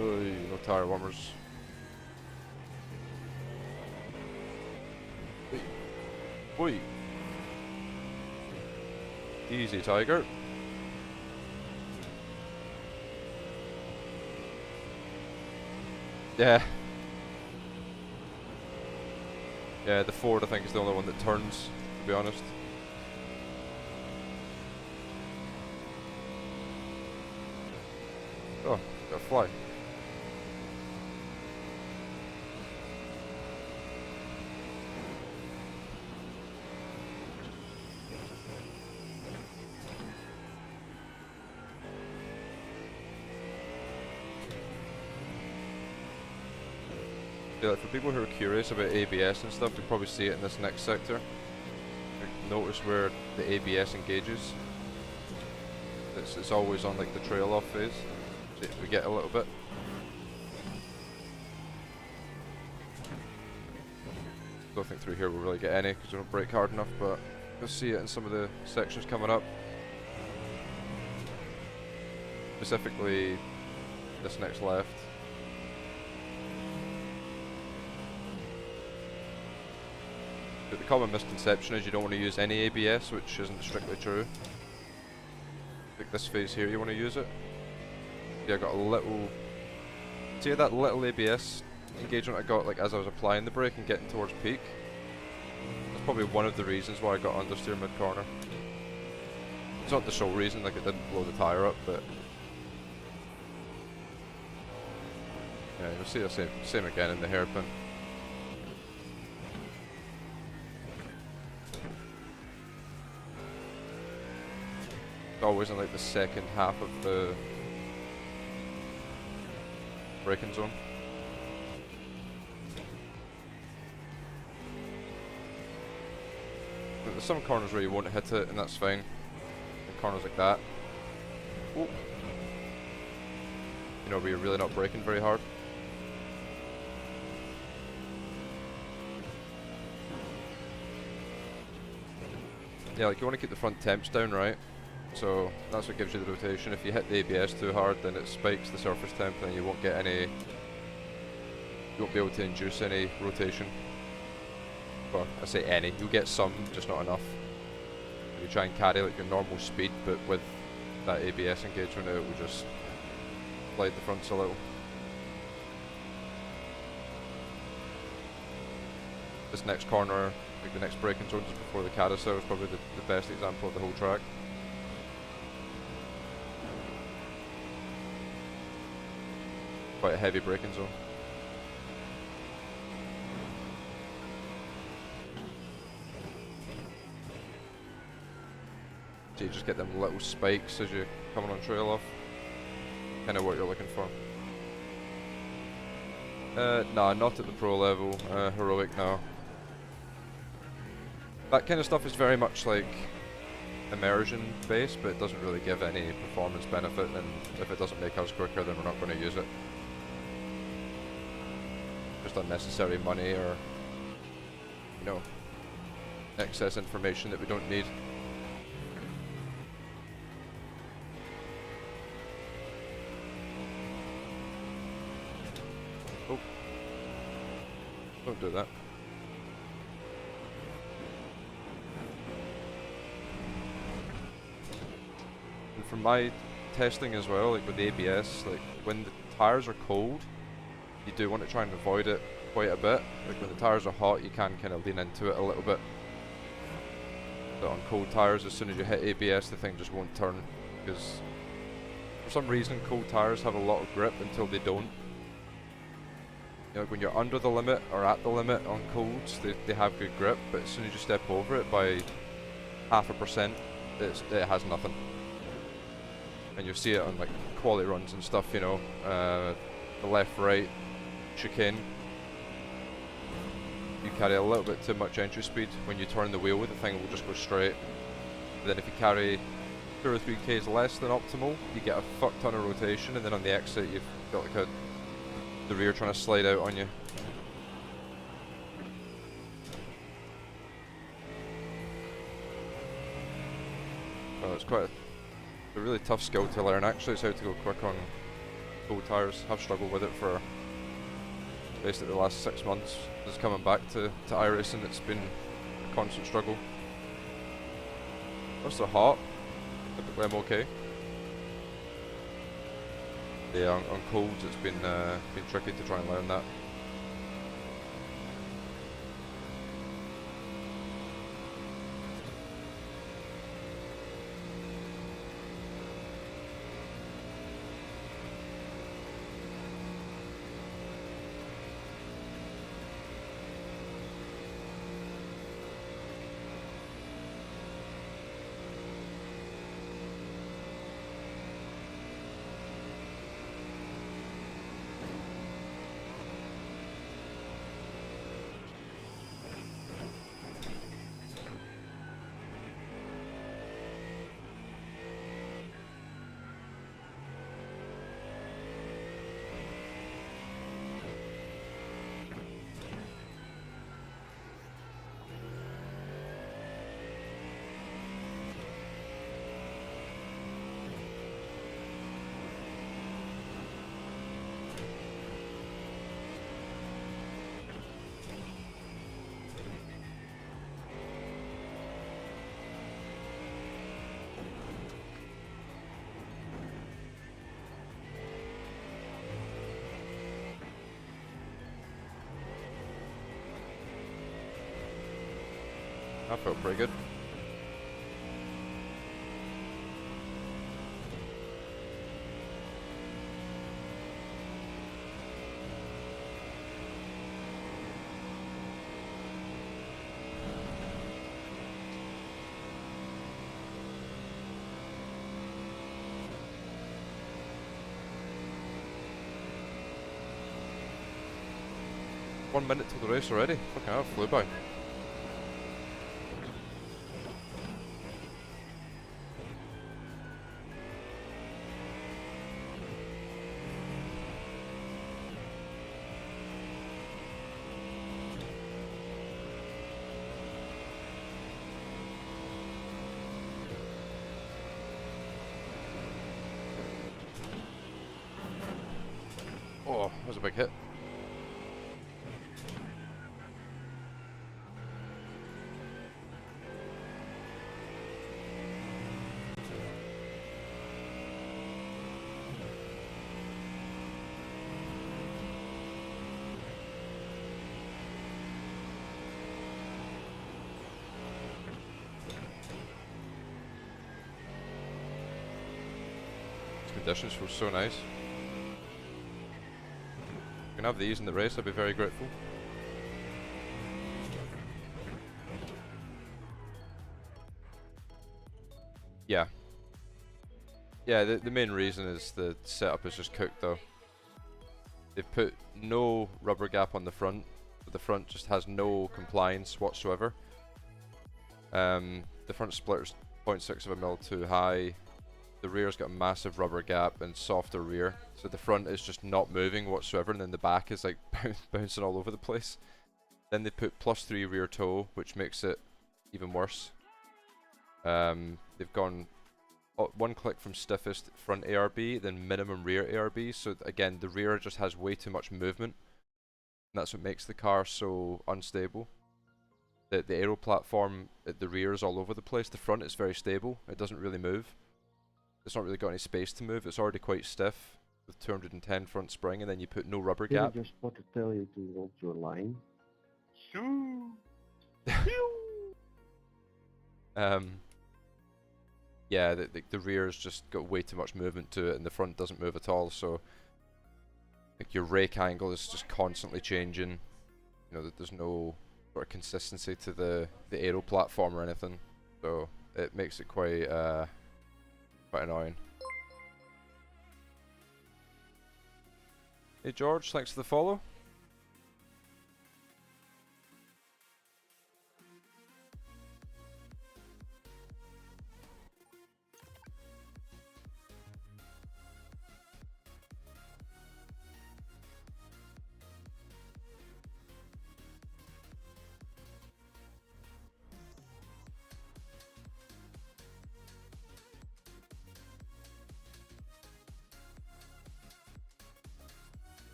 Oy, no tire warmers. Oi. Easy, Tiger. Yeah. Yeah, the Ford I think is the only one that turns, to be honest. Oh, got a fly. Yeah, like for people who are curious about ABS and stuff, you'll probably see it in this next sector. Like, notice where the ABS engages. It's always on like the trail off phase. So we get a little bit. Don't think through here we'll really get any because we don't brake hard enough, but you'll see it in some of the sections coming up. Specifically this next left. But the common misconception is you don't want to use any ABS, which isn't strictly true. Like this phase here, you want to use it. Yeah, I got a little. See that little ABS engagement I got like as I was applying the brake and getting towards peak. That's probably one of the reasons why I got understeer mid corner. It's not the sole reason, like it didn't blow the tire up, but yeah, you'll see the same again in the hairpin. Always in like the second half of the braking zone. But there's some corners where you won't hit it and that's fine. And corners like that. Oh. You know, where you're really not braking very hard. Yeah, like you want to keep the front temps down, right? So that's what gives you the rotation. If you hit the ABS too hard, then it spikes the surface temp and you won't get any, you won't be able to induce any rotation. Well, I say any, you'll get some, just not enough. If you try and carry like your normal speed, but with that ABS engagement, it will just slide the fronts a little. This next corner, like the next braking zone just before the carousel, is probably the best example of the whole track. quite a heavy braking zone. So you just get them little spikes as you're coming on trail off. Kind of what you're looking for. Nah, not at the pro level. Heroic, no. That kind of stuff is very much like immersion based, but it doesn't really give any performance benefit, and if it doesn't make us quicker, then we're not going to use it. Just unnecessary money or, you know, excess information that we don't need. Oh. Don't do that. And from my testing as well, like with the ABS, like when the tires are cold, you do want to try and avoid it quite a bit. Like when the tires are hot, you can kind of lean into it a little bit. But on cold tires, as soon as you hit ABS, the thing just won't turn, because for some reason cold tires have a lot of grip until they don't. You know, like when you're under the limit or at the limit on colds, they have good grip, but as soon as you step over it by 0.5%, it has nothing. And you see it on like quality runs and stuff, you know, the left-right chicane. You carry a little bit too much entry speed. When you turn the wheel, the thing will just go straight. But then if you carry 2 or 3 k's less than optimal, you get a fuck ton of rotation, and then on the exit you've got like the rear trying to slide out on you. Oh, it's quite a really tough skill to learn. Actually, it's how to go quick on cold tires. I've struggled with it for basically the last 6 months. Just coming back to iRacing, it's been a constant struggle. Once they're hot, typically I'm okay. Yeah, on colds it's been tricky to try and learn that. That felt pretty good. One minute till the race already. Fucking hell, it flew by. Oh, that was a big hit. These conditions feel so nice. have these in the race, I'd be very grateful. Yeah. Yeah, the main reason is the setup is just cooked though. They've put no rubber gap on the front, but the front just has no compliance whatsoever. The front splitter's 0.6 of a mil too high. The rear's got a massive rubber gap and softer rear, so the front is just not moving whatsoever, and then the back is like bouncing all over the place. Then they put +3 rear toe, which makes it even worse. They've gone one click from stiffest front ARB, then minimum rear ARB, so again the rear just has way too much movement, and that's what makes the car so unstable. The aero platform at the rear is all over the place. The front is very stable, it doesn't really move. It's not really got any space to move, it's already quite stiff with 210 front spring, and then you put no rubber gap. Did I just want to tell you to hold your line? Shoo! Yeah, the rear's just got way too much movement to it, and the front doesn't move at all, so like your rake angle is just constantly changing. You know, there's no sort of consistency to the aero platform or anything, so it makes it quite annoying. Hey George, thanks for the follow.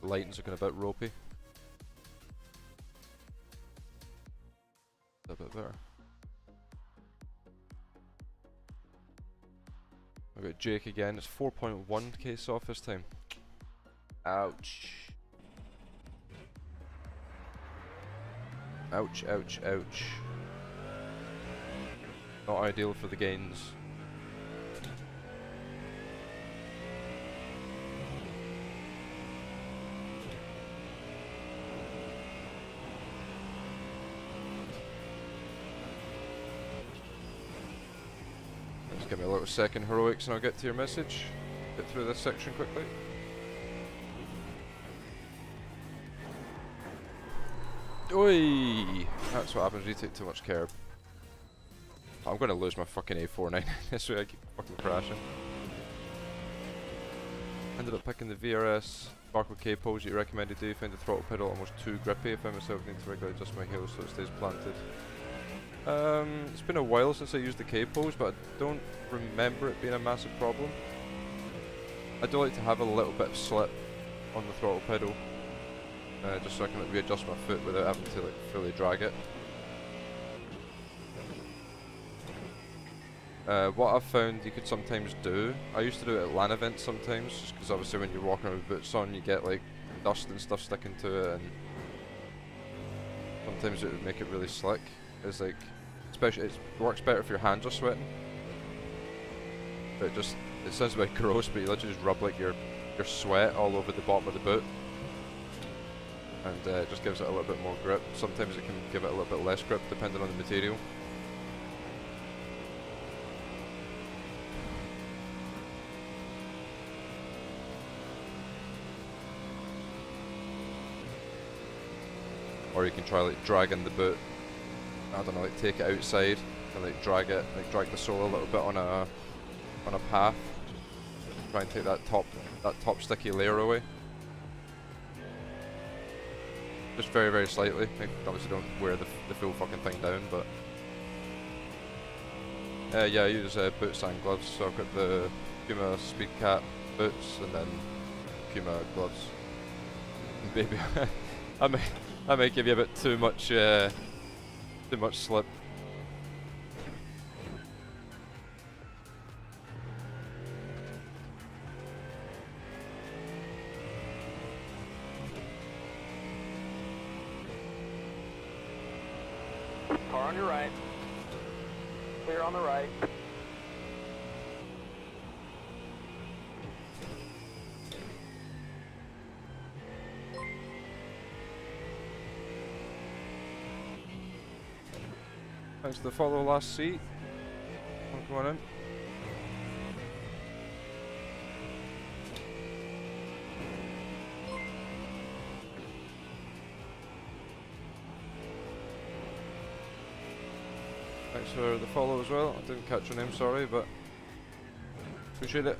The lighting's looking a bit ropey. A bit better. I've got Jake again. It's 4.1 case off this time. Ouch. Ouch, ouch, ouch. Not ideal for the gains. Just give me a little second, heroics, and I'll get to your message. Get through this section quickly. Oi! That's what happens when you take too much curb. I'm gonna lose my fucking A49 this way, I keep fucking crashing. Ended up picking the VRS Barco K pose that you recommended. Do you find the throttle pedal almost too grippy? I find myself needing to regularly adjust my heel so it stays planted. It's been a while since I used the K pose, but I don't remember it being a massive problem. I do like to have a little bit of slip on the throttle pedal, just so I can like, readjust my foot without having to like fully drag it. What I've found you could sometimes do, I used to do it at LAN events sometimes, just because obviously when you're walking around with boots on you get like dust and stuff sticking to it, and sometimes it would make it really slick. It's like, especially it works better if your hands are sweating. But it sounds a bit gross, but you literally just rub like your sweat all over the bottom of the boot, and it just gives it a little bit more grip. Sometimes it can give it a little bit less grip depending on the material. Or you can try like dragging the boot, I don't know, like take it outside and like drag the sole a little bit on a path. Try and take that top sticky layer away. Just very, very slightly. Like, obviously don't wear the full fucking thing down, but yeah, I use boots and gloves. So I've got the Puma Speed Cat boots and then Puma gloves. And baby, I may give you a bit too much slip. Car on your right. Clear on the right. Thanks to the follow last seat. Come on in. Thanks for the follow as well. I didn't catch your name, sorry, but appreciate it.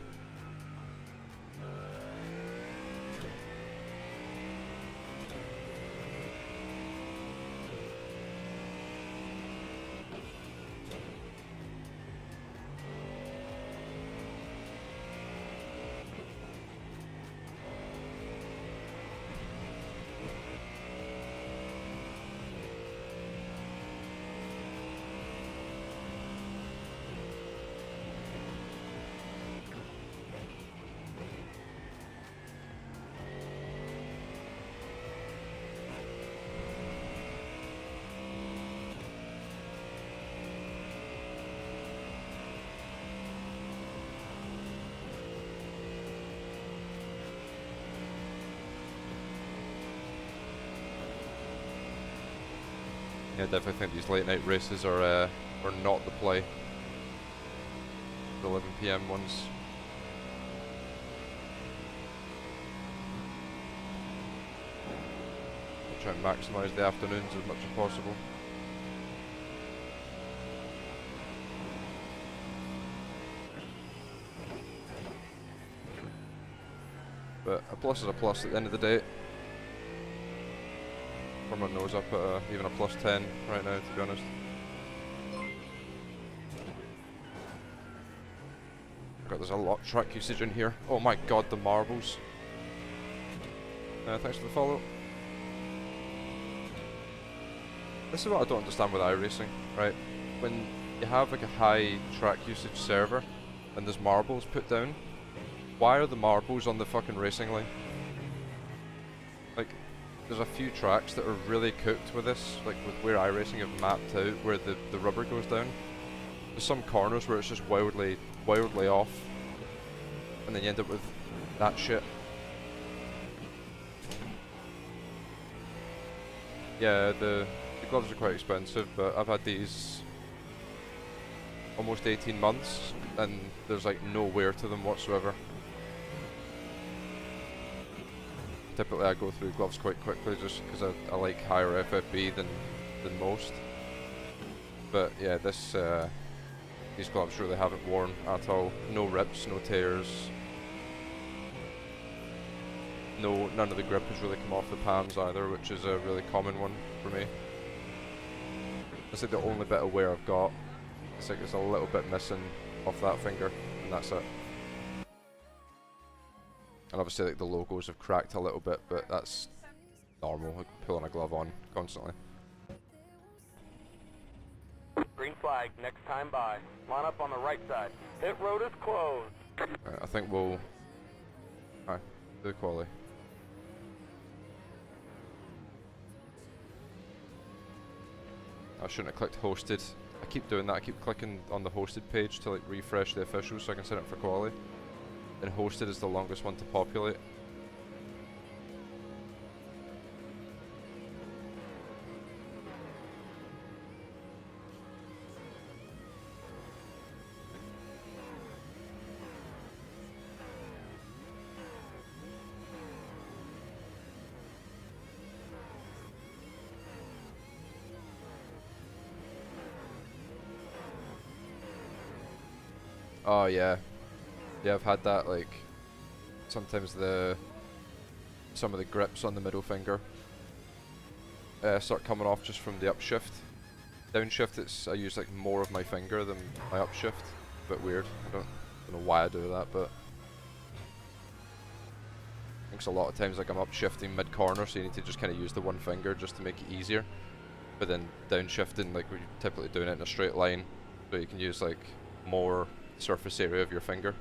Yeah, definitely think these late night races are not the play. The 11 PM ones. I'll try and maximise the afternoons as much as possible. But a plus is a plus at the end of the day. My nose up at even a plus 10 right now, to be honest. God, there's a lot of track usage in here. Oh my god, the marbles. Thanks for the follow. This is what I don't understand with iRacing, right? When you have like a high track usage server and there's marbles put down, why are the marbles on the fucking racing line? Like, there's a few tracks that are really cooked with this, like with where iRacing have mapped out where the rubber goes down. There's some corners where it's just wildly off, and then you end up with that shit. Yeah, the gloves are quite expensive, but I've had these almost 18 months, and there's like no wear to them whatsoever. Typically I go through gloves quite quickly just because I like higher FFB than most. But yeah, these gloves really haven't worn at all. No rips, no tears. None of the grip has really come off the palms either, which is a really common one for me. That's like the only bit of wear I've got. It's like there's a little bit missing off that finger, and that's it. And obviously like the logos have cracked a little bit, but that's normal, like pulling a glove on constantly. Green flag, next time by. Line up on the right side. Pit road is closed. Right, I think we'll... Alright, do the quali. I shouldn't have clicked hosted. I keep doing that, I keep clicking on the hosted page to like refresh the officials so I can set it for quali. And hosted is the longest one to populate. Oh yeah. Yeah, I've had that, like, sometimes some of the grips on the middle finger start coming off just from the upshift. Downshift, I use like more of my finger than my upshift. Bit weird. I don't know why I do that, but I think it's a lot of times like I'm upshifting mid corner, so you need to just kind of use the one finger just to make it easier. But then downshifting, like we're typically doing it in a straight line, so you can use like more surface area of your finger.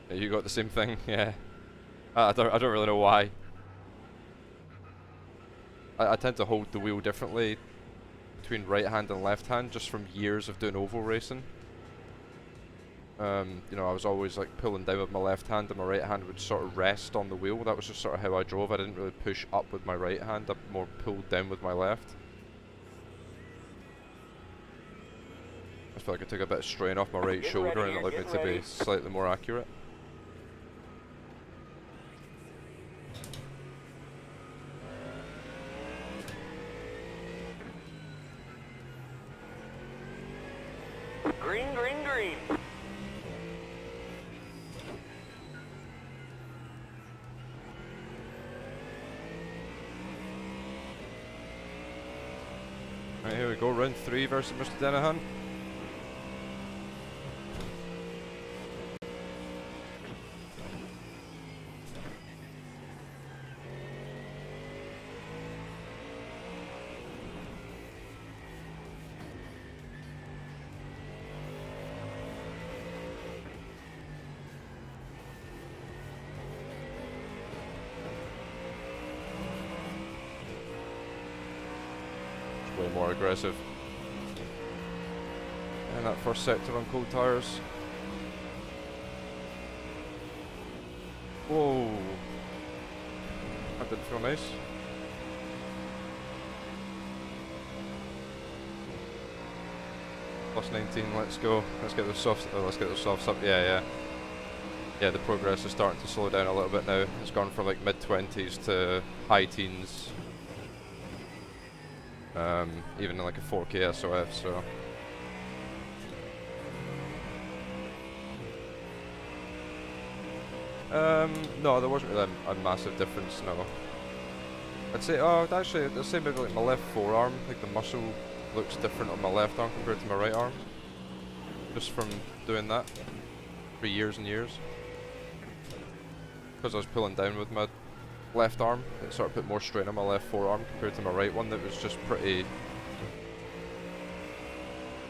Yeah, you got the same thing, yeah. I don't really know why. I tend to hold the wheel differently between right hand and left hand just from years of doing oval racing. You know, I was always like pulling down with my left hand and my right hand would sort of rest on the wheel. That was just sort of how I drove. I didn't really push up with my right hand, I more pulled down with my left. I feel like I took a bit of strain off my right Get shoulder ready, and it allowed me get to ready. be slightly more accurate. Green, green, green. Right, here we go, round 3 versus Mr. Denahan. Way more aggressive. And that first sector on cold tires. Whoa. That didn't feel nice. Plus 19, let's go. Let's get those softs. Oh, let's get those softs up. Yeah, yeah. Yeah, the progress is starting to slow down a little bit now. It's gone from like mid-20s to high teens. Even in like a 4K SOF, so. No, there wasn't really a massive difference, no. I'd say, oh, actually, I'd say maybe like my left forearm, like the muscle looks different on my left arm compared to my right arm. Just from doing that for years and years. Because I was pulling down with my left arm, it sort of put more strain on my left forearm compared to my right one that was just pretty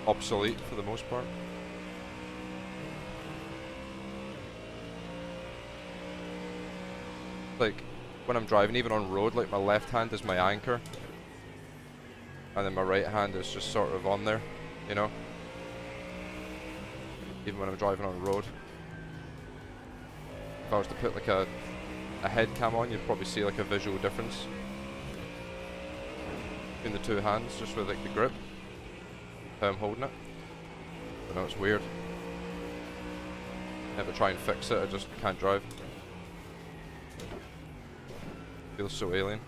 obsolete for the most part. Like, when I'm driving, even on road, like my left hand is my anchor. And then my right hand is just sort of on there, you know? Even when I'm driving on road. If I was to put like a head cam on, you'd probably see like a visual difference between the two hands, just with like the grip, how I'm holding it. I know it's weird. Never try and fix it, I just can't drive. Feels so alien.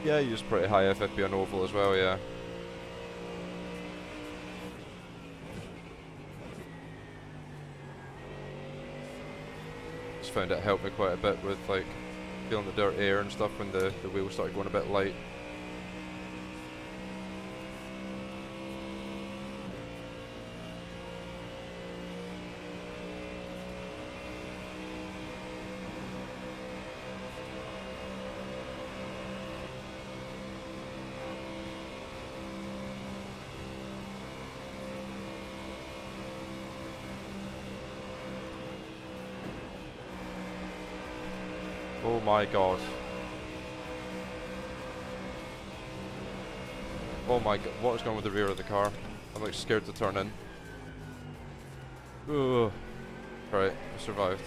Yeah, you use pretty high FFP on oval as well, yeah. Just found it helped me quite a bit with like feeling the dirt air and stuff when the wheels started going a bit light. Oh my god. Oh my god, what is going with the rear of the car? I'm like scared to turn in. Ugh. Right, I survived.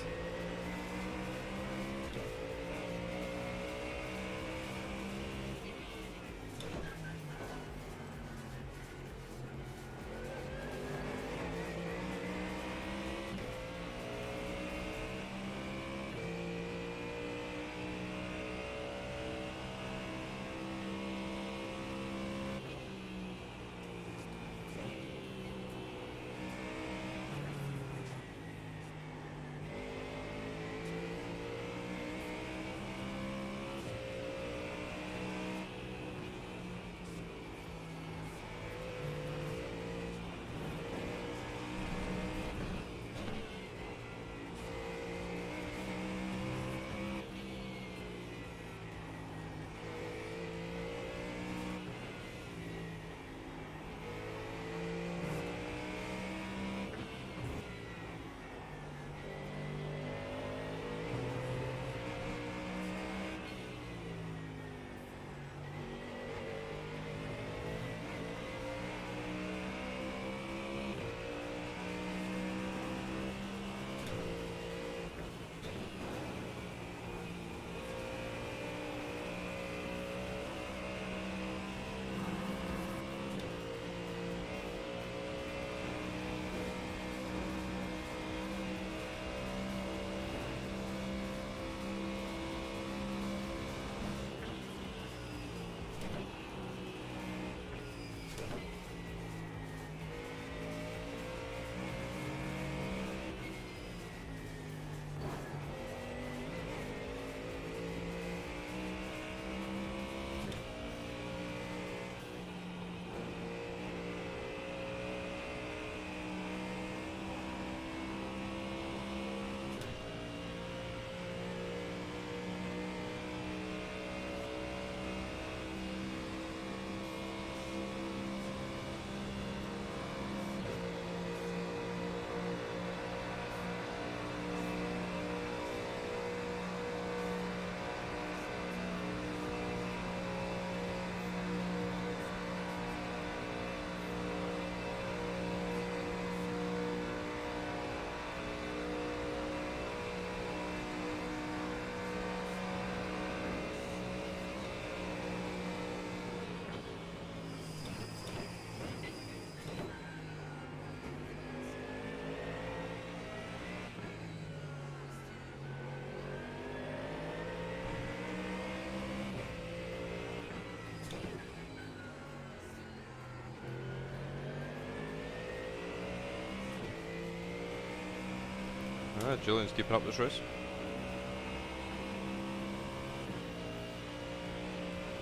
Julian's keeping up this race.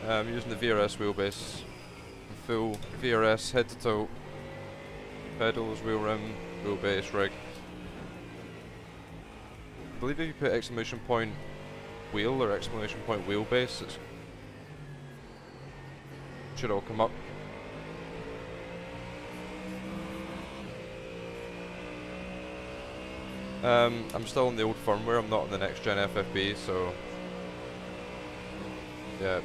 I'm using the VRS wheelbase. Full VRS head to toe. Pedals, wheel rim, wheelbase, rig. I believe if you put exclamation point wheel or exclamation point wheelbase, it should all come up. I'm still on the old firmware, I'm not on the next gen FFB, so yeah,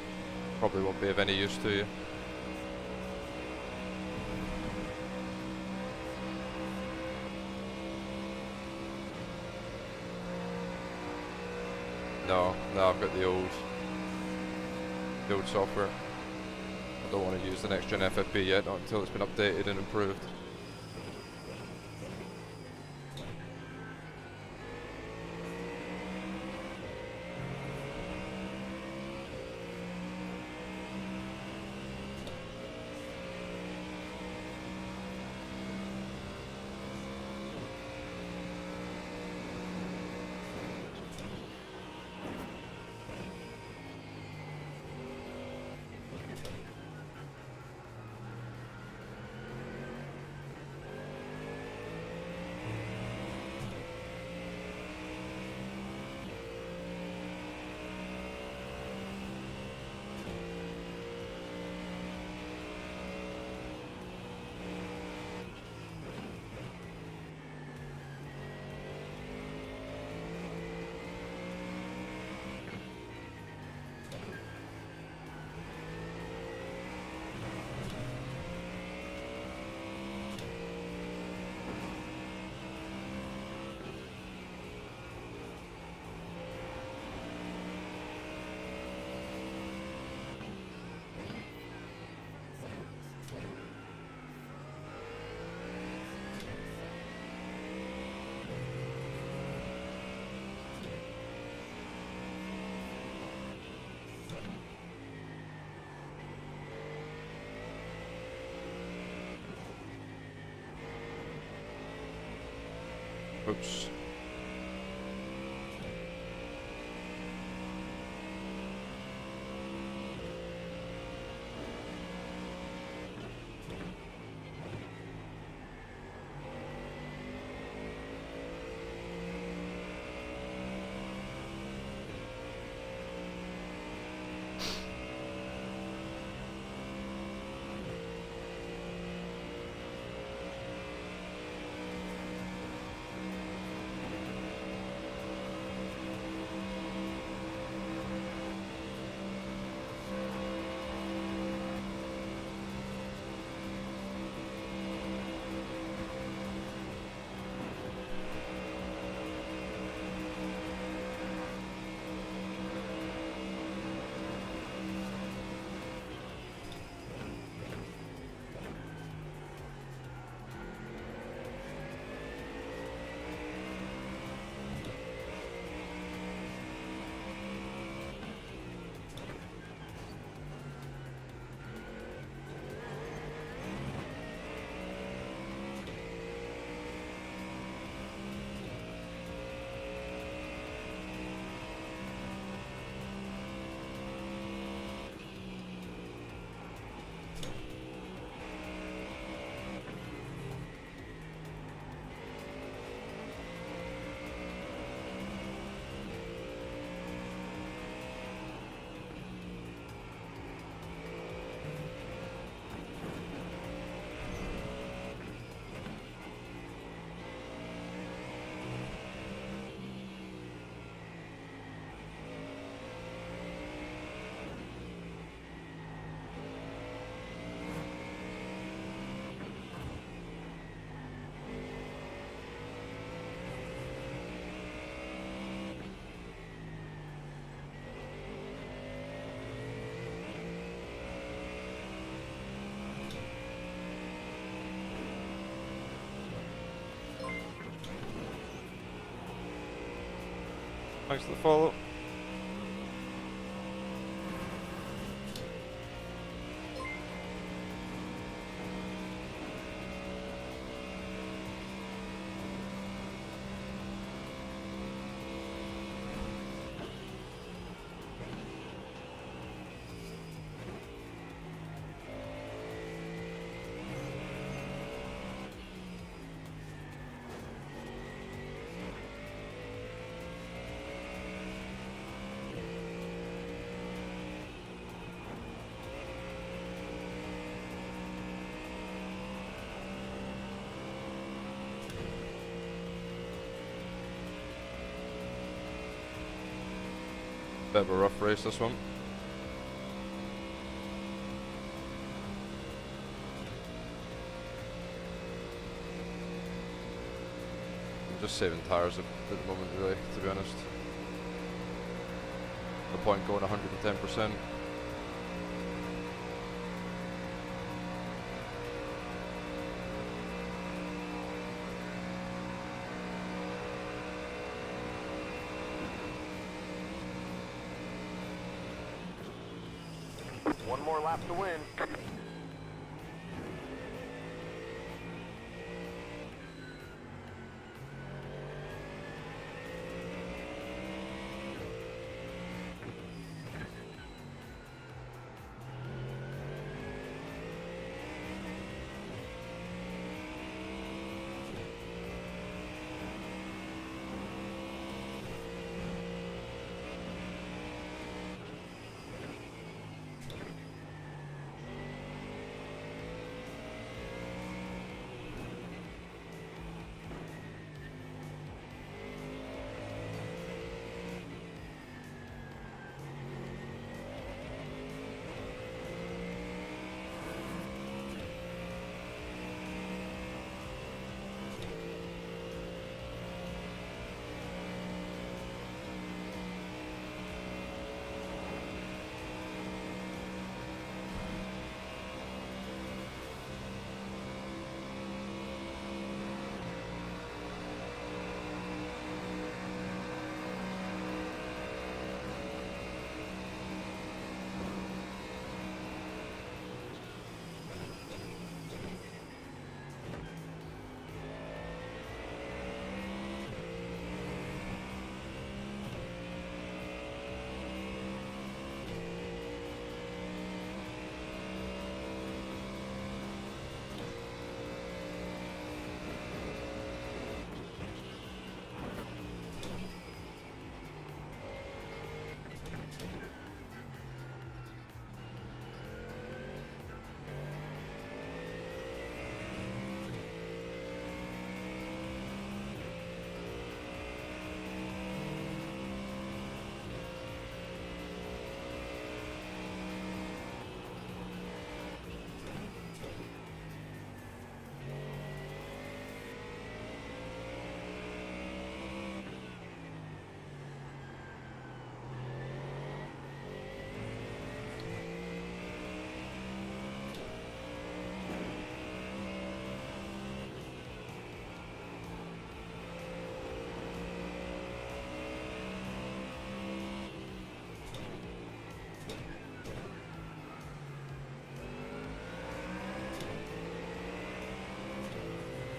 probably won't be of any use to you. No, I've got the old software. I don't want to use the next gen FFB yet, not until it's been updated and improved. Oops. Thanks for the follow. Bit of a rough race, this one. I'm just saving tyres at the moment, really, to be honest. No point going 110%. One more lap to win.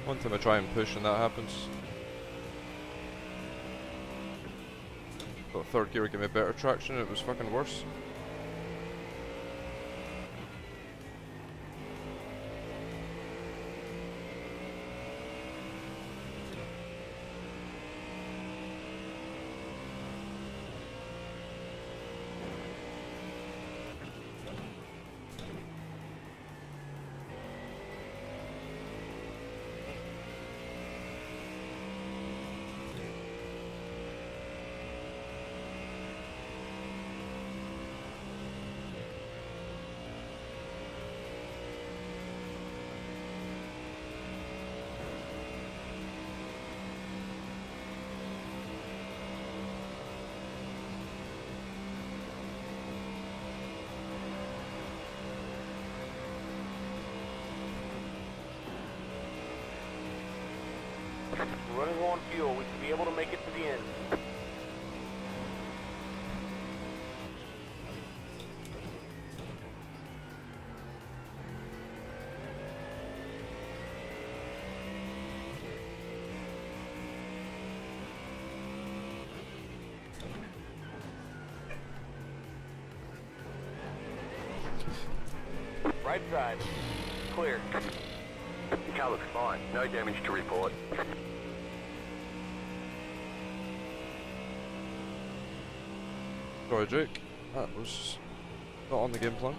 One time I try and push and that happens. Thought third gear would give me better traction, it was fucking worse. Running low on fuel, we should be able to make it to the end. Right side. Clear. Your car looks fine. No damage to report. Sorry, Jake. That was not on the game plan.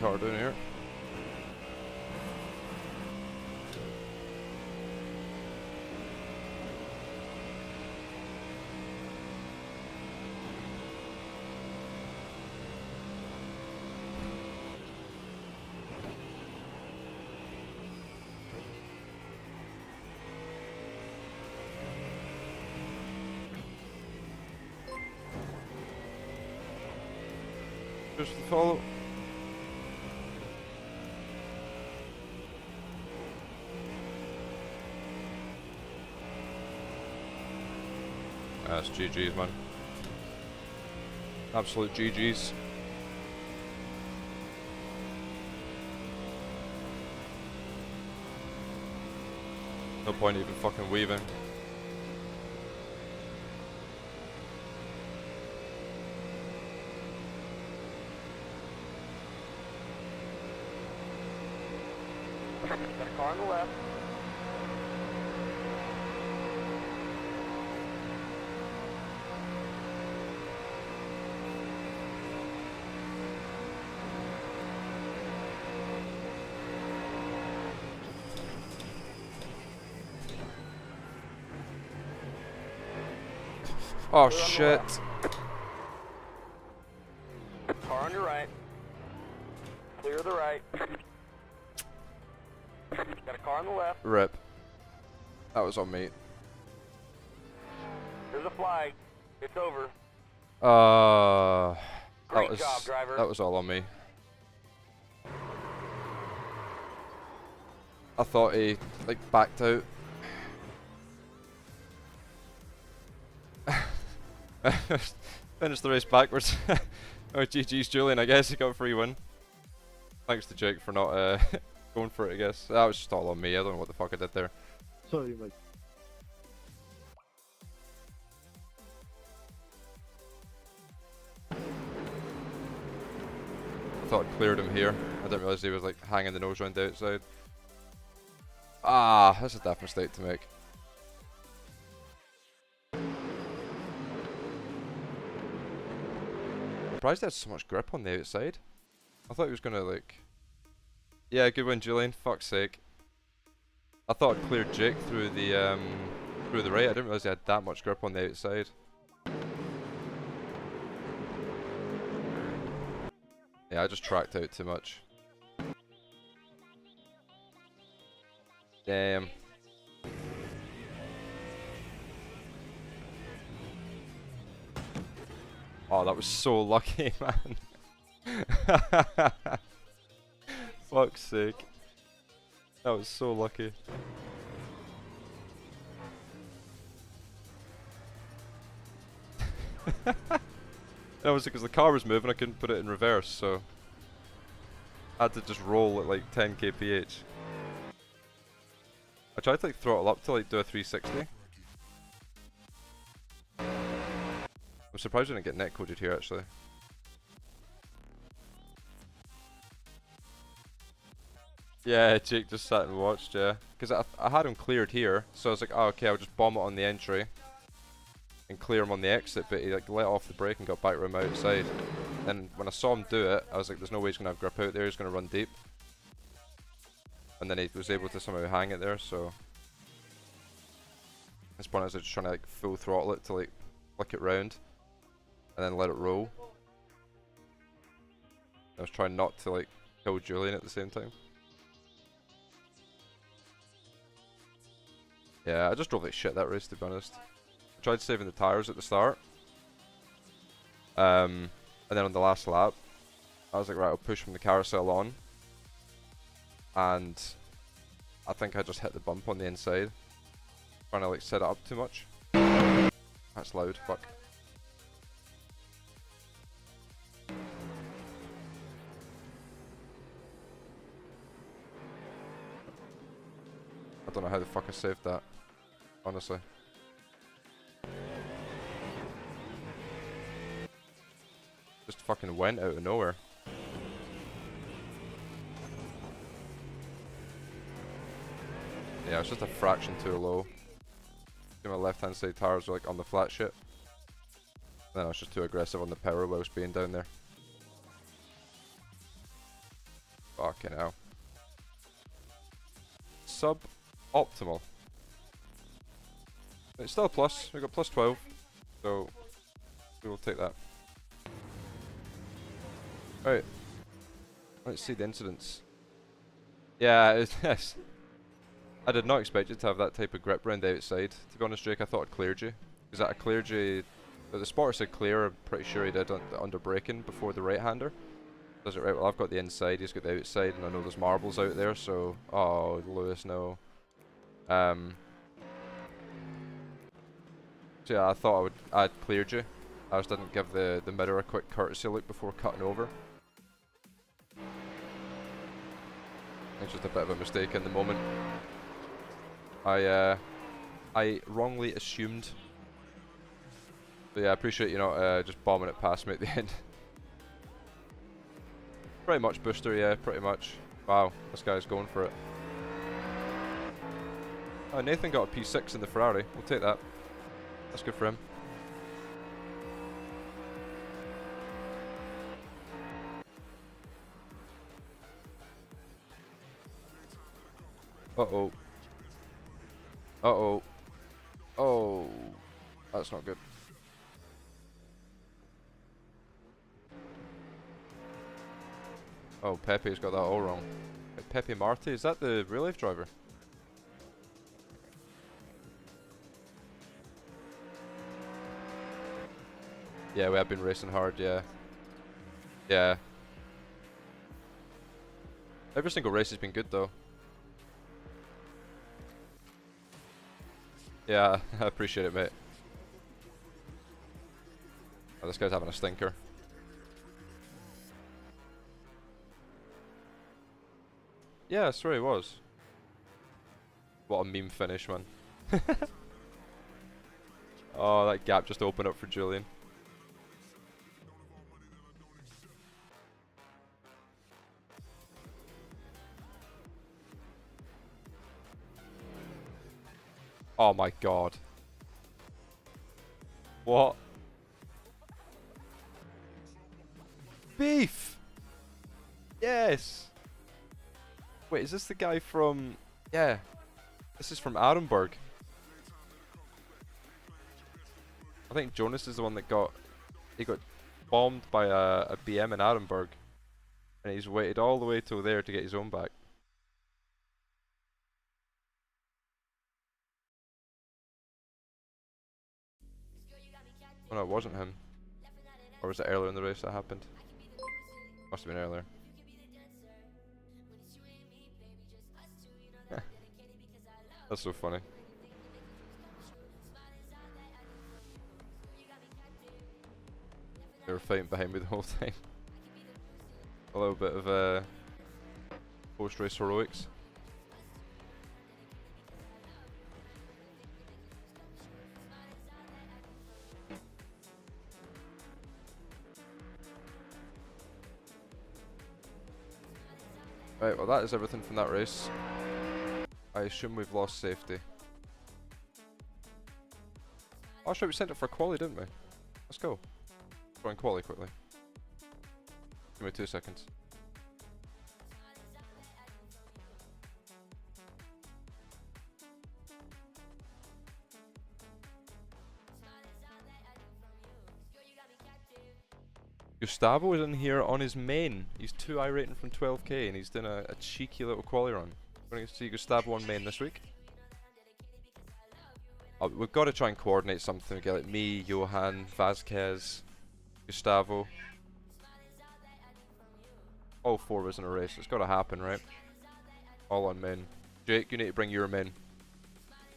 car down here. Just follow. That's GG's, man. Absolute GG's. No point even fucking weaving. Got a car on the left. Oh shit. Car on your right. Clear the right. Got a car on the left. Rip. That was on me. There's a flag. It's over. That Great job, driver. was all on me. I thought he like backed out. Finished the race backwards. Oh, GG's Julian, I guess he got a free win. Thanks to Jake for not going for it, I guess. That was just all on me, I don't know what the fuck I did there. Sorry, mate. I thought I cleared him here. I didn't realise he was like hanging the nose round the outside. Ah, that's a daft mistake to make. Surprised he had so much grip on the outside. I thought he was gonna like... Yeah, good win Julian, fuck's sake. I thought I cleared Jake through the right. I didn't realise he had that much grip on the outside. Yeah, I just tracked out too much. Damn. Oh, that was so lucky, man. Fuck's sake. That was so lucky. That was because the car was moving, I couldn't put it in reverse, so I had to just roll at like 10 kph. I tried to like throttle up to like do a 360. I'm surprised I didn't get netcoded here actually. Yeah, Jake just sat and watched, yeah. Because I had him cleared here, so I was like, oh, okay, I'll just bomb it on the entry and clear him on the exit, but he like let off the brake and got back around my outside. Then when I saw him do it, I was like, there's no way he's going to have grip out there, he's going to run deep. And then he was able to somehow hang it there, so... At this point I was just trying to like full throttle it to like flick it round and then let it roll. I was trying not to like kill Julian at the same time. Yeah, I just drove like shit that race, to be honest. I tried saving the tyres at the start. And then on the last lap, I was like, right, I'll push from the carousel on. And I think I just hit the bump on the inside. Trying to like set it up too much. That's loud, fuck. I don't know how the fuck I saved that, honestly. Just fucking went out of nowhere. Yeah, it's just a fraction too low. My left hand side tires were like on the flat shit. And then I was just too aggressive on the power whilst being down there. Fucking hell. Sub-optimal. It's still a plus. We got plus 12. So, we will take that. Right. Let's see the incidents. Yeah, yes. I did not expect you to have that type of grip round the outside. To be honest, Drake, I thought I'd cleared you. Because that cleared you... But the spotter said clear, I'm pretty sure he did under braking before the right-hander. Does it right? Well, I've got the inside, he's got the outside, and I know there's marbles out there, so... Oh, Lewis, no. So yeah, I thought I'd cleared you. I just didn't give the mirror a quick courtesy look before cutting over. It's just a bit of a mistake in the moment. I wrongly assumed. But yeah, I appreciate you not just bombing it past me at the end. Pretty much booster, yeah, pretty much. Wow, this guy's going for it. Oh, Nathan got a P6 in the Ferrari. We'll take that. That's good for him. Uh-oh. Uh-oh. Oh. That's not good. Oh, Pepe's got that all wrong. Pepe Marti, is that the real life driver? Yeah, we have been racing hard, yeah. Yeah. Every single race has been good though. Yeah, I appreciate it, mate. Oh, this guy's having a stinker. Yeah, I swear he was. What a meme finish, man. Oh, that gap just opened up for Julian. Oh my god. What? Beef! Yes! Wait, is this the guy from... Yeah. This is from Arenberg. I think Jonas is the one that got... He got bombed by a BM in Arenberg. And he's waited all the way till there to get his own back. Oh no, it wasn't him. Or was it earlier in the race that happened? Must have been earlier. That's so funny. They were fighting behind me the whole time. A little bit of post-race heroics. Right, well that is everything from that race. I assume we've lost safety. Oh shit, we sent it for quali, didn't we? Let's go. Throwing quali quickly. Give me 2 seconds. Gustavo is in here on his main. He's 2i rating from 12k and he's done a cheeky little quali run. We're going to see Gustavo on main this week. We've got to try and coordinate something. Get like me, Johan, Vasquez, Gustavo. All 4 of us in a race. It's got to happen, right? All on main. Jake, you need to bring your main.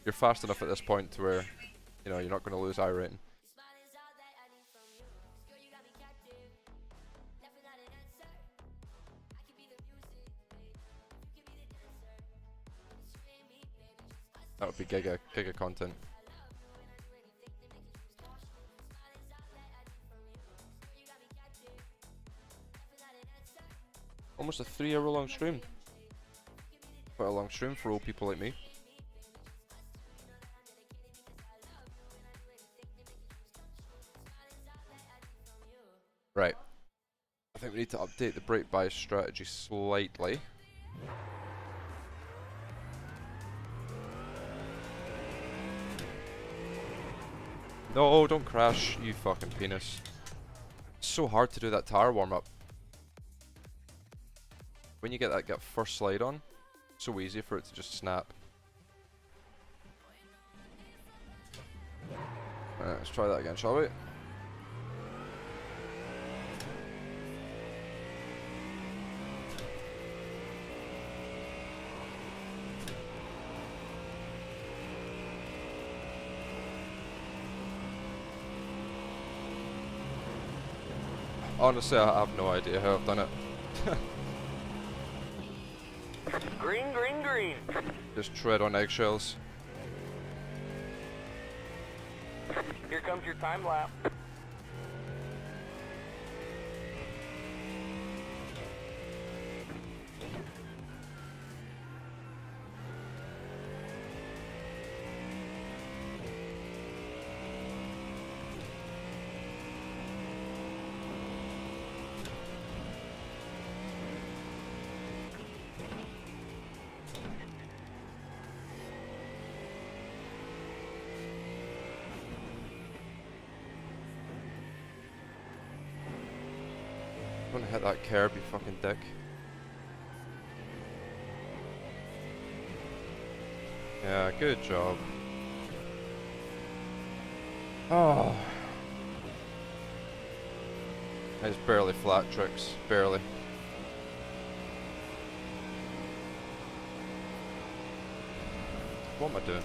You're fast enough at this point to where, you know, you're not going to lose I rating. That would be giga content. Almost a 3-hour long stream. Quite a long stream for old people like me. Right. I think think we need to update the brake bias strategy slightly. No, don't crash, you fucking penis. It's so hard to do that tire warm up. When you get that first slide on, it's so easy for it to just snap. Let's try that again, shall we? Honestly, I have no idea how I've done it. Green, green, green. Just tread on eggshells. Here comes your time lapse. Don't hit that curb, you fucking dick. Yeah, good job. Oh. It's barely flat tricks, barely. What am I doing?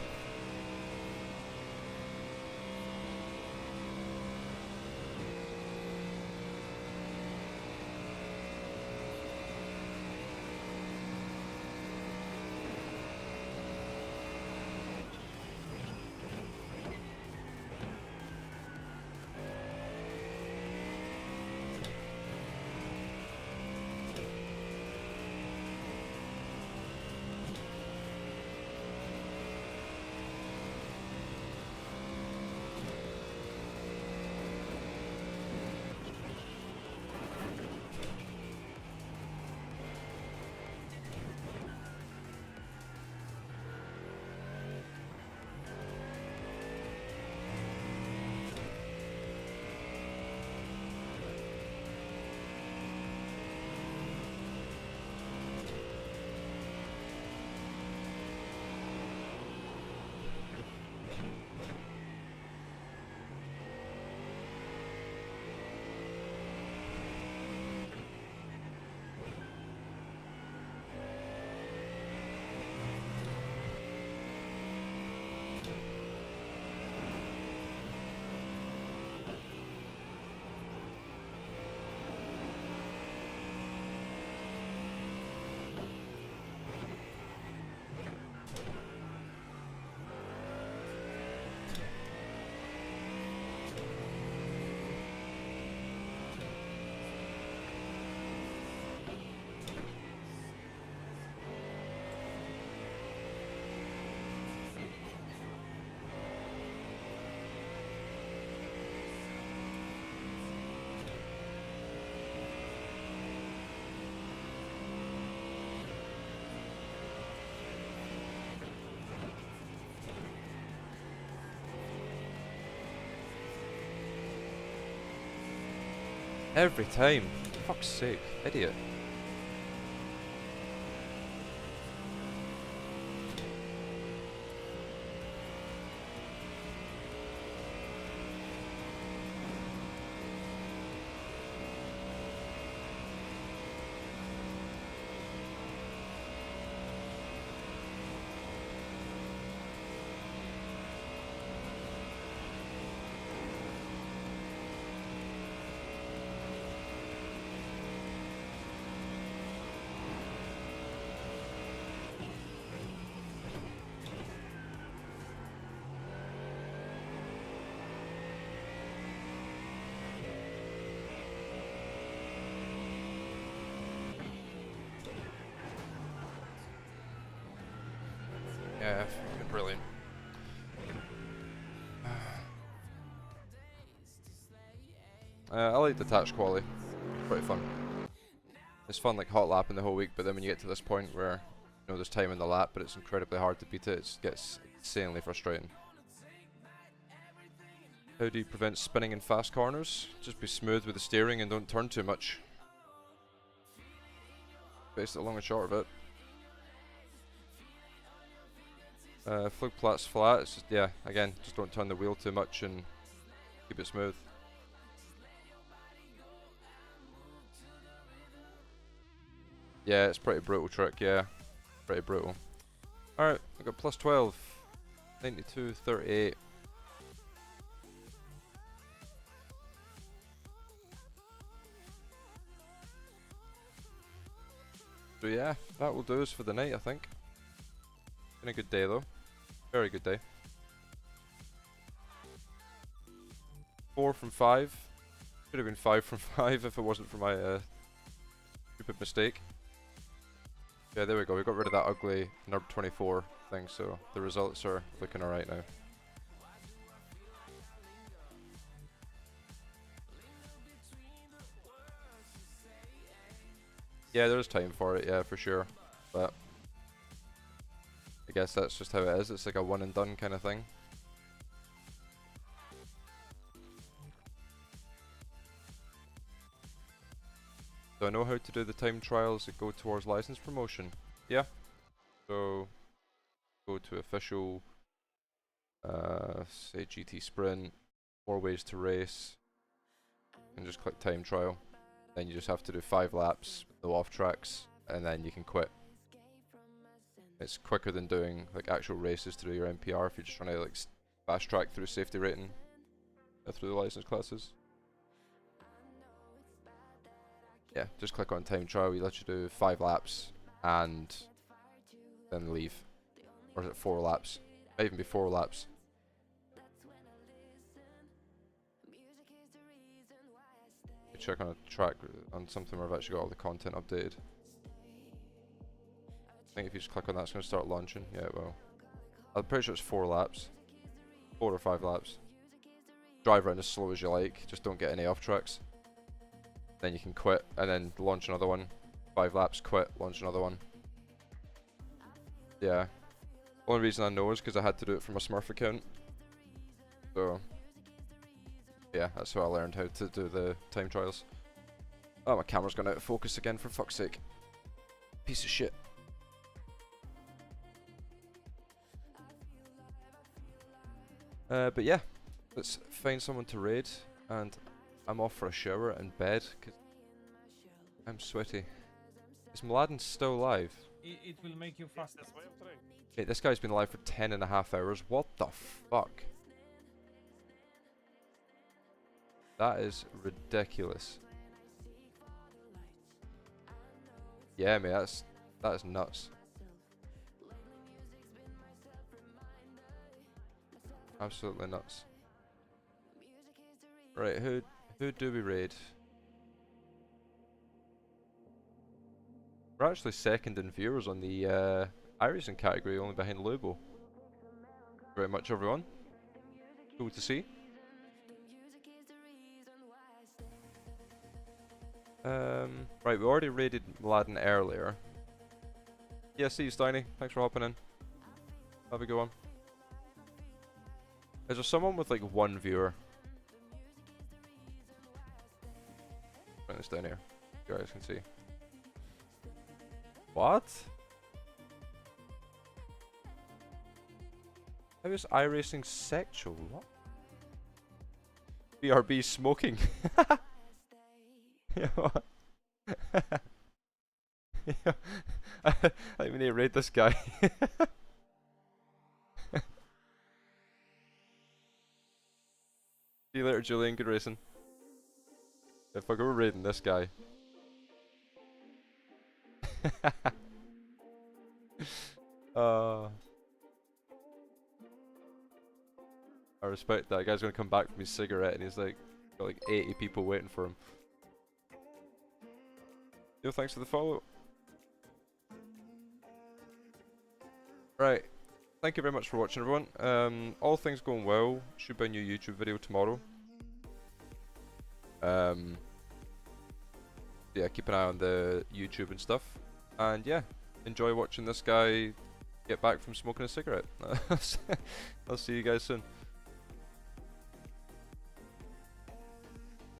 Every time. Fuck's sake, idiot. Yeah, fucking brilliant. I like detached quality. Pretty fun. It's fun like hot lapping the whole week, but then when you get to this point where you know there's time in the lap, but it's incredibly hard to beat it, it gets insanely frustrating. How do you prevent spinning in fast corners? Just be smooth with the steering and don't turn too much. Basically the long and short of it. Flug plat's flat, it's just, yeah, again, just don't turn the wheel too much and keep it smooth. Yeah, it's pretty brutal trick, yeah. Pretty brutal. Alright, I got plus 12. 92, 38. So yeah, that will do us for the night, I think. Been a good day though. Very good day. 4 from 5. Could have been 5 from 5 if it wasn't for my stupid mistake. Yeah, there we go. We got rid of that ugly NURB 24 thing, so the results are looking alright now. Yeah, there is time for it, yeah, for sure. But I guess that's just how it is. It's like a one and done kind of thing. Do I know how to do the time trials that go towards license promotion? Yeah. So go to official, say GT Sprint, 4 ways to race, and just click time trial. Then you just have to do 5 laps, no off tracks, and then you can quit. It's quicker than doing like actual races to do your NPR if you're just trying to like fast track through safety rating through the license classes. Yeah, just click on time trial. We let you do 5 laps and then leave. Or is it 4 laps? Might even be 4 laps. Check on a track on something where I've actually got all the content updated. I think if you just click on that, it's going to start launching. Yeah, it will. I'm pretty sure it's 4 laps. 4 or 5 laps. Drive around as slow as you like, just don't get any off tracks. Then you can quit and then launch another one. 5 laps, quit, launch another one. Yeah. Only reason I know is because I had to do it from a Smurf account. So yeah, that's how I learned how to do the time trials. Oh, my camera's gone out of focus again, for fuck's sake. Piece of shit. But yeah, let's find someone to raid, and I'm off for a shower and bed, because I'm sweaty. Is Mladen still live? It will make you faster. Mate, this guy's been live for 10.5 hours. What the fuck? That is ridiculous. Yeah, mate, that is nuts. Absolutely nuts. Right, who do we raid? We're actually second in viewers on the iRacing category, only behind Lubo. Very much, everyone. Cool to see. Right, we already raided Mladen earlier. Yeah, see you, Steiny. Thanks for hopping in. Have a good one. Is there someone with like 1 viewer? Bring this down here. You guys can see. What? How is iRacing sexual? What? BRB smoking. Yeah, what? Yeah. I think we need to raid this guy. See you later, Julian. Good racing. If I go raiding this guy. I respect that. Guy's gonna come back from his cigarette and he's like, got like 80 people waiting for him. Yo, thanks for the follow. Right. Thank you very much for watching, everyone. All things going well. Should be a new YouTube video tomorrow. Yeah, keep an eye on the YouTube and stuff. And yeah, enjoy watching this guy get back from smoking a cigarette. I'll see you guys soon.